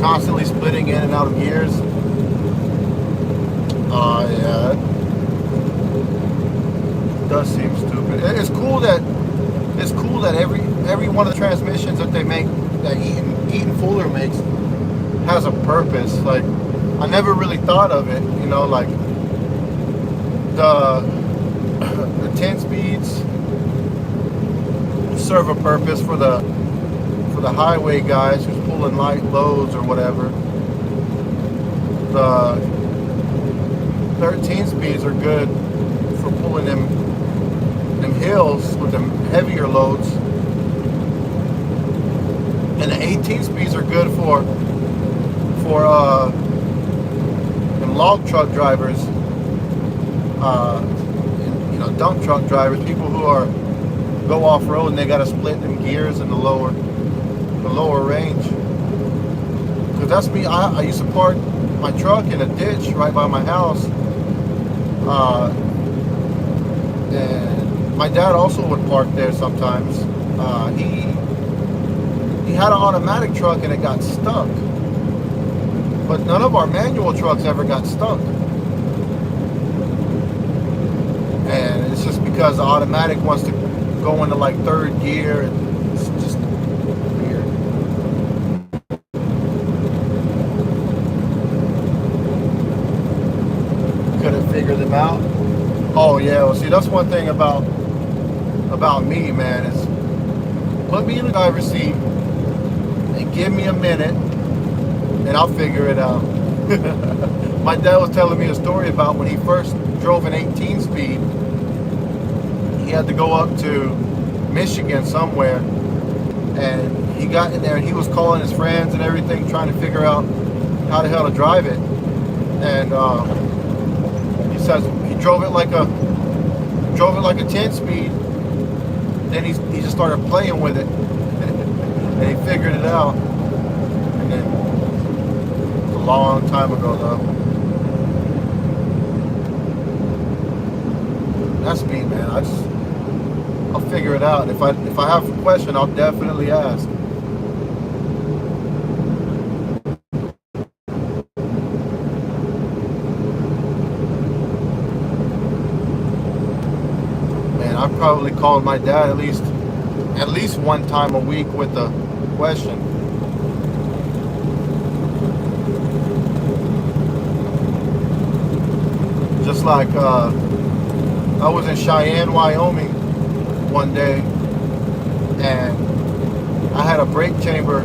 Constantly splitting in and out of gears. Yeah, it does seem stupid. It's cool that every one of the transmissions that they make, that Eaton Fuller makes, has a purpose. Like, I never really thought of it, you know, like the 10 speeds serve a purpose for the highway guys who's pulling light loads or whatever. The 13 speeds are good for pulling them hills with them heavier loads, and the 18 speeds are good for them log truck drivers, and, you know, dump truck drivers, people who go off road and they got to split them gears in the lower range. Because that's me. I used to park my truck in a ditch right by my house, and my dad also would park there sometimes. He had an automatic truck and it got stuck, but none of our manual trucks ever got stuck, and it's just because the automatic wants to go into like third gear, and it's just weird. Couldn't figure them out. Oh yeah, well, see, that's one thing about me, man, is put me in the driver's seat and give me a minute and I'll figure it out. My dad was telling me a story about when he first drove an 18 speed. He had to go up to Michigan somewhere, and he got in there and he was calling his friends and everything, trying to figure out how the hell to drive it. And he says he drove it like a 10 speed. Then he just started playing with it, and he figured it out. And then, a long time ago though. That's me, man. I'll figure it out. If I have a question, I'll definitely ask. I probably called my dad at least one time a week with a question. Just like I was in Cheyenne, Wyoming one day, and I had a brake chamber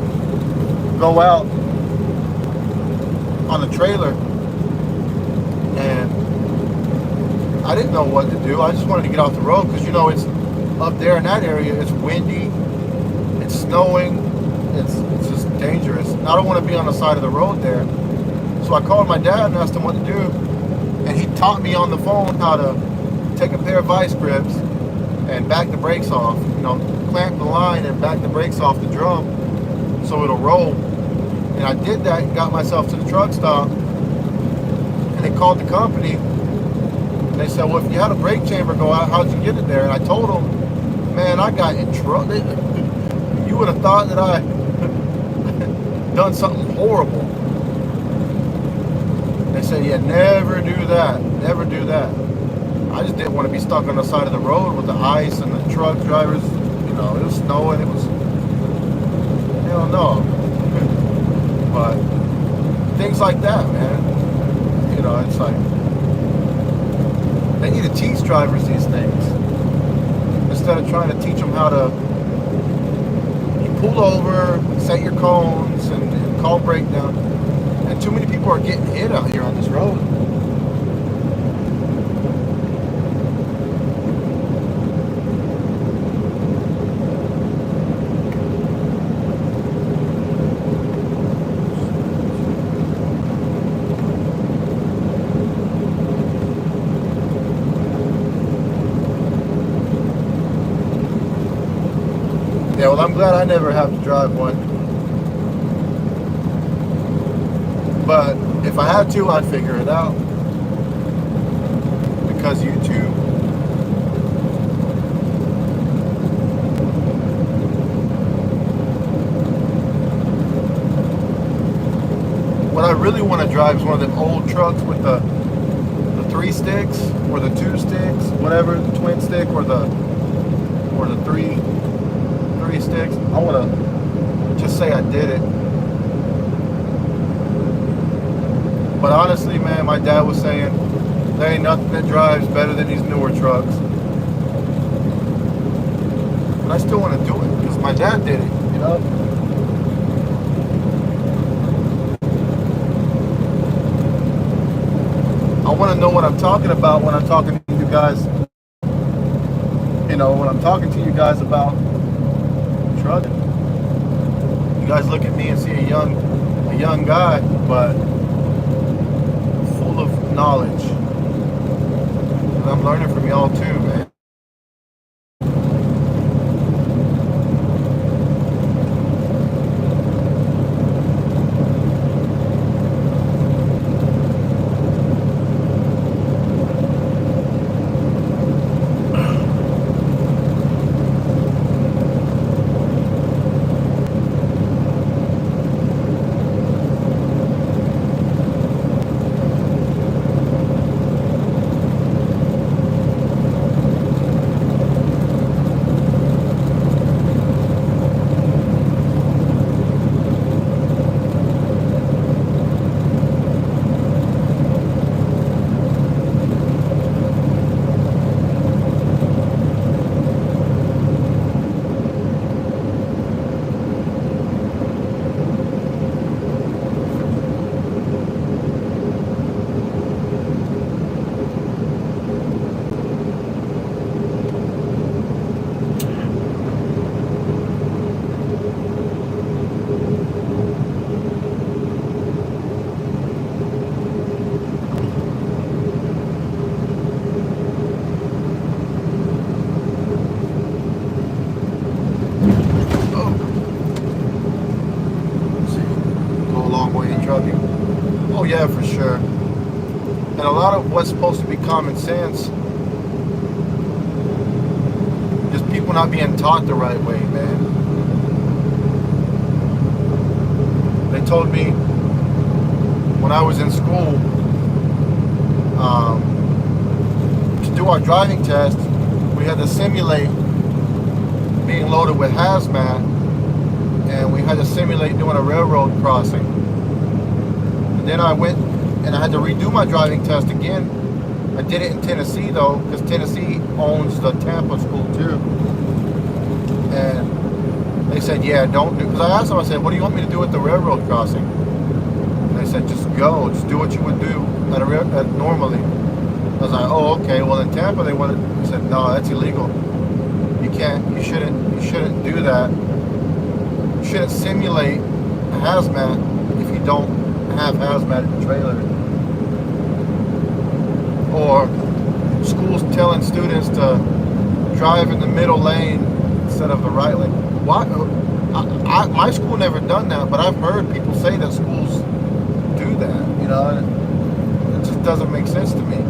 go out on the trailer, and I didn't know what to do. I just wanted to get off the road because, you know, it's up there in that area. It's windy, it's snowing, it's just dangerous. And I don't want to be on the side of the road there. So I called my dad and asked him what to do, and he taught me on the phone how to take a pair of vice grips and back the brakes off. You know, clamp the line and back the brakes off the drum so it'll roll. And I did that and got myself to the truck stop, and they called the company. They said, well, if you had a brake chamber go out, how'd you get it there? And I told them, man, I got in trouble. You would have thought that I done something horrible. They said, yeah, never do that. Never do that. I just didn't want to be stuck on the side of the road with the ice and the truck drivers. You know, it was snowing. It was Hell no. But things like that, man. You know, it's like they need to teach drivers these things instead of trying to teach them how to pull over, set your cones, and call breakdown. And too many people are getting hit out here on this road. Yeah, well, I'm glad I never have to drive one. But if I had to, I'd figure it out. Because YouTube. What I really want to drive is one of them old trucks with the 3 sticks or the 2 sticks, whatever, the twin stick or the 3 sticks. I want to just say I did it. But honestly, man, my dad was saying there ain't nothing that drives better than these newer trucks. But I still want to do it because my dad did it, you know? I want to know what I'm talking about when I'm talking to you guys. You know, when I'm talking to you guys about trucking. You guys look at me and see a young guy, but full of knowledge. And I'm learning from y'all too, man. Oh yeah, for sure. And a lot of what's supposed to be common sense, just people not being taught the right way, man. They told me when I was in school to do our driving test, we had to simulate being loaded with hazmat, and we had to simulate doing a railroad crossing. And then I went and I had to redo my driving test again. I did it in Tennessee though, because Tennessee owns the Tampa school too. And they said, yeah, don't do, because I asked them, I said, what do you want me to do at the railroad crossing? And they said, just go, just do what you would do at normally. I was like, oh, okay. Well, in Tampa, they said, no, that's illegal. You shouldn't do that. You shouldn't simulate hazmat if you don't have hazmat in the trailer. Or schools telling students to drive in the middle lane instead of the right lane. Why? My school never done that, but I've heard people say that schools do that. You know, and it just doesn't make sense to me.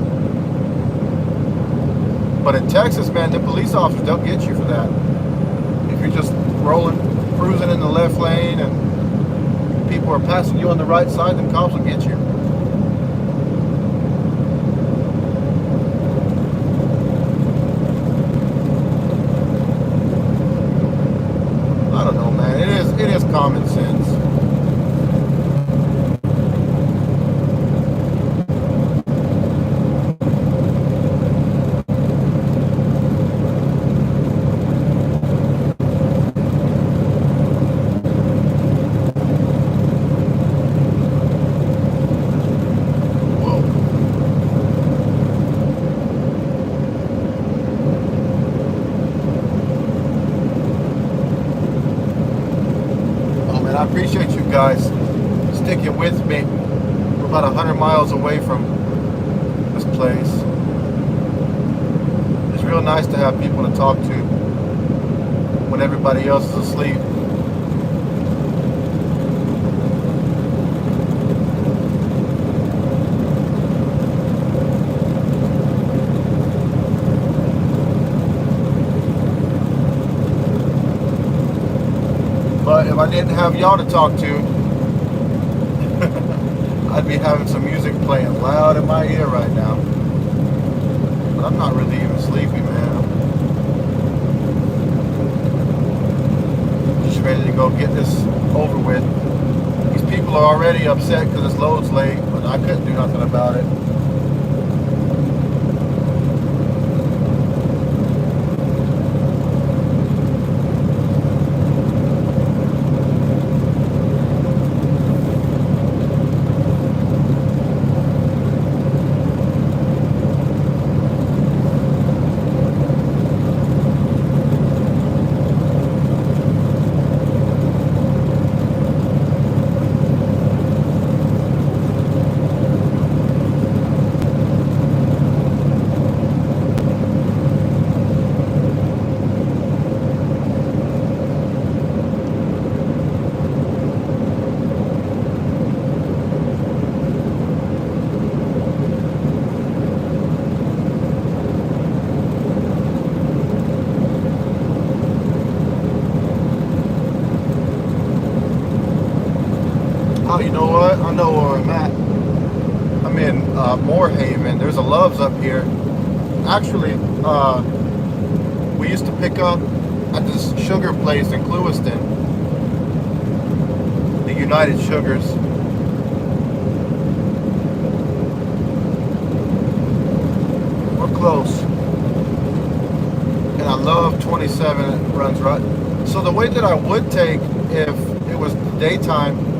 But in Texas, man, the police officers, they'll get you for that. If you're just cruising in the left lane and people are passing you on the right side, then cops will get you. I don't know, man. It is common sense. I appreciate you guys sticking with me. We're about 100 miles away from this place. It's real nice to have people to talk to when everybody else is asleep. But if I didn't have y'all to talk to, I'd be having some music playing loud in my ear right now. But I'm not really even sleepy, man. I'm just ready to go get this over with. These people are already upset because this load's late, but I couldn't do nothing about it. Oh, you know what? I know where I'm at. I'm in Moorhaven. There's a Love's up here. Actually, we used to pick up at this sugar place in Clewiston, the United Sugars. We're close. And I love 27. It runs right. So the way that I would take if it was daytime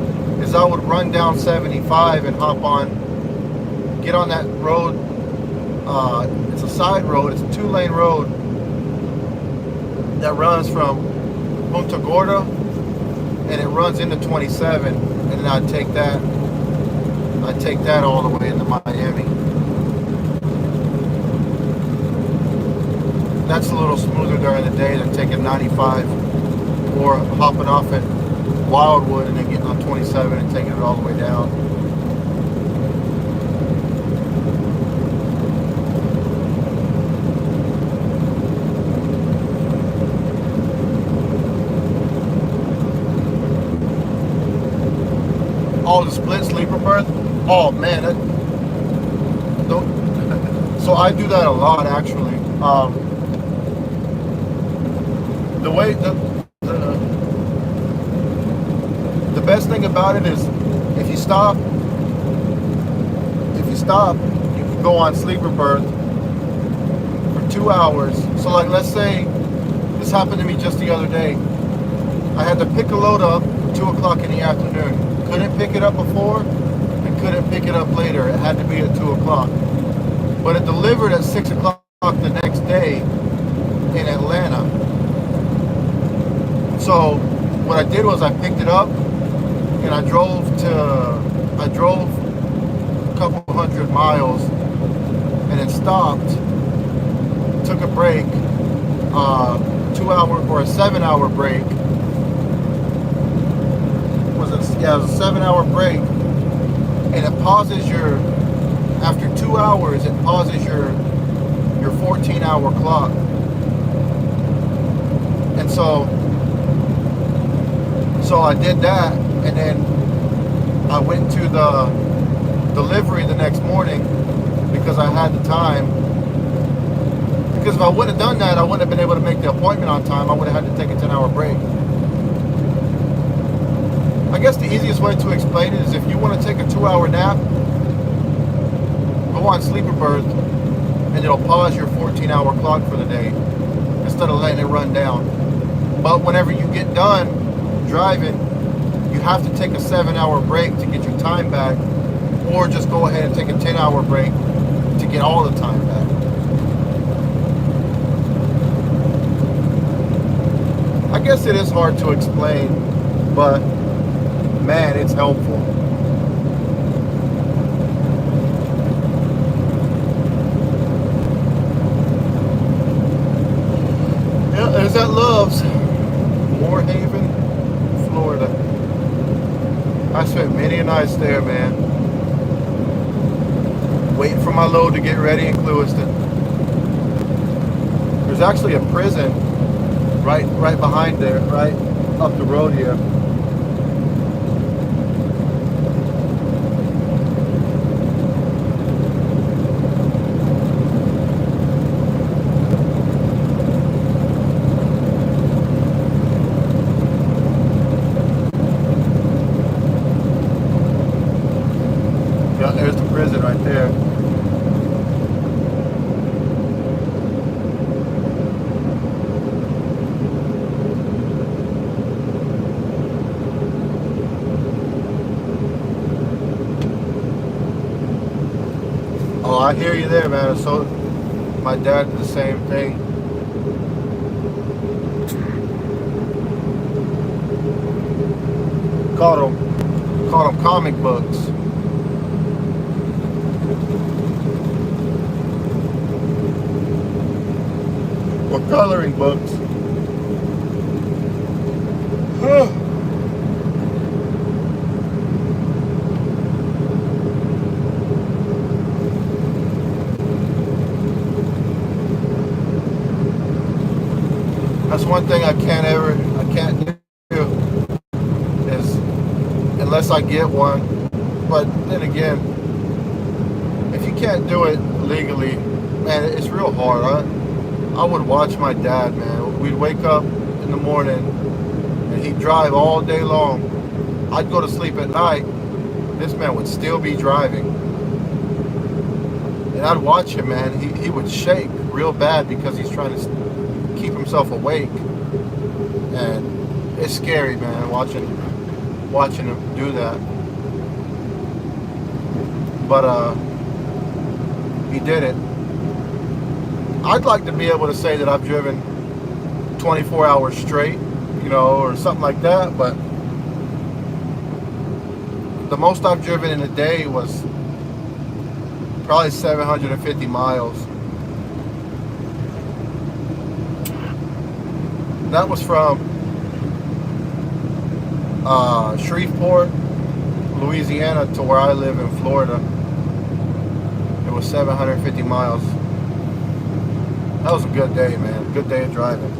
is I would run down 75 and hop on, get on that road. It's a side road. It's a 2-lane road that runs from Punta Gorda and it runs into 27, and then I'd take that all the way into Miami. That's a little smoother during the day than taking 95 or hopping off at Wildwood and then getting on 27 and taking it all the way down. Oh, the split sleeper berth? Oh man, so I do that a lot actually. The way the best thing about it is if you stop, you can go on sleeper berth for 2 hours. So like, let's say this happened to me just the other day. I had to pick a load up 2 o'clock in the afternoon. Couldn't pick it up before and couldn't pick it up later. It had to be at 2 o'clock. But it delivered at 6 o'clock the next day in Atlanta. So what I did was I picked it up and I drove a couple hundred miles and then stopped, took a break, 2 hour or a 7 hour break. It was a 7 hour break, and it pauses after 2 hours, it pauses your 14-hour clock. And so I did that, and then I went to the delivery the next morning because I had the time. Because if I wouldn't have done that, I wouldn't have been able to make the appointment on time. I would have had to take a 10-hour break. I guess the easiest way to explain it is if you want to take a 2-hour nap, go on Sleeper Berth, and it'll pause your 14-hour clock for the day instead of letting it run down. But whenever you get done driving, you have to take a 7-hour break to get your time back, or just go ahead and take a 10-hour break to get all the time back. I guess it is hard to explain, but man, it's helpful. Yeah, there's that Love's, Moorhaven, Florida. I spent many nights there, man. Waiting for my load to get ready in Clewiston. There's actually a prison right behind there, right up the road here. Yeah, there's the prison right there. Oh, I hear you there, man. So my dad did the same thing. Caught him comic books. Or coloring books. That's one thing I can't do is unless I get one. But then again, if you can't do it legally, man, it's real hard. I would watch my dad, man. We'd wake up in the morning and he'd drive all day long. I'd go to sleep at night. This man would still be driving. And I'd watch him, man. He would shake real bad because he's trying to keep himself awake. And it's scary, man, watching him do that. But he did it. I'd like to be able to say that I've driven 24 hours straight, you know, or something like that, but the most I've driven in a day was probably 750 miles. That was from Shreveport, Louisiana to where I live in Florida. It was 750 miles. That was a good day, man. Good day of driving.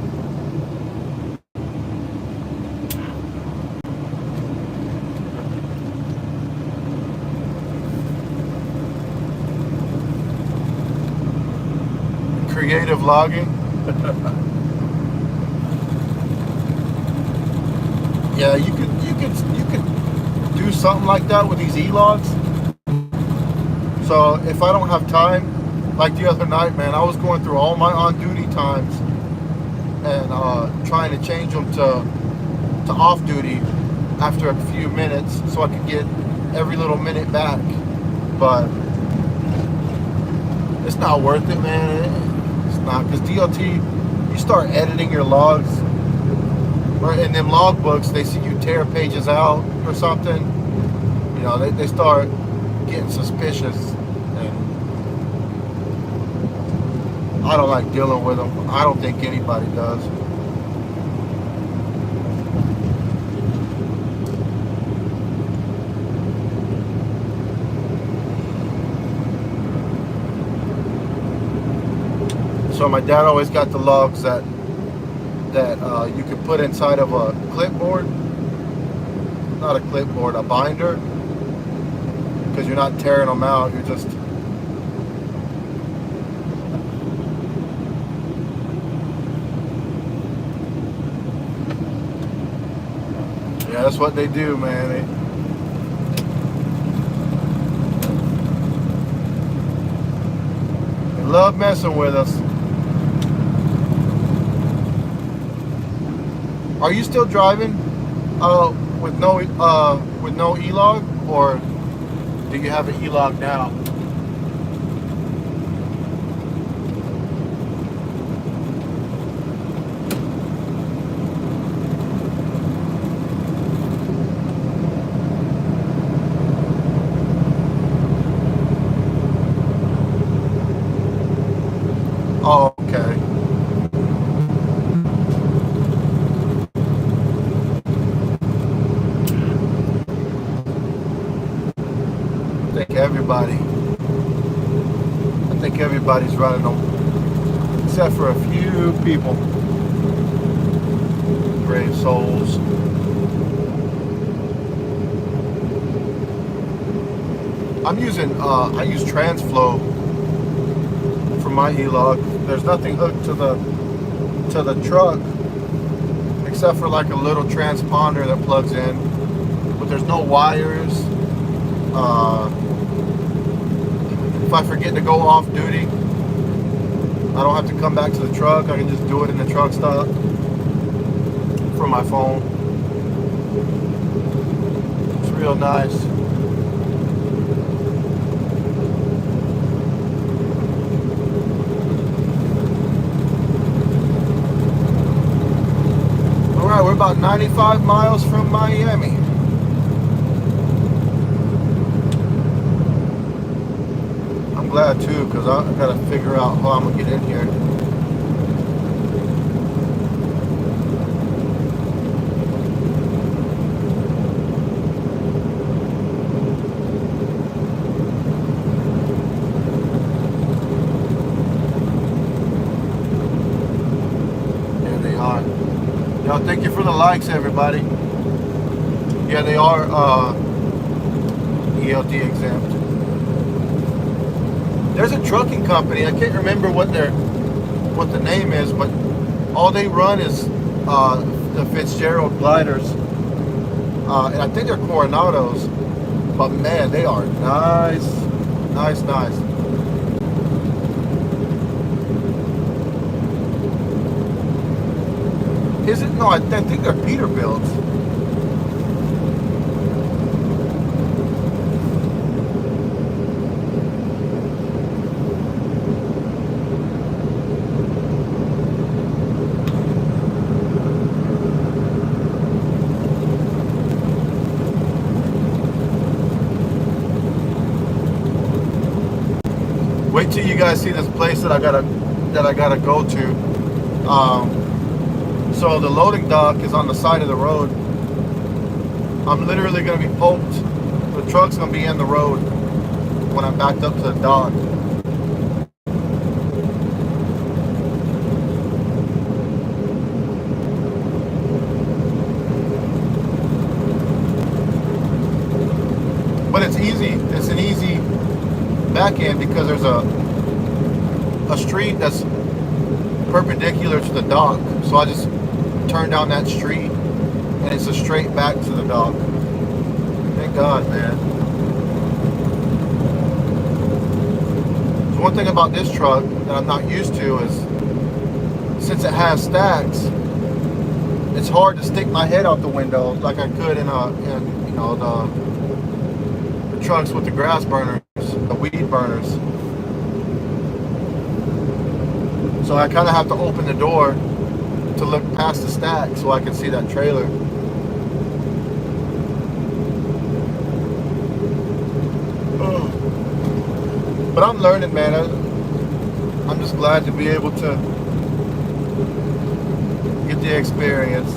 Creative logging. Yeah, you could do something like that with these e-logs. So if I don't have time, like the other night, man, I was going through all my on-duty times and trying to change them to off-duty after a few minutes so I could get every little minute back. But it's not worth it, man. It's not, because DOT, you start editing your logs, or in them log books, they see you tear pages out or something. You know, they start getting suspicious. I don't like dealing with them. I don't think anybody does. So my dad always got the logs that you could put inside of a clipboard. Not a clipboard, a binder. Because you're not tearing them out, you're just... Yeah, that's what they do, man. They love messing with us. Are you still driving with no e-log, or do you have an e-log now? Oh, okay. I think everybody's running them, except for a few people. Brave souls. I use TransFlow for my e-log. There's nothing hooked to the truck except for like a little transponder that plugs in, but there's no wires. If I forget to go off duty, I don't have to come back to the truck. I can just do it in the truck stop from my phone. It's real nice. All right, we're about 95 miles from Miami. I'm glad too, because I gotta figure out how I'm gonna get in here. There they are. Yo, thank you for the likes, everybody. Yeah, they are ELD exempt. There's a trucking company. I can't remember what the name is, but all they run is the Fitzgerald gliders, and I think they're Coronados. But man, they are nice. Is it? No, I think they're Peterbilts. Wait till you guys see this place that I gotta go to. So the loading dock is on the side of the road. I'm literally gonna be poked. The truck's gonna be in the road when I'm backed up to the dock. But it's easy. It's an easy back end because there's a street that's perpendicular to the dock. So I just turn down that street and it's a straight back to the dock. Thank God, man. So one thing about this truck that I'm not used to is since it has stacks, it's hard to stick my head out the window like I could in the trucks with the grass burners, the weed burners. So I kind of have to open the door to look past the stack so I can see that trailer. But I'm learning, man. I'm just glad to be able to get the experience.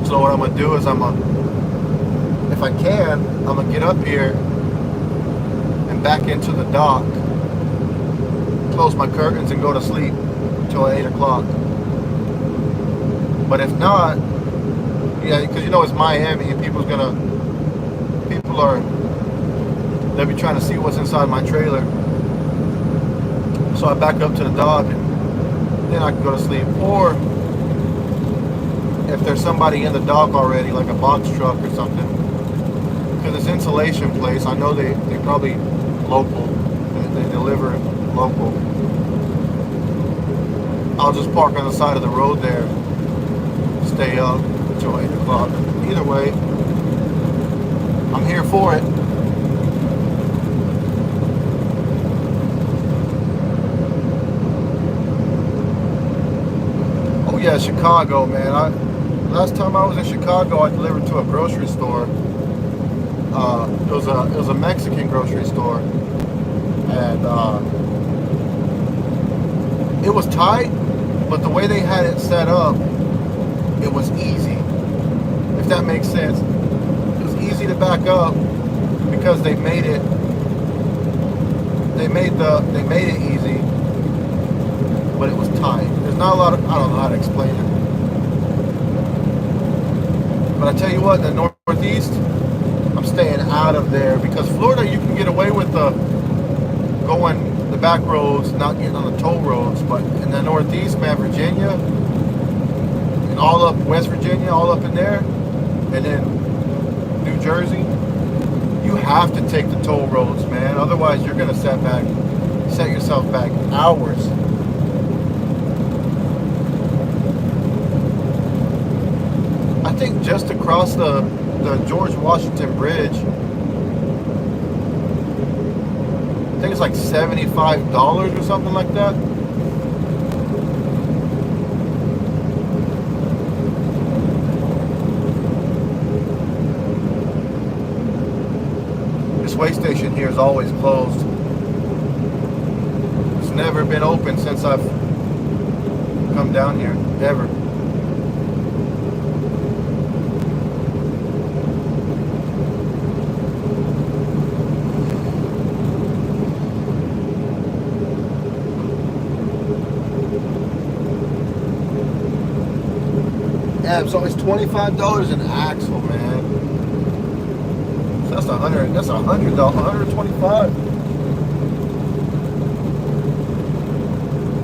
So what I'm gonna do is if I can, I'm gonna get up here and back into the dock, close my curtains and go to sleep until 8 o'clock. But if not, yeah, because you know it's Miami and people are, they'll be trying to see what's inside my trailer. So I back up to the dock and then I can go to sleep. Or if there's somebody in the dock already, like a box truck or something, because it's insulation place, I know they probably local, they deliver local. I'll just park on the side of the road there, stay up until 8 o'clock. Either way, I'm here for it. Oh yeah, Chicago, man. Last time I was in Chicago, I delivered to a grocery store. It was a Mexican grocery store, and it was tight, but the way they had it set up, it was easy. If that makes sense, it was easy to back up because they made it easy, but it was tight. There's not a lot of, I don't know how to explain it. But I tell you what, the Northeast, I'm staying out of there because Florida, you can get away with going the back roads, not getting on the toll roads. But in the Northeast, man, Virginia, and all up West Virginia, all up in there, and then New Jersey, you have to take the toll roads, man. Otherwise, you're gonna set yourself back hours. I think just across the George Washington Bridge, I think it's like $75 or something like that. This way station here is always closed. It's never been open since I've come down here, ever. Yeah, so it's $25 an axle, man. So that's $100. That's $100. $125.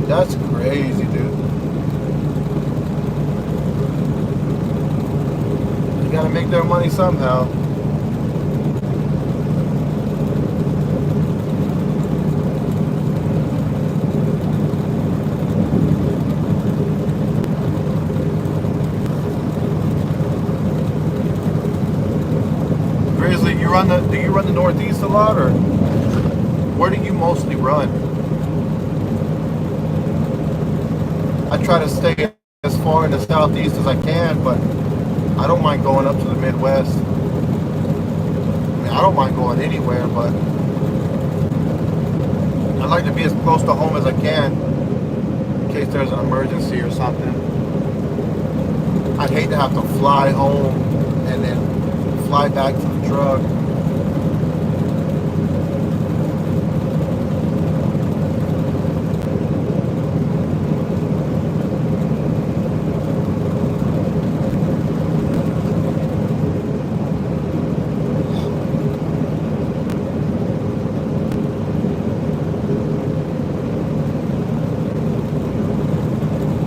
That's crazy, dude. They gotta make their money somehow. Do you run the Northeast a lot, or where do you mostly run? I try to stay as far in the Southeast as I can, but I don't mind going up to the Midwest. I mean, I don't mind going anywhere, but I like to be as close to home as I can in case there's an emergency or something. I'd hate to have to fly home and then fly back to the truck.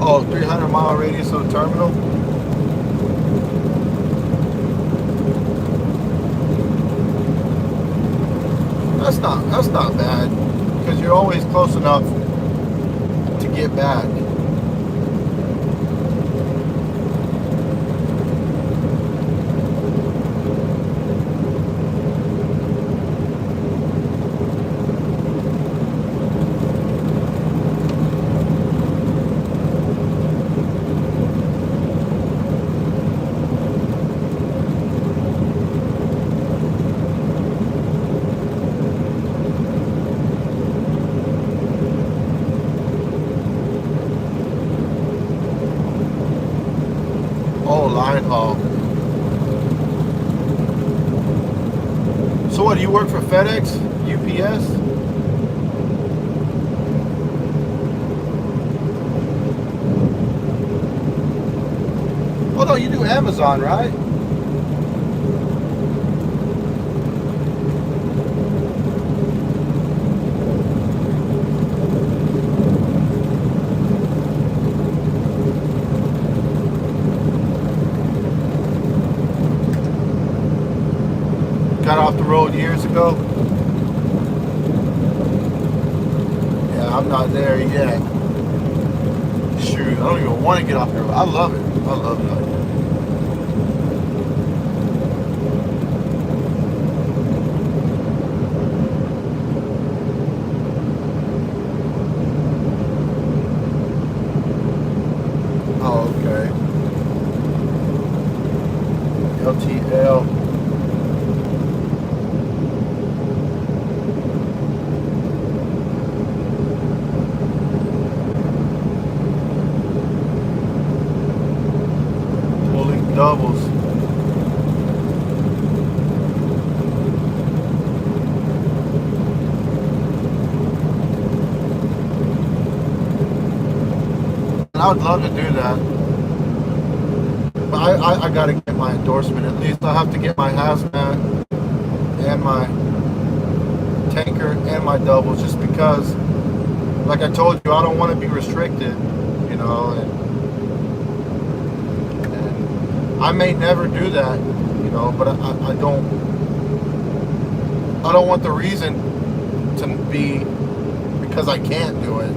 Oh, 300-mile radius of the terminal. That's not bad because you're always close enough to get back. Oh, line haul. So what, do you work for FedEx? UPS? Oh no, you do Amazon, right? Got off the road years ago. Yeah, I'm not there yet. Shoot, I don't even want to get off the road. I love it. I love it. Oh, okay. LTL. Pulling doubles. I would love to do that. But I got to get my endorsement. At least I have to get my hazmat and my tanker and my doubles, just because, like I told you, I don't want to be restricted, you know, and I may never do that, you know, but I don't want the reason to be because I can't do it.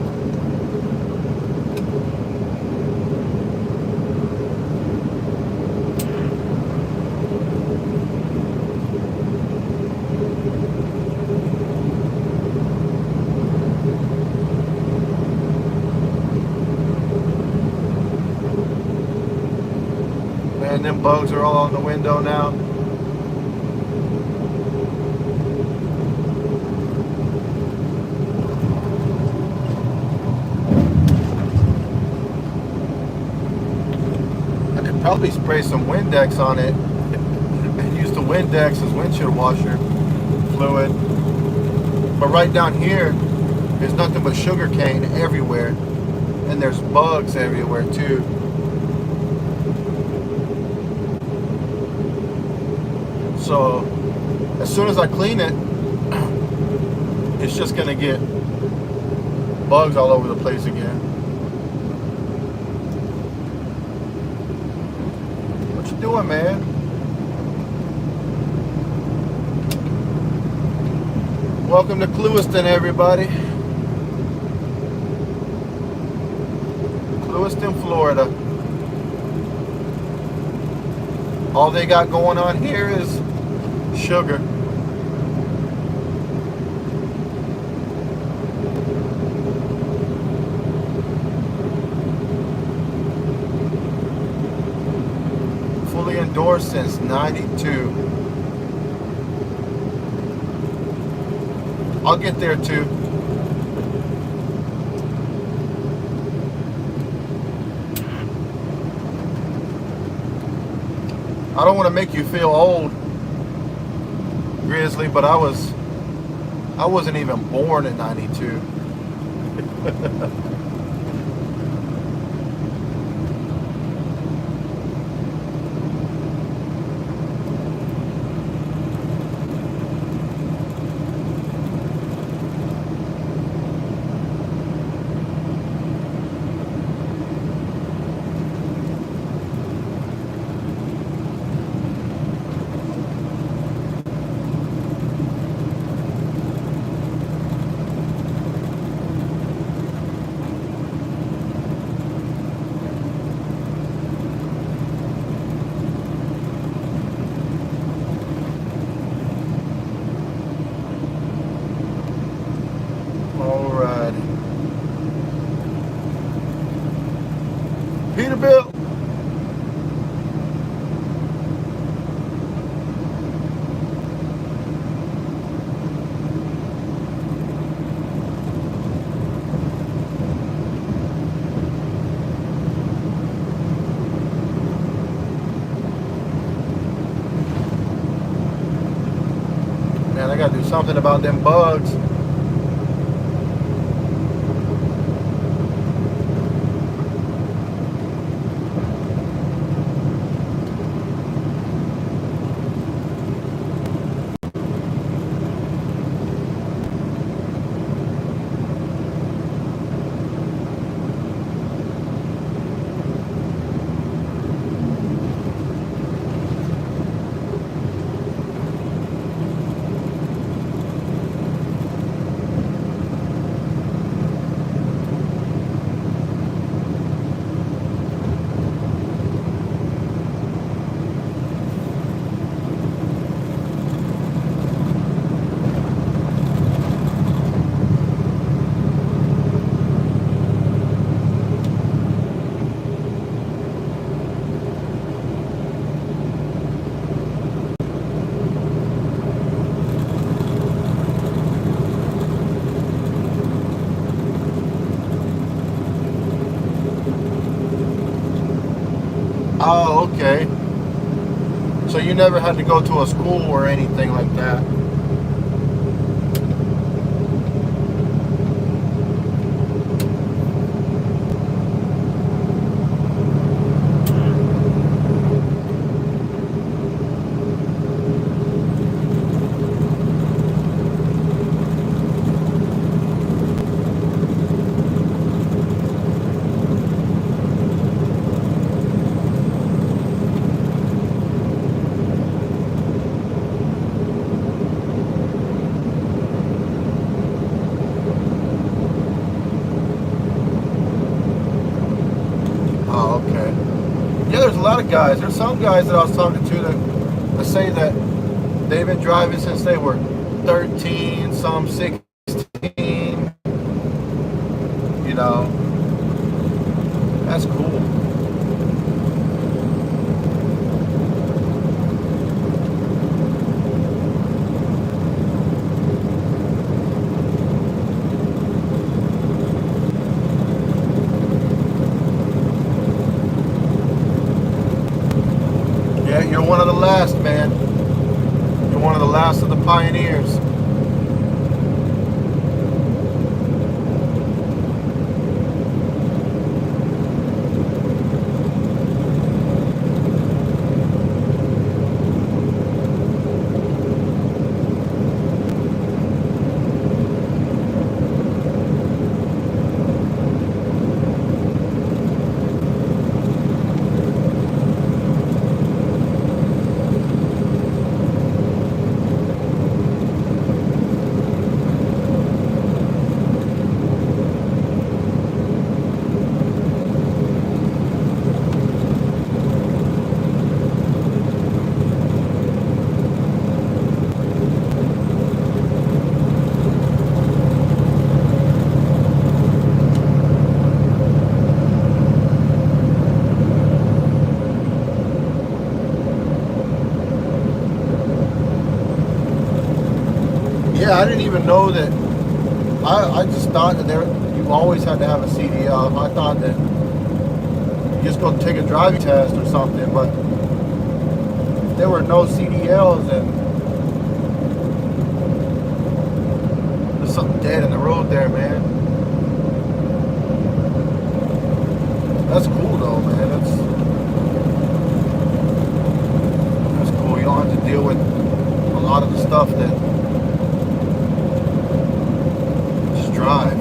Man, them bugs are all on the window now. I could probably spray some Windex on it and use the Windex as windshield washer fluid. But right down here, there's nothing but sugar cane everywhere, and there's bugs everywhere too. So as soon as I clean it, it's just gonna get bugs all over the place again. What you doing, man? Welcome to Clewiston, everybody. Clewiston, Florida. All they got going on here is sugar. Fully endorsed since '92. I'll get there too. I don't want to make you feel old, Grizzly, but I wasn't even born in '92. Peterbilt. Man, I gotta do something about them bugs. Oh, okay. So you never had to go to a school or anything like that? Oh, okay. Yeah, there's a lot of guys. There's some guys that I was talking to that say that they've been driving since they were 13, some 16. You know, that's cool. Yeah, you're one of the last, man. You're one of the last of the pioneers. Yeah, I didn't even know that. I just thought that you always had to have a CDL. I thought that you just go take a driving test or something, but if there were no CDLs, then there's something dead in the road there, man. That's cool though, man. That's cool. You don't have to deal with a lot of the stuff that just drive.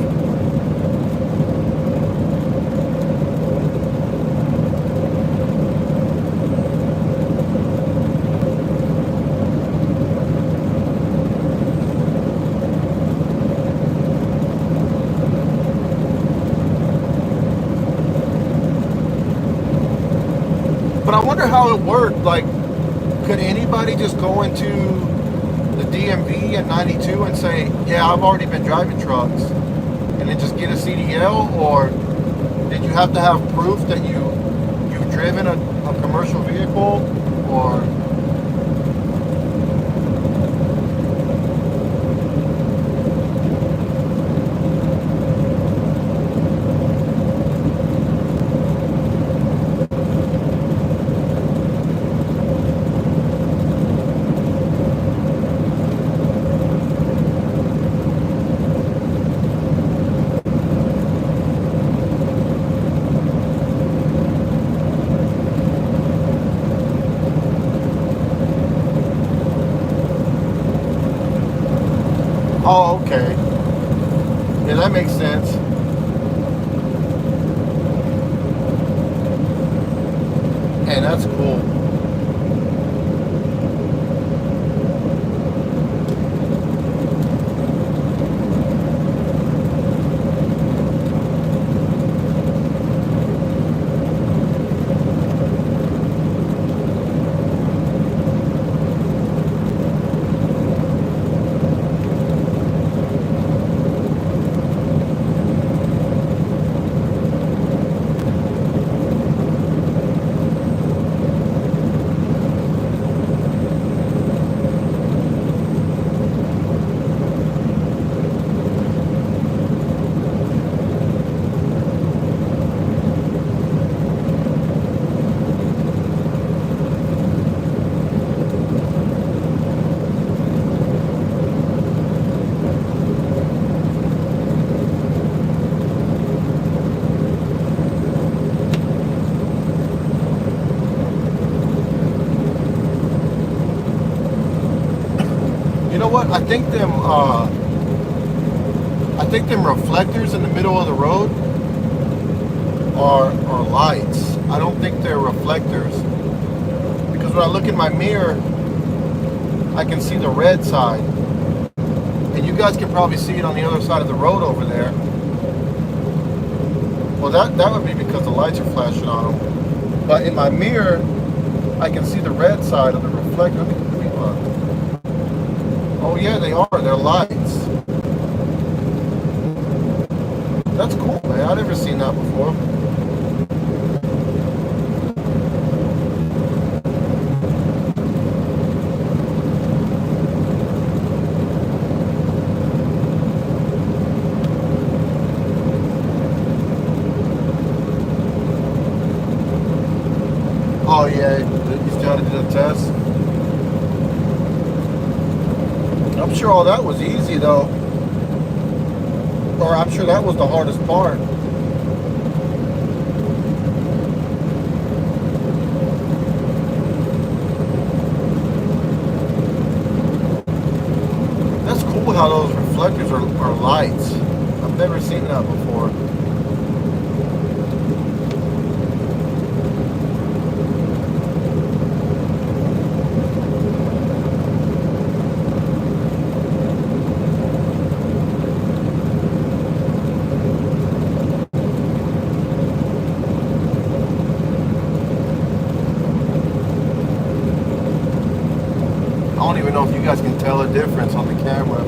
But I wonder how it worked. Like, could anybody just go into the DMV at 92 and say, yeah, I've already been driving trucks, and then just get a CDL? Or did you have to have proof that you've driven a commercial vehicle? Or oh, okay. Yeah, that makes sense. Hey, that's cool. what? I think them reflectors in the middle of the road are lights. I don't think they're reflectors. Because when I look in my mirror, I can see the red side. And you guys can probably see it on the other side of the road over there. Well, that would be because the lights are flashing on them. But in my mirror, I can see the red side of the reflector. Let me look. Oh yeah, they are. They're lights. That's cool, man. I've never seen that before. Oh yeah, you still had to do the test. I'm sure all that was easy though. Or I'm sure that was the hardest part. That's cool how those reflectors are lights. I've never seen that before. I don't even know if you guys can tell a difference on the camera.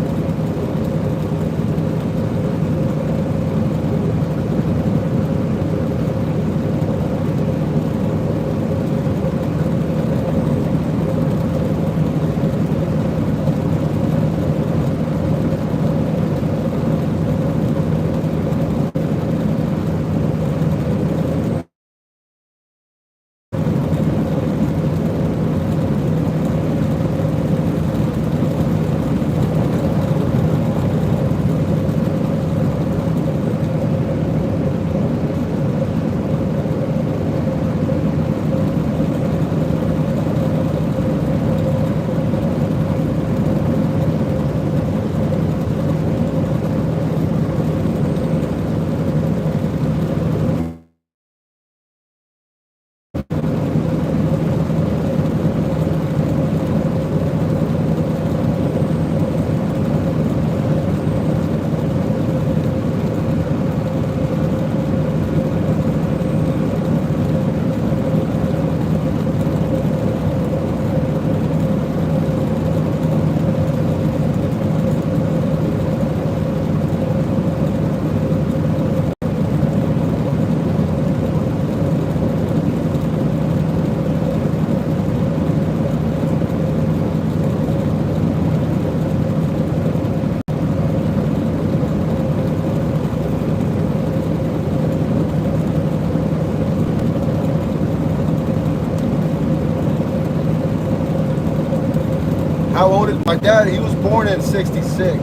How old is my dad? He was born in '66.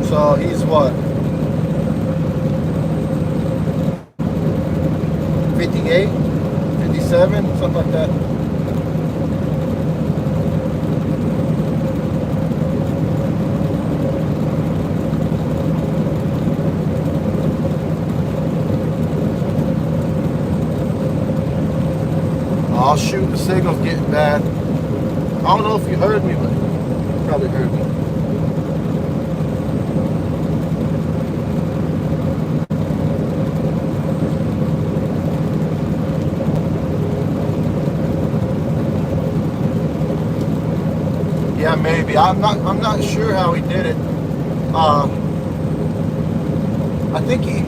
So he's what? 58? 57? Something like that. Oh shoot, the signal's getting bad. I don't know if you heard me, but you probably heard me. Yeah, maybe. I'm not sure how he did it. I think he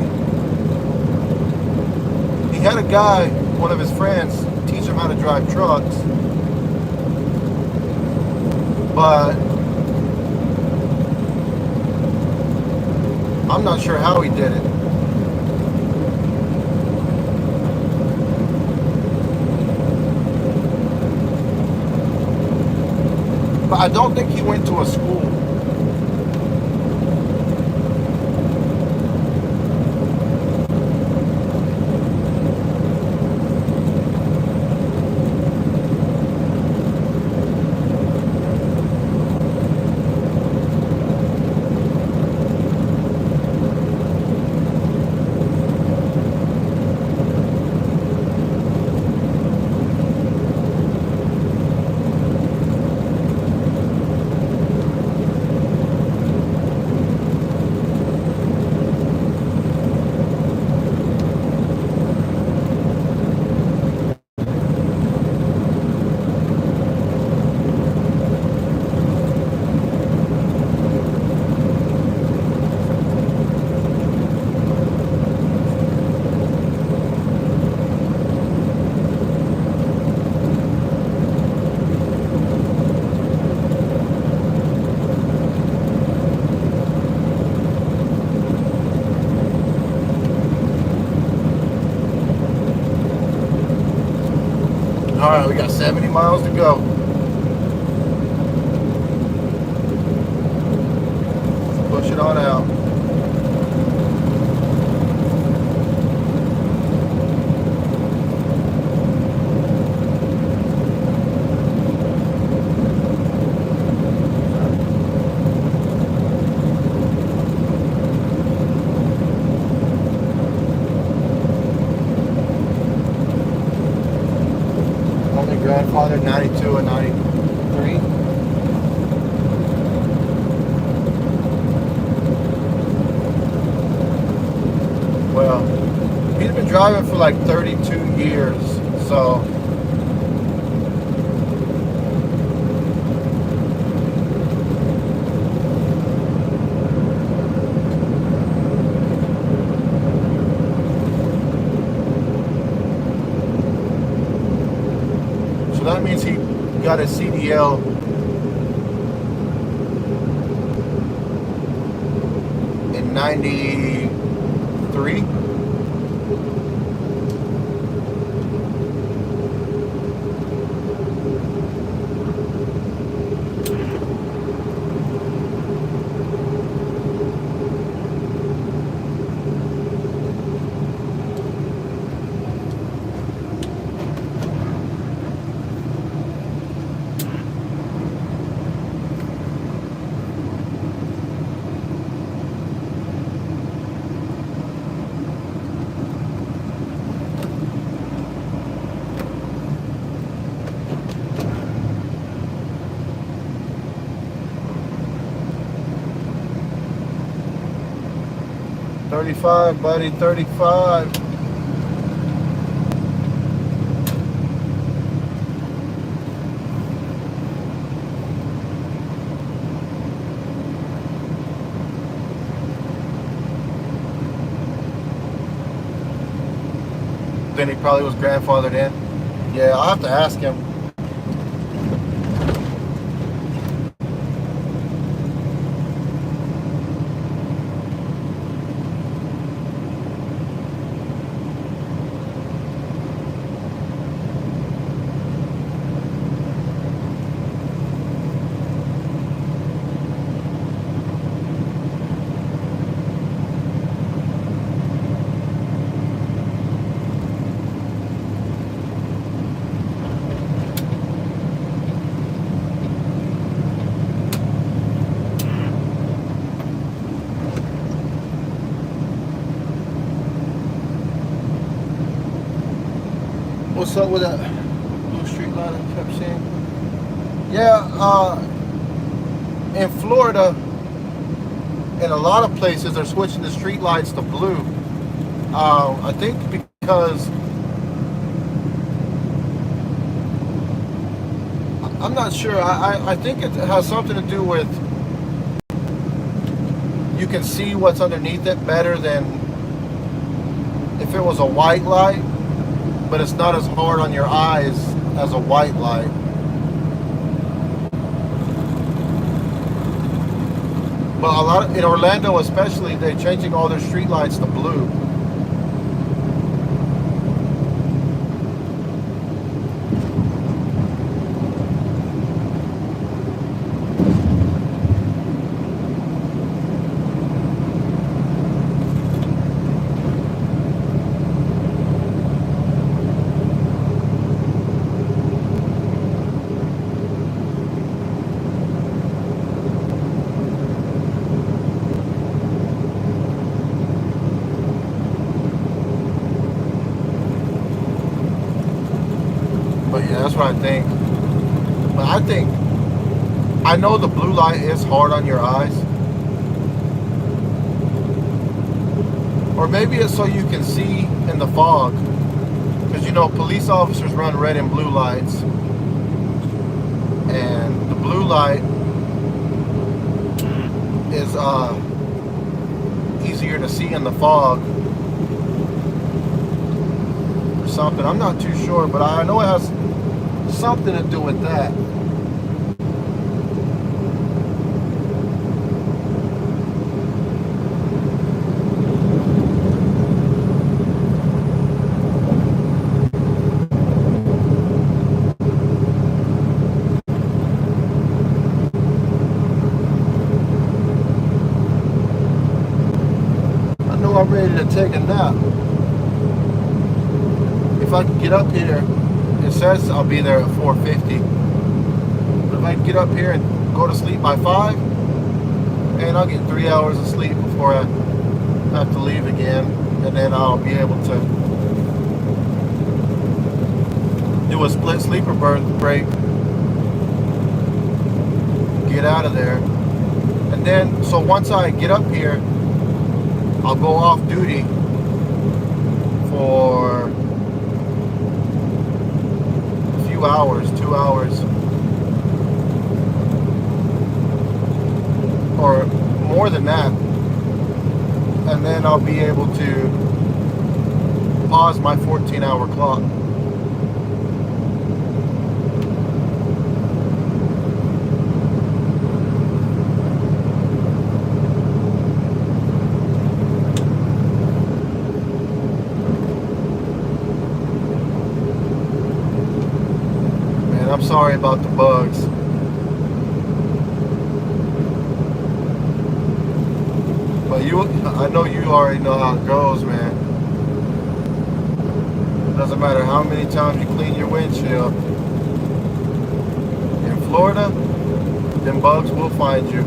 had a guy, one of his friends, teach him how to drive trucks, but I'm not sure how he did it. But I don't think he went to a school. Alright, we got 70 miles to go. Let's push it on out. Grandfather 92 and 93. Well, he's been driving for like 32 years, so that means he got a CDL in 93. $35, buddy, $35. Then he probably was grandfathered in. Yeah, I'll have to ask him. What's up with that blue street light I kept seeing? Yeah, in Florida, in a lot of places, they're switching the street lights to blue. I think because I'm not sure. I think it has something to do with you can see what's underneath it better than if it was a white light. But it's not as hard on your eyes as a white light. But a lot in Orlando especially, they're changing all their street lights to blue. But yeah, that's what I think. But I know the blue light is hard on your eyes. Or maybe it's so you can see in the fog. Because you know, police officers run red and blue lights. And the blue light is easier to see in the fog. Or something. I'm not too sure, but I know it has something to do with that. until I'm ready to take a nap. If I can get up here, it says I'll be there at 4:50. But if I can get up here and go to sleep by 5, and I'll get 3 hours of sleep before I have to leave again, and then I'll be able to do a split sleeper break, get out of there, and then so once I get up here, I'll go off duty for a few hours, 2 hours, or more than that, and then I'll be able to pause my 14-hour clock. Man, I'm sorry about the bugs. But I know you already know how it goes, man. It doesn't matter how many times you clean your windshield. In Florida, them bugs will find you.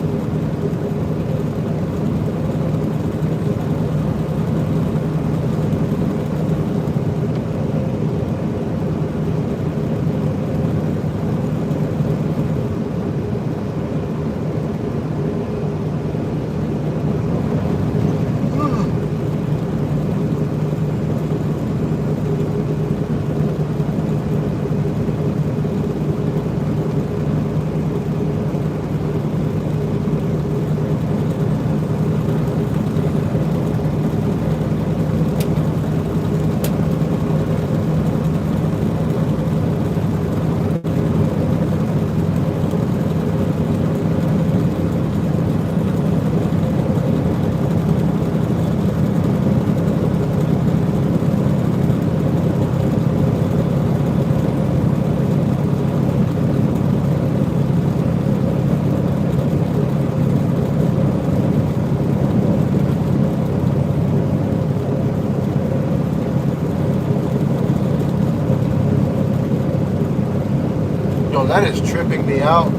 That is tripping me out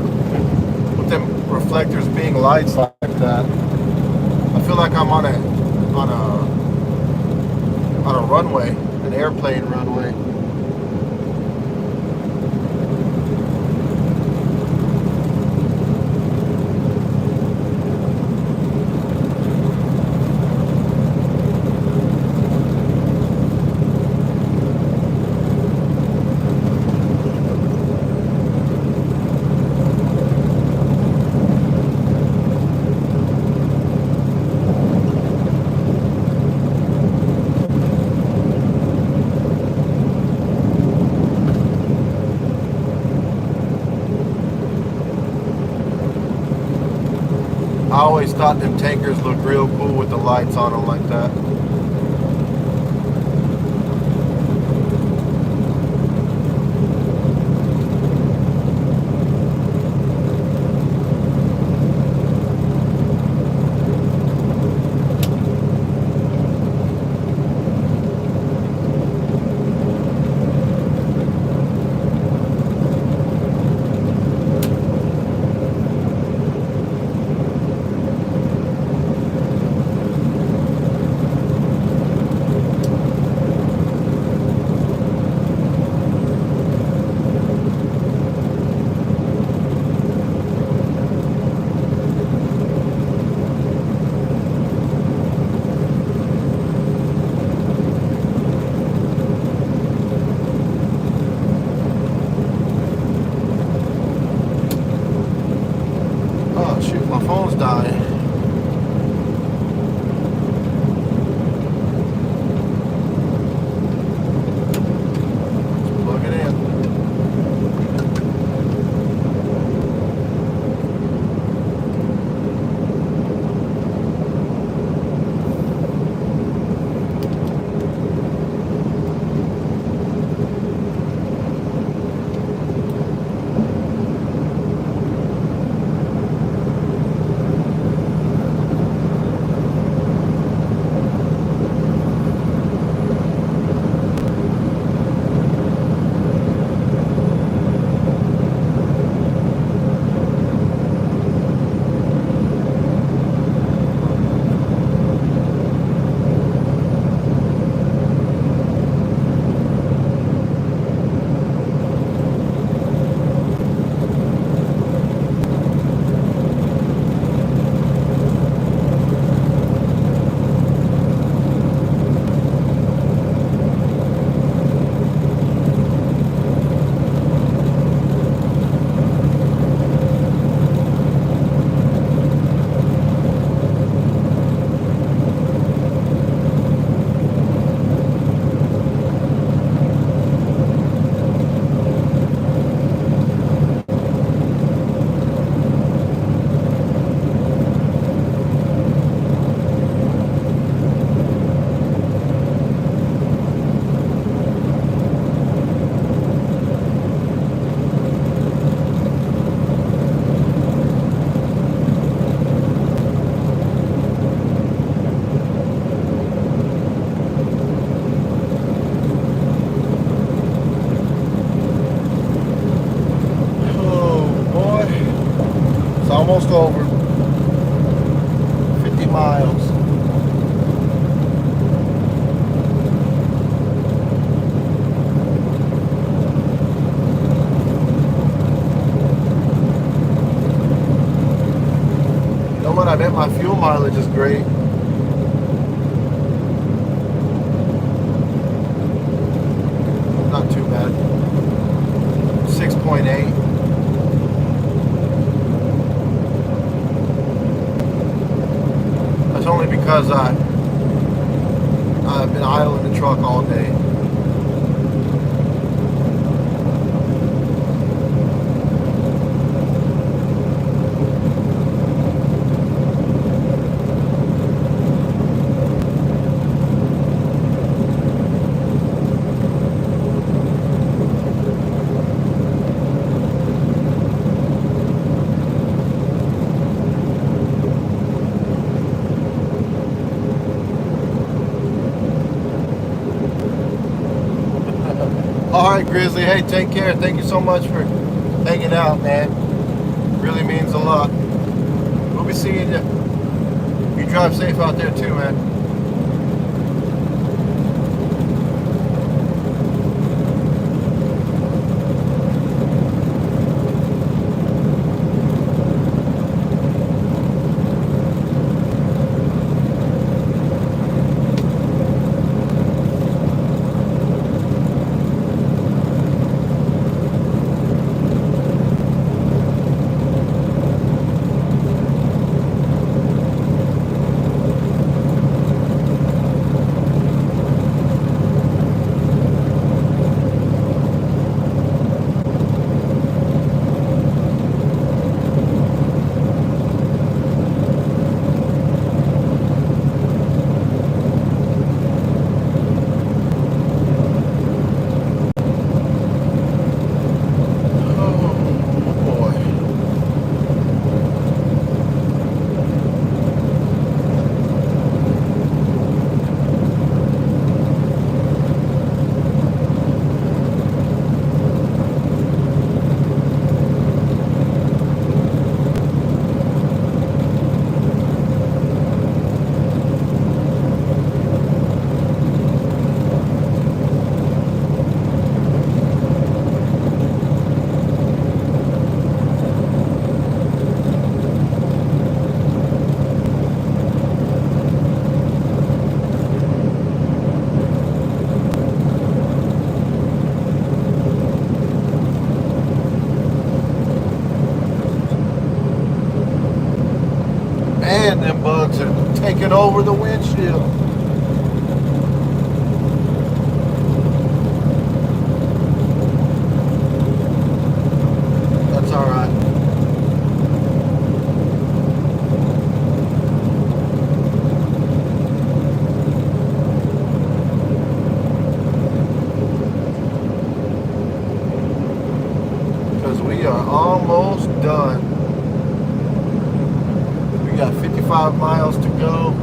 with them reflectors being lights like that. I feel like I'm on a runway, an airplane runway. I always thought them tankers looked real cool with the lights on them like that. almost over. 50 miles. You know what? I bet my fuel mileage is great. Not too bad. 6.8. That's only because I've been idling the truck all day. All right, Grizzly. Hey, take care. Thank you so much for hanging out, man. Really means a lot. We'll be seeing you. You drive safe out there too, man. Man, them bugs are taking over the windshield. That's all right. Because we are almost done. We got 55 miles to go.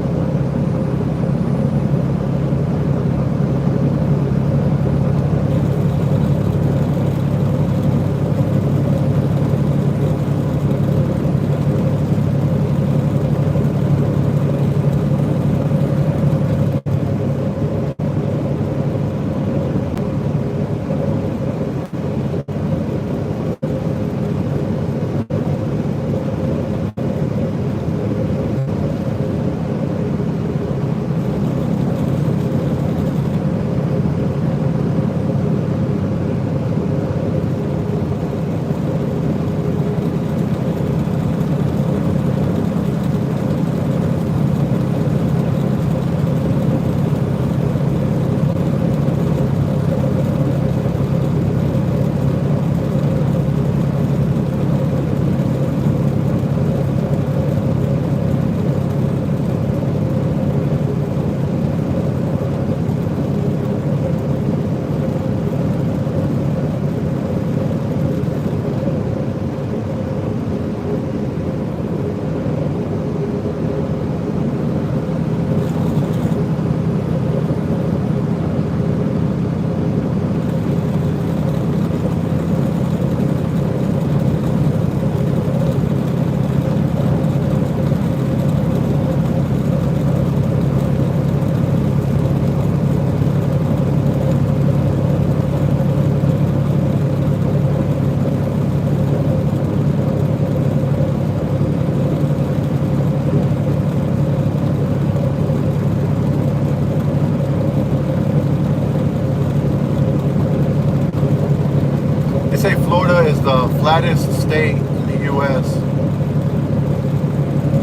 flattest state in the U.S.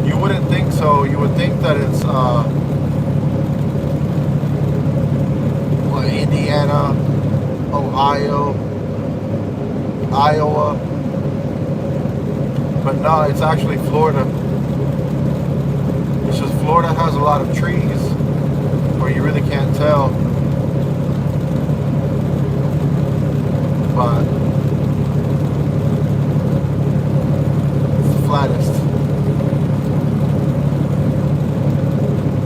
You wouldn't think so. You would think that it's Indiana, Ohio, Iowa, but no, it's actually Florida. It's just Florida has a lot of trees where you really can't tell. But it's the flattest.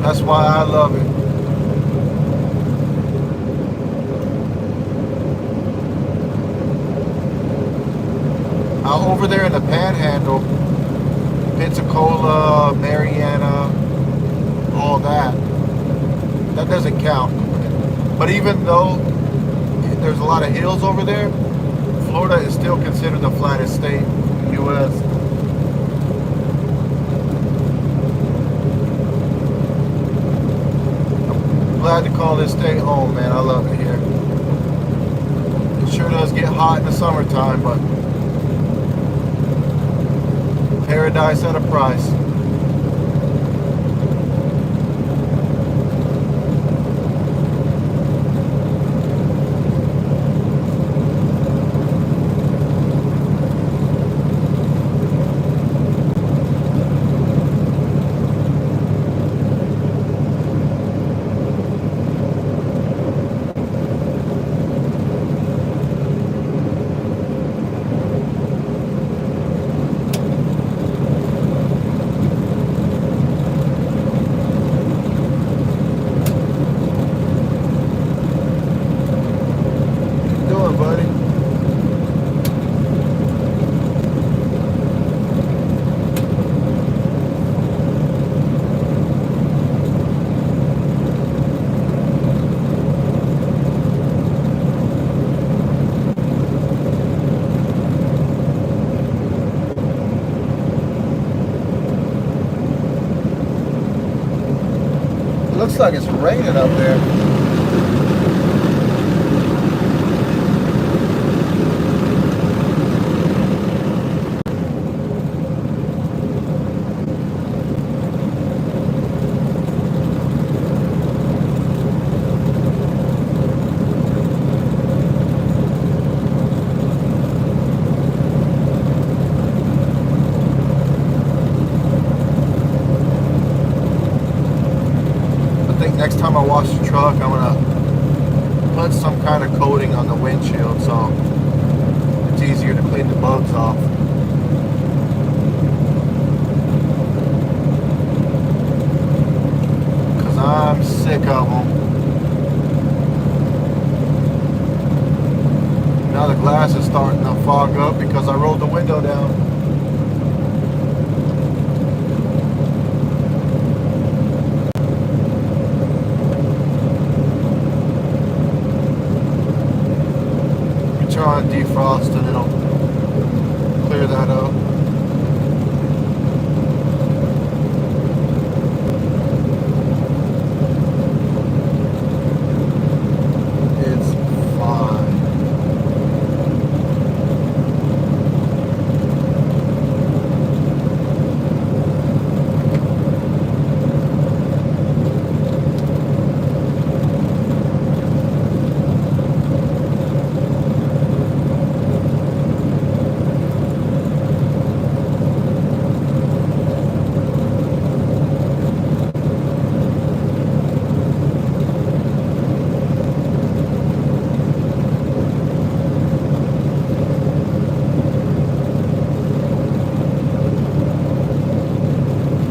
That's why I love it. Out over there in the Panhandle, Pensacola, Mariana, all that doesn't count. But even though there's a lot of hills over there, Florida is still considered the flattest state in the U.S. I'm glad to call this state home, man. I love it here. It sure does get hot in the summertime, but paradise at a price. Looks like it's raining up there. Next time I wash the truck, I'm gonna put some kind of coating on the windshield so it's easier to clean the bugs off. Cause I'm sick of them. Now the glass is starting to fog up because I rolled the window down. On defrost and it'll clear that up. It's fine.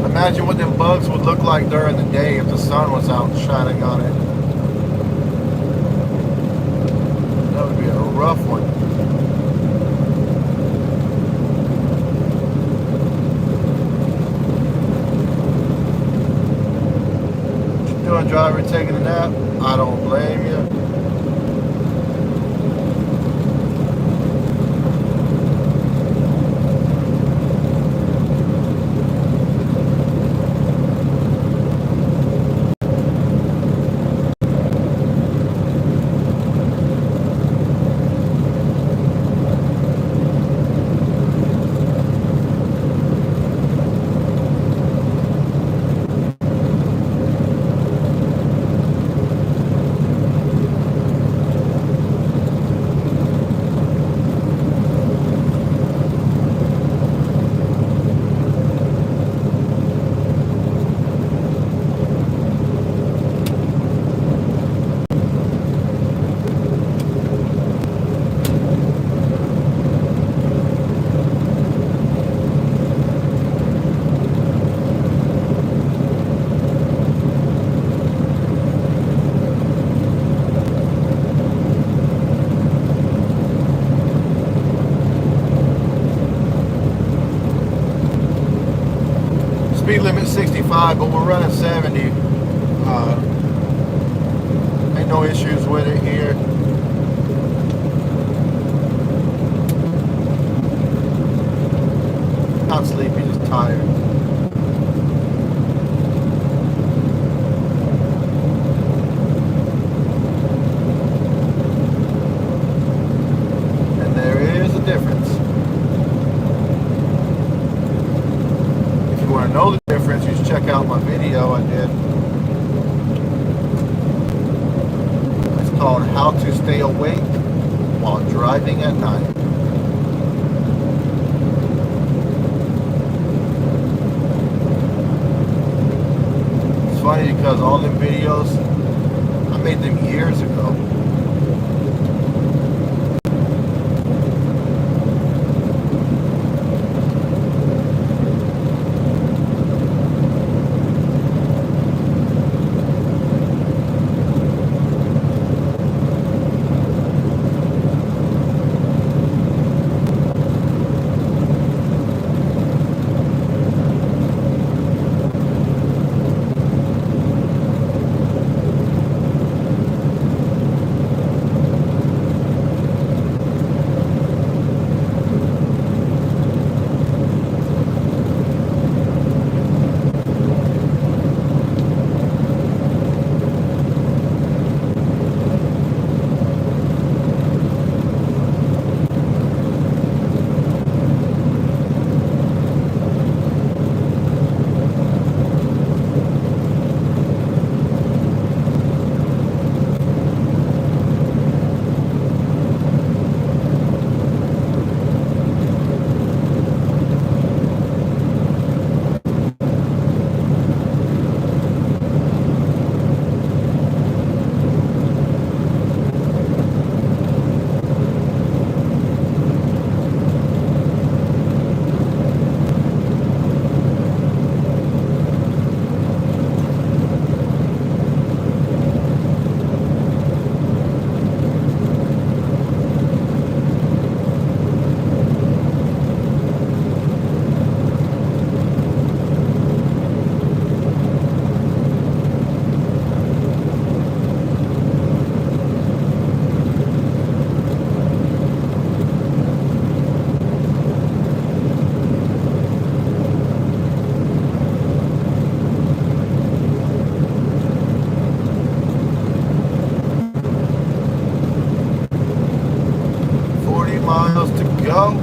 Imagine what them bugs would look like during the day if the sun was out shining on it. That would be a rough one. What you doing, driver? Taking a nap? I don't blame you. 65, but we're running 70. Ain't no issues with it here. Not sleepy, just tired. And there is a difference. If you want to know the difference, you should check out my video I did. It's called How to Stay Awake While Driving at Night. Funny because all them videos, I made them years ago. Miles to go.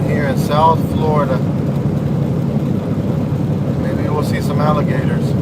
Here in South Florida. Maybe we'll see some alligators.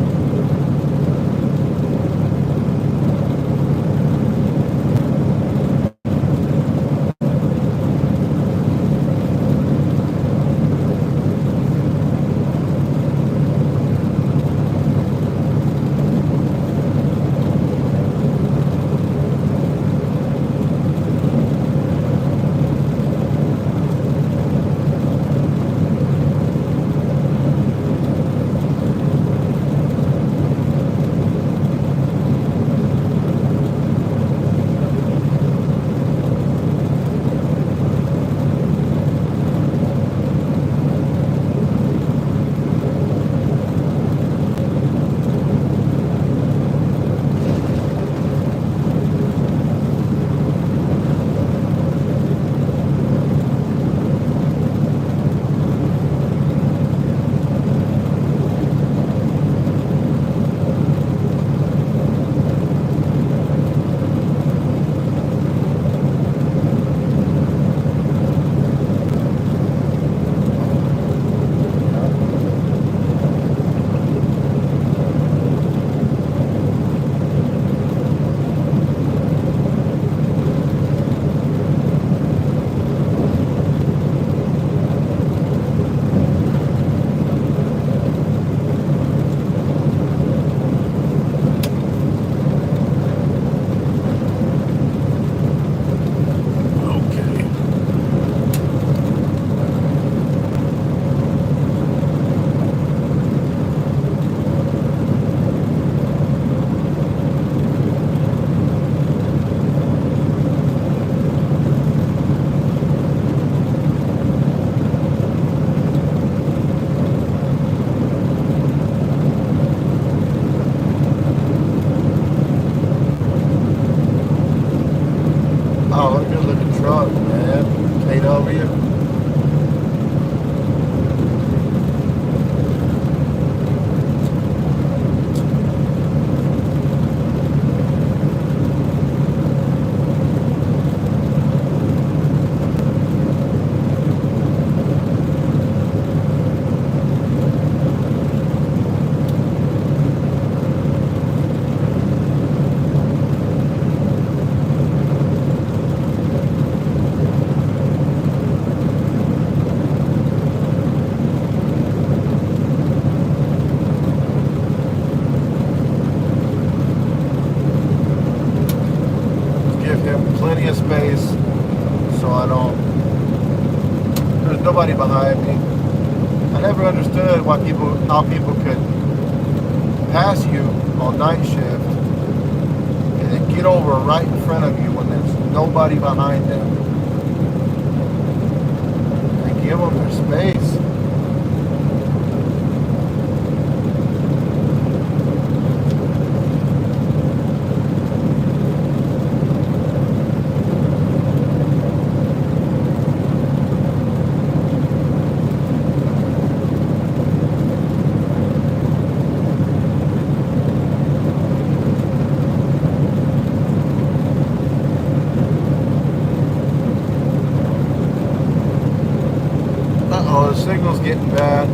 never understood how people could pass you on night shift and then get over right in front of you when there's nobody behind them. And give them their space. Uh-oh, the signal's getting bad.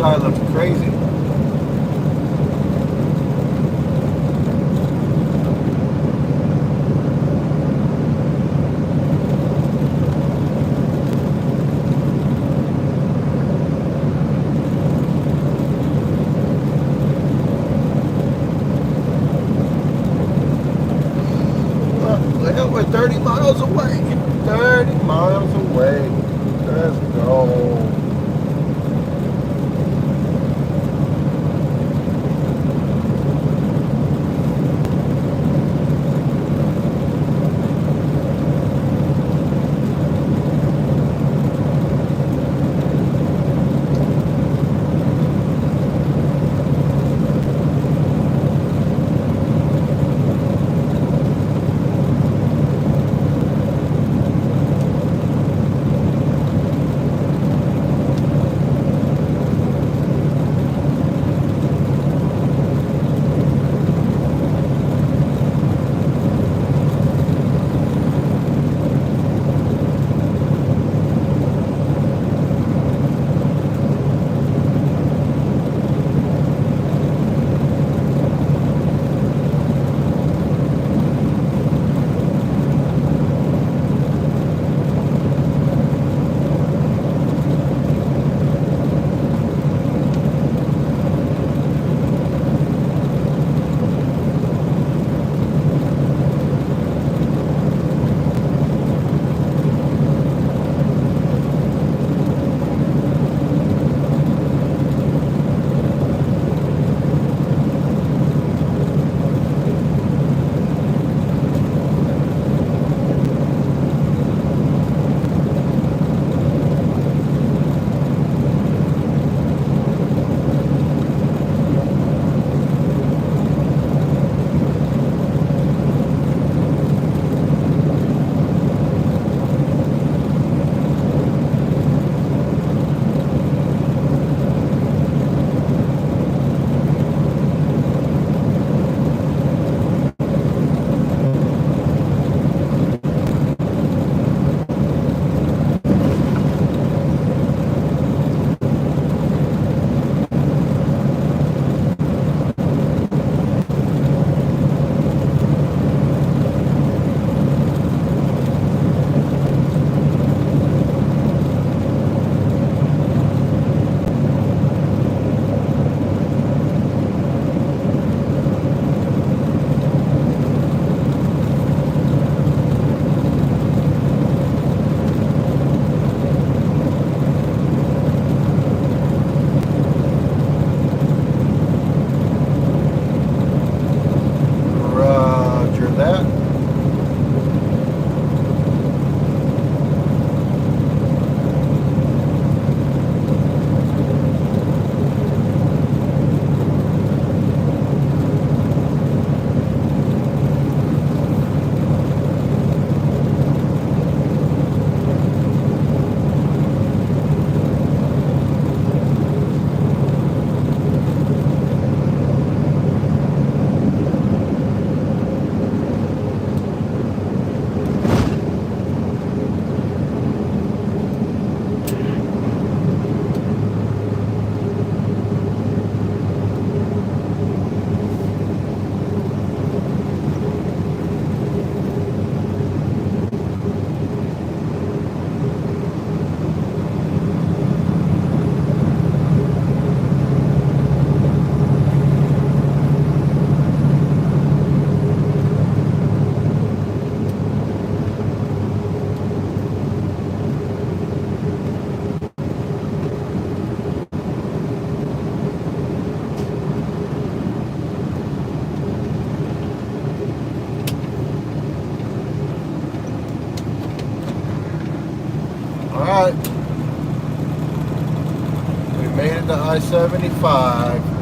Guy looks crazy. Well, we're 30 miles away. 30 miles away. Let's go. right. We made it to I-75.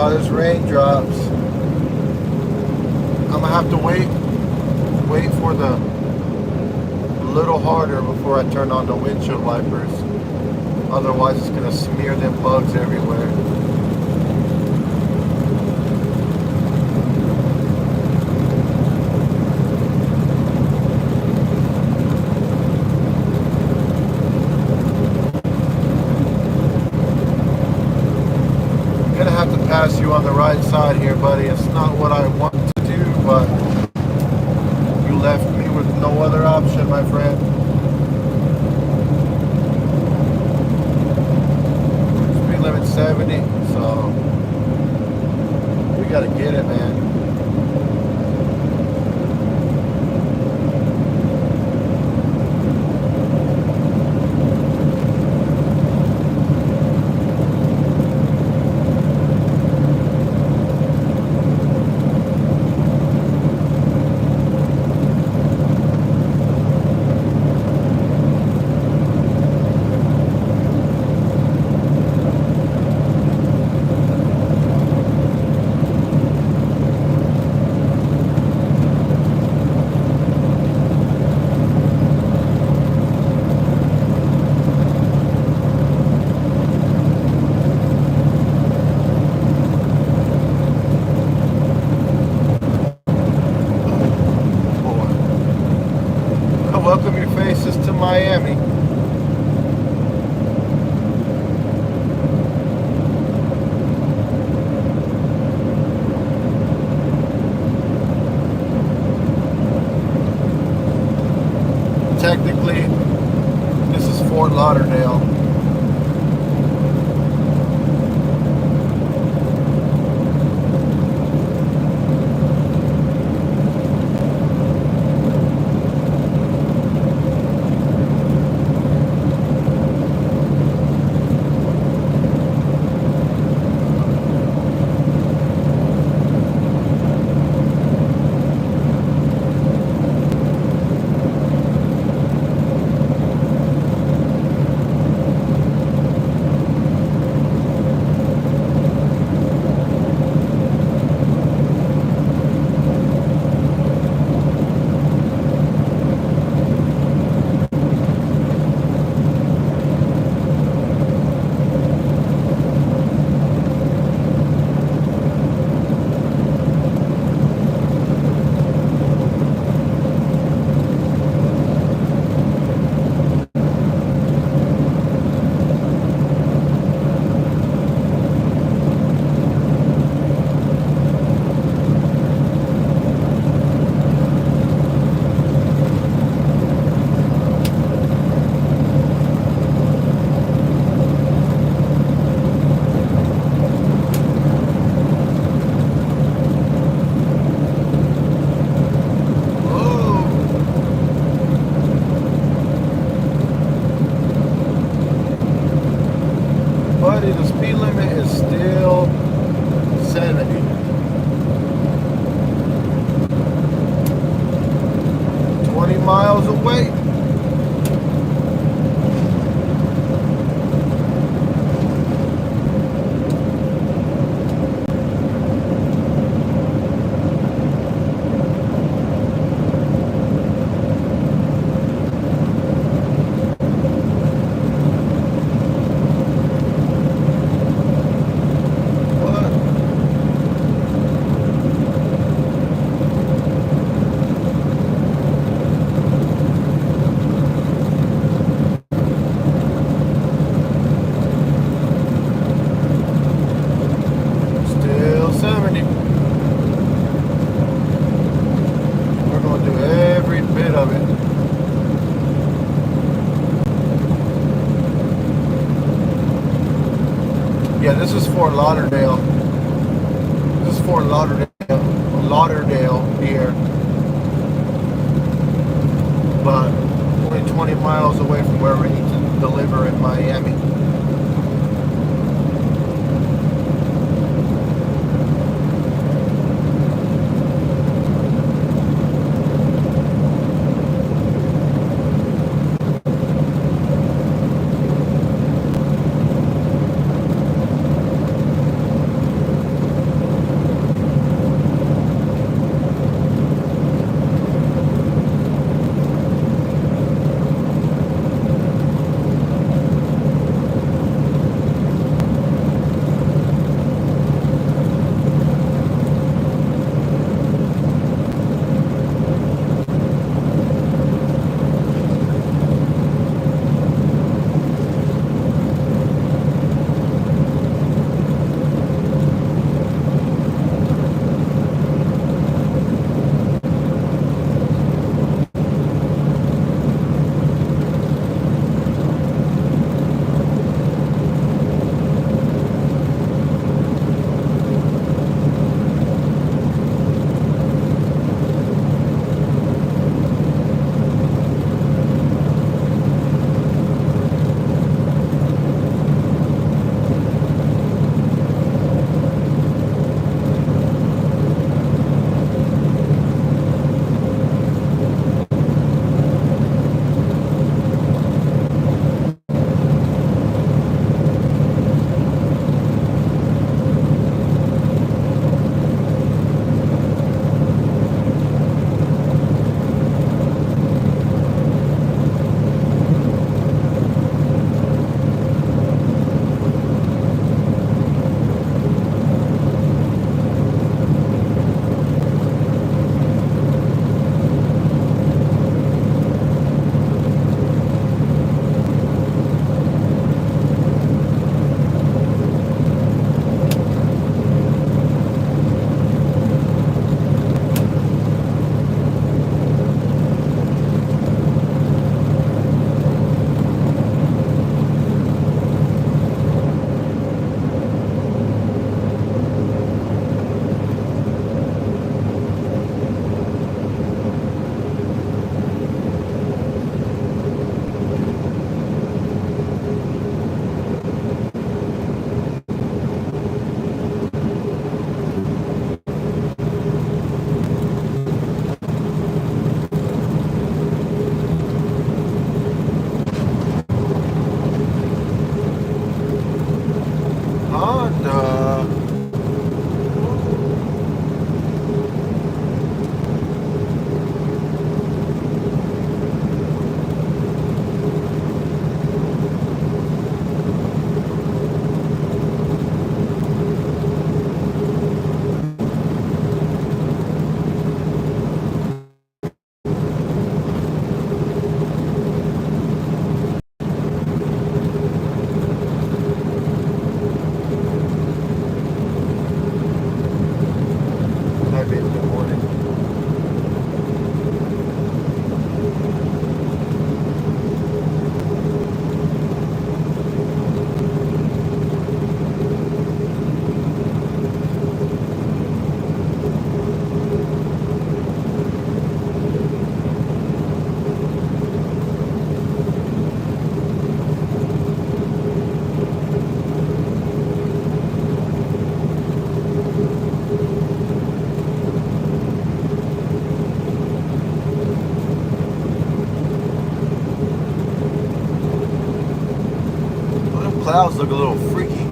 There's raindrops. I'm gonna have to wait for the a little harder before I turn on the windshield wipers. Otherwise, it's gonna smear them bugs everywhere. Pass you on the right side here, buddy. It's not what I want to do, but you left me with no other option, my friend. Speed limit 70, so we gotta get it, man. Welcome your faces to Miami. Technically, this is Fort Lauderdale. Fort Lauderdale. This is Fort Lauderdale here, but only 20 miles away from where we need to deliver in Miami. Clouds look a little freaky.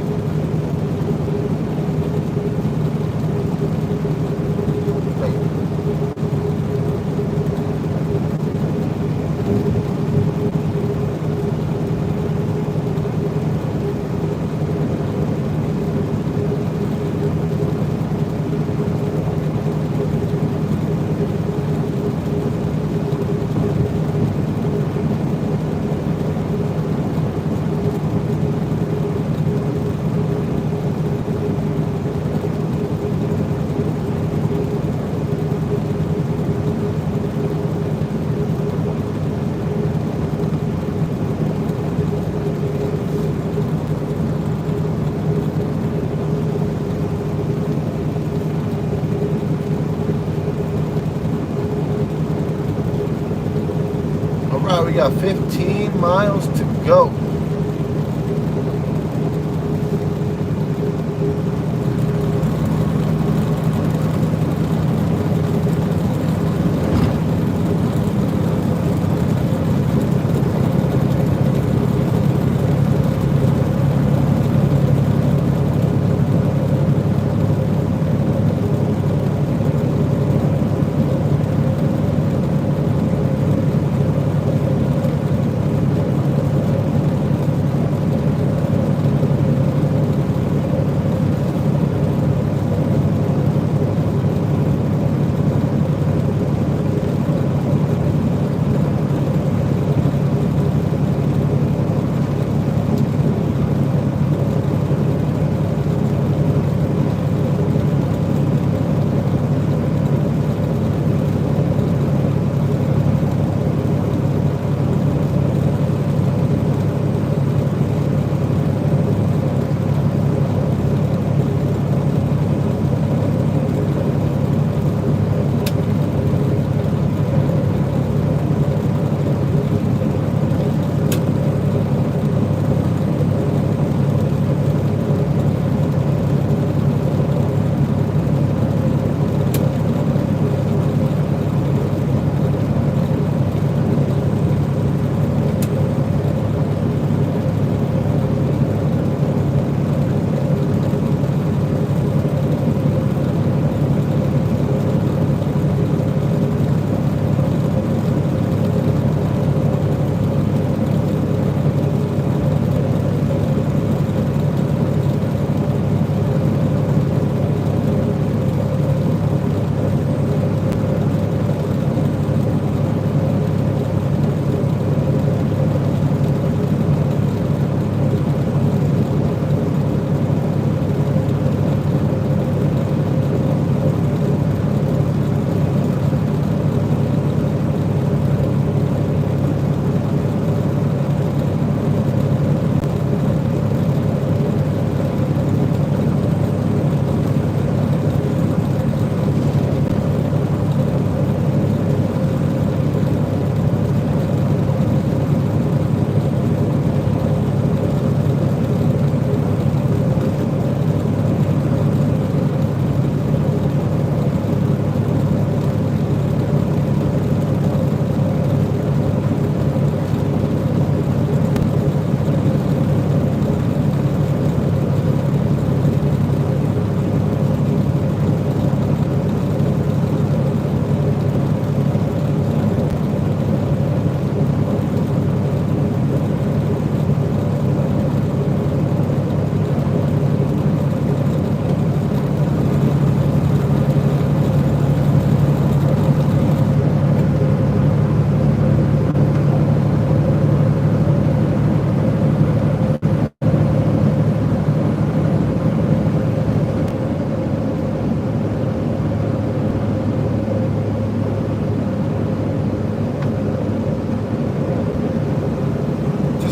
We got 15 miles to go.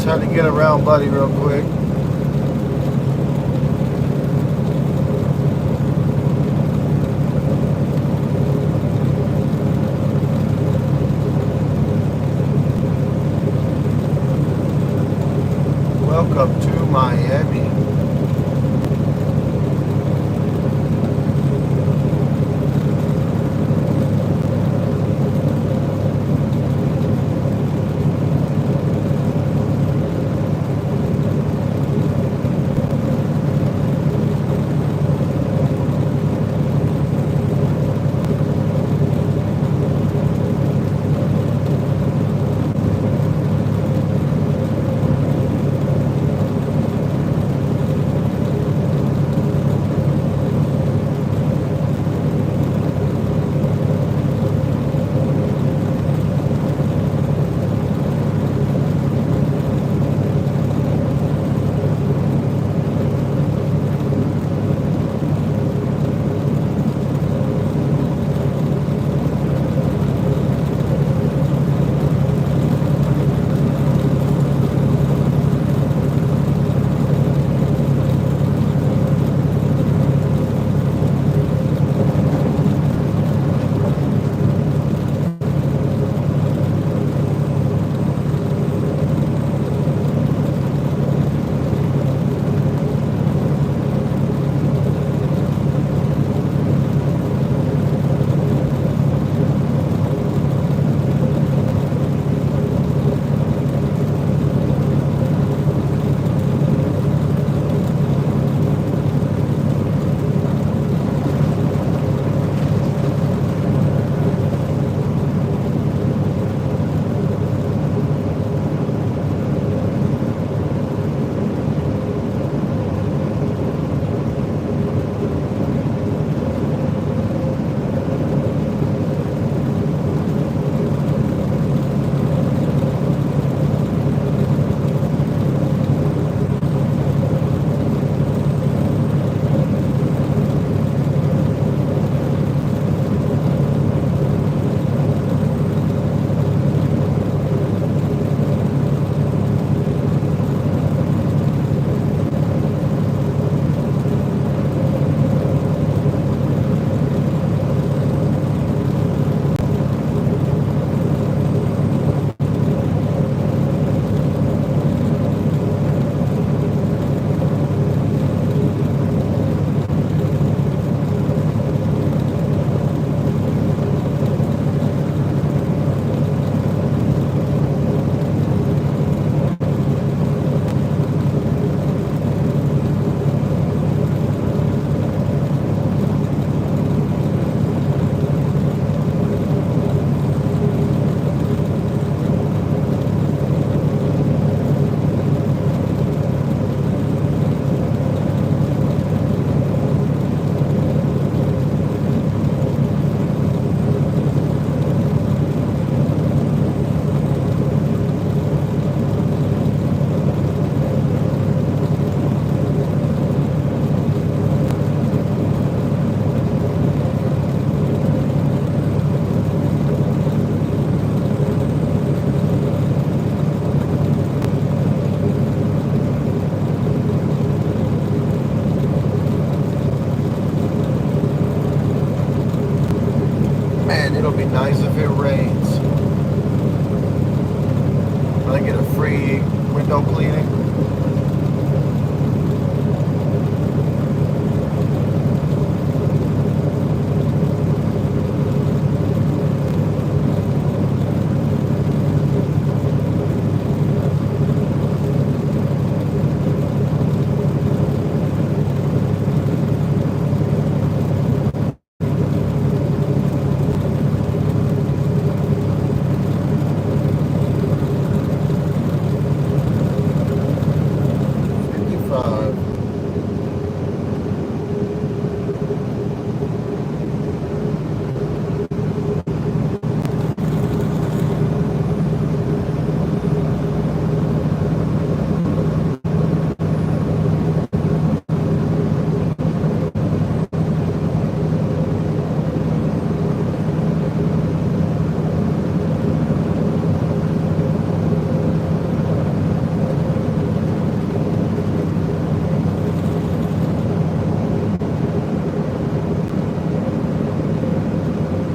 Had to get around Buddy real quick. Welcome to Miami. Man, it'll be nice if it rains. I get a free window cleaning.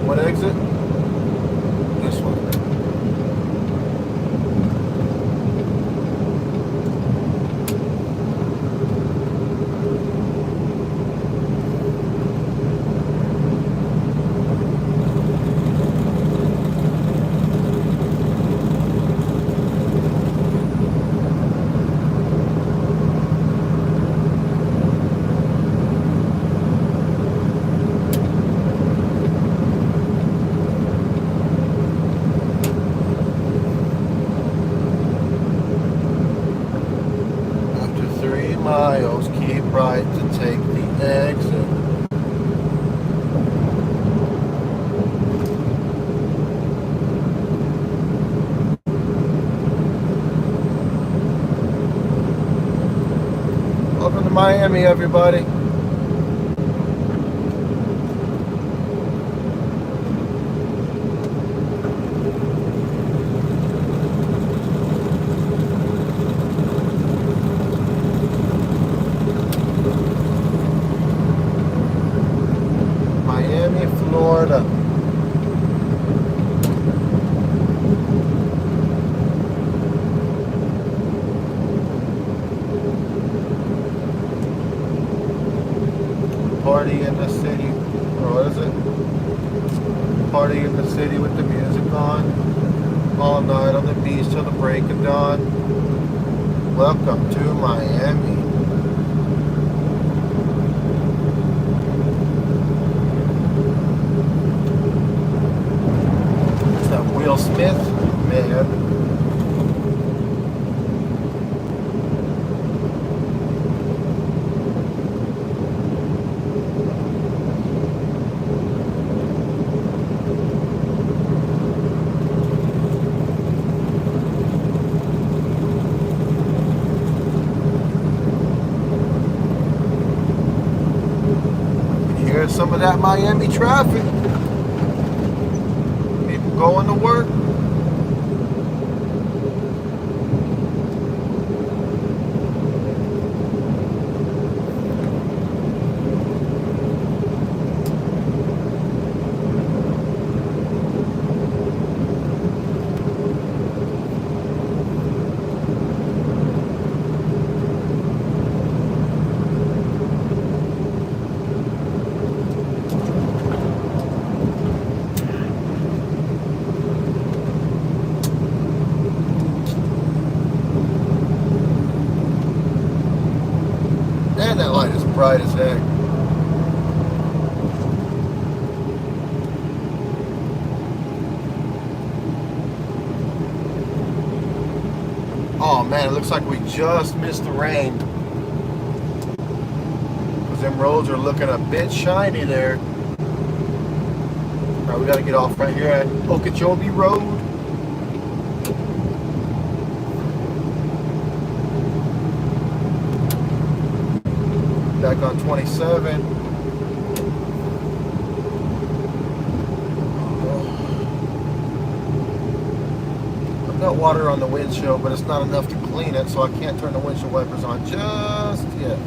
What exit? This one. Miles, keep right to take the exit. Welcome to Miami, everybody. Florida. Party in the city, or what is it? Party in the city with the music on, all night on the beach till the break of dawn. Welcome to Miami. Will Smith, man. Here's some of that Miami traffic. Going to work. Man, that light is bright as heck. Oh man, it looks like we just missed the rain. Because them roads are looking a bit shiny there. Alright, we gotta get off right here at Okeechobee Road. Back on 27. I've got water on the windshield, but it's not enough to clean it, so I can't turn the windshield wipers on just yet.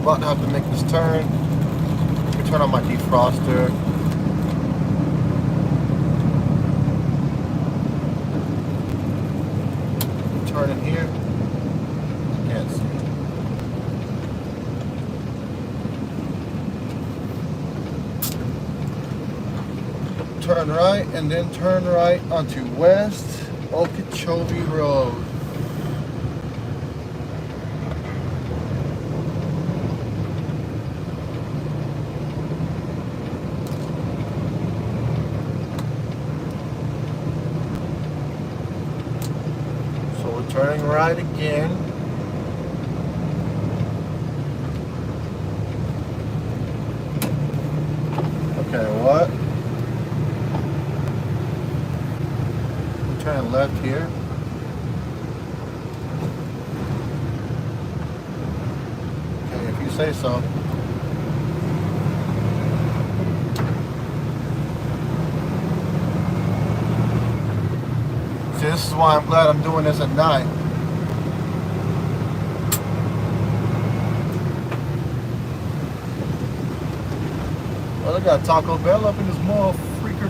about to have to make this turn. Let me turn on my defroster. Turn in here. Can't see. Turn right and then turn right onto West Okeechobee Road. So we're turning right again. Okay, what? Turn left here. Okay, if you say so. See, this is why I'm glad I'm doing this at night. Well, I got Taco Bell up in this mall freaker.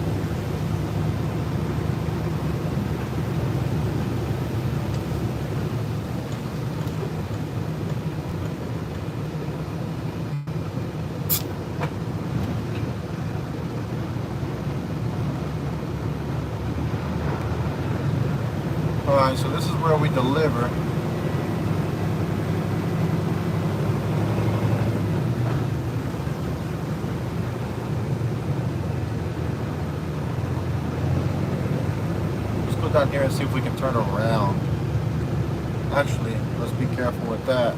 Alright, so this is where we deliver. Let's go down here and see if we can turn around. Actually, let's be careful with that.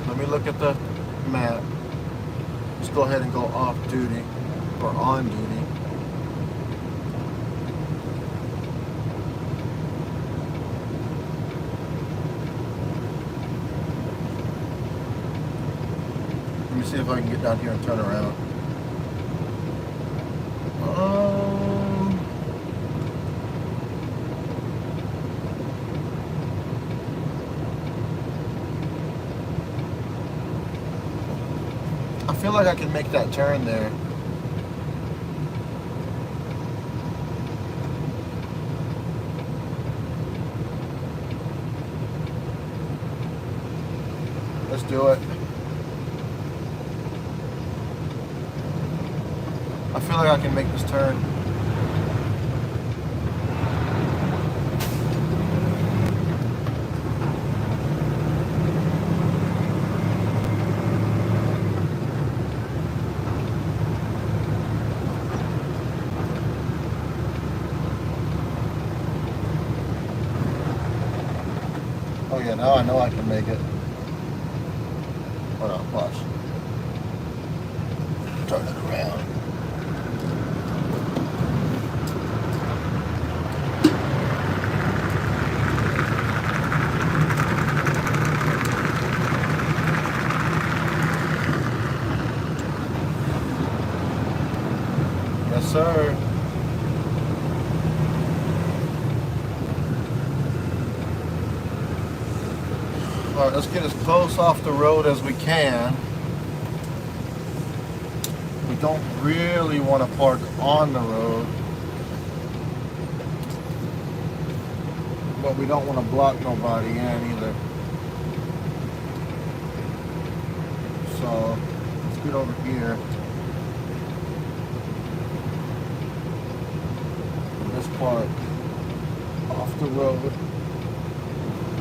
Let me look at the map. Let's go ahead and go off duty or on duty. Let me see if I can get down here and turn around. I feel like I can make that turn there. Let's do it. I feel like I can make this turn. Oh yeah, now I know I can make it. Hold on, watch. Turn it around. Yes, sir. All right, let's get as close off the road as we can. We don't really want to park on the road, but we don't want to block nobody in either. So let's get over here. Let's park off the road.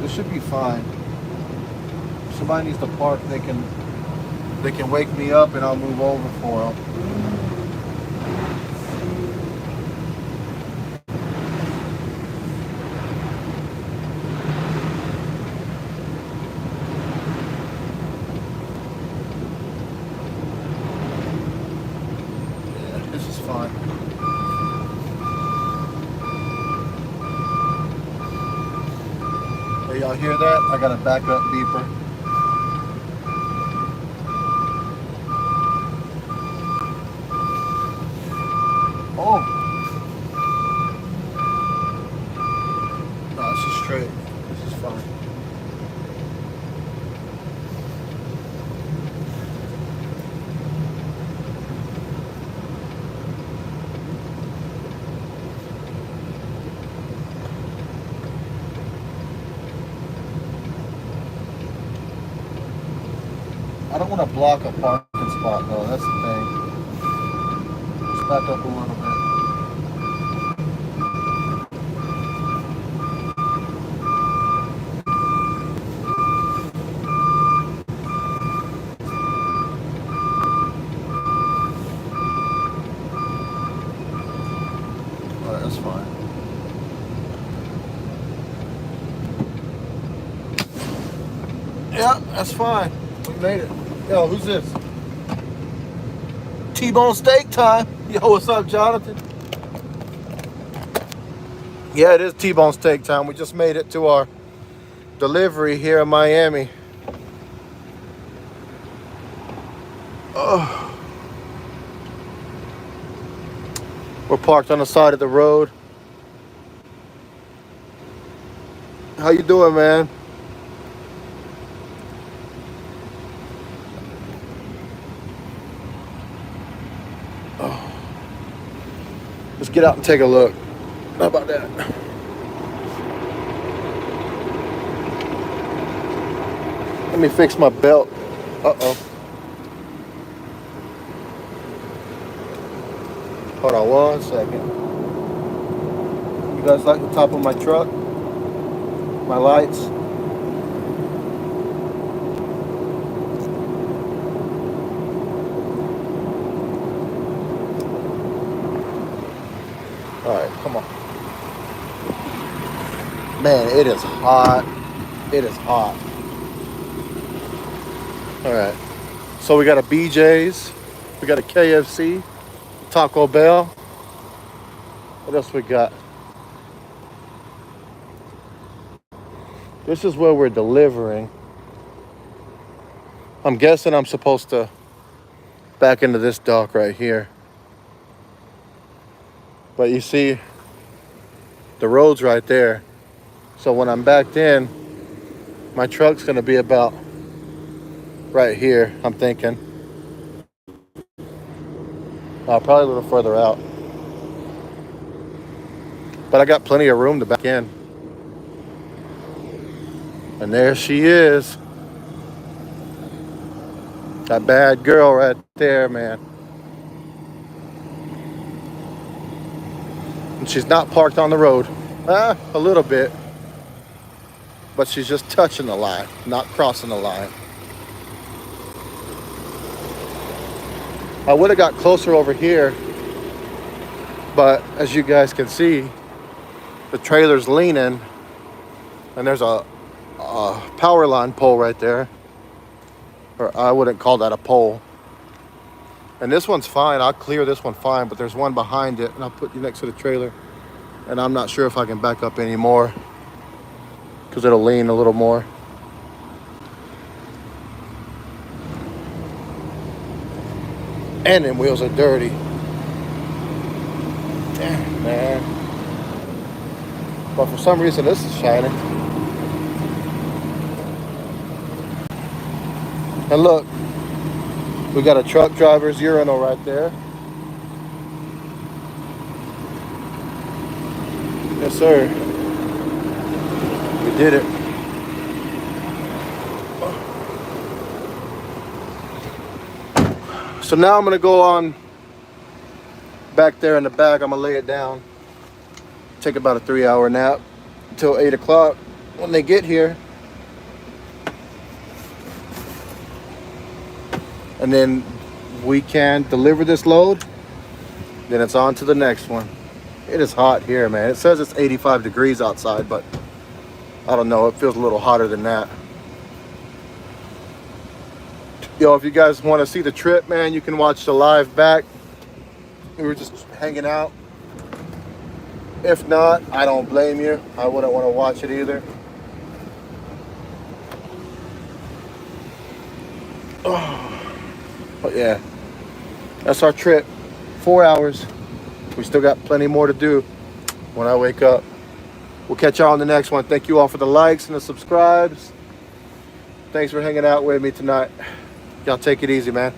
This should be fine. If somebody needs to park, they can wake me up and I'll move over for them. Yeah, this is fine. Hey, y'all hear that? I got a backup beeper. I don't want to block a parking spot though. That's the thing. Let's back up a little bit. All right, that's fine. Yeah, that's fine. We made it. Yo, who's this? T-bone steak time. Yo, what's up, Jonathan? Yeah, it is T-bone steak time. We just made it to our delivery here in Miami. Oh. We're parked on the side of the road. How you doing, man? Oh. Let's get out and take a look. How about that? Let me fix my belt. Uh-oh. Hold on 1 second. You guys like the top of my truck? My lights? All right, come on. Man, it is hot. It is hot. All right. So we got a BJ's. We got a KFC. Taco Bell. What else we got? This is where we're delivering. I'm guessing I'm supposed to back into this dock right here. But you see, the road's right there. So when I'm backed in, my truck's gonna be about right here, I'm thinking. Probably a little further out. But I got plenty of room to back in. And there she is. That bad girl right there, man. And she's not parked on the road. A little bit. But she's just touching the line, not crossing the line. I would have got closer over here, but as you guys can see, the trailer's leaning, and there's a power line pole right there. Or I wouldn't call that a pole. And this one's fine. I'll clear this one fine, but there's one behind it, and I'll put you next to the trailer. And I'm not sure if I can back up anymore because it'll lean a little more. And them wheels are dirty. Damn, man. But for some reason, this is shining. And look, we got a truck driver's urinal right there. Yes, sir. We did it. So now I'm gonna go on back there in the back. I'm gonna lay it down. Take about a 3-hour nap until 8 o'clock when they get here. And then we can deliver this load. Then it's on to the next one. It is hot here, man. It says it's 85 degrees outside, but I don't know. It feels a little hotter than that. Yo, if you guys want to see the trip, man, you can watch the live back. We were just hanging out. If not, I don't blame you. I wouldn't want to watch it either. Oh. But yeah, that's our trip. 4 hours. We still got plenty more to do when I wake up. We'll catch y'all on the next one. Thank you all for the likes and the subscribes. Thanks for hanging out with me tonight. Y'all take it easy, man.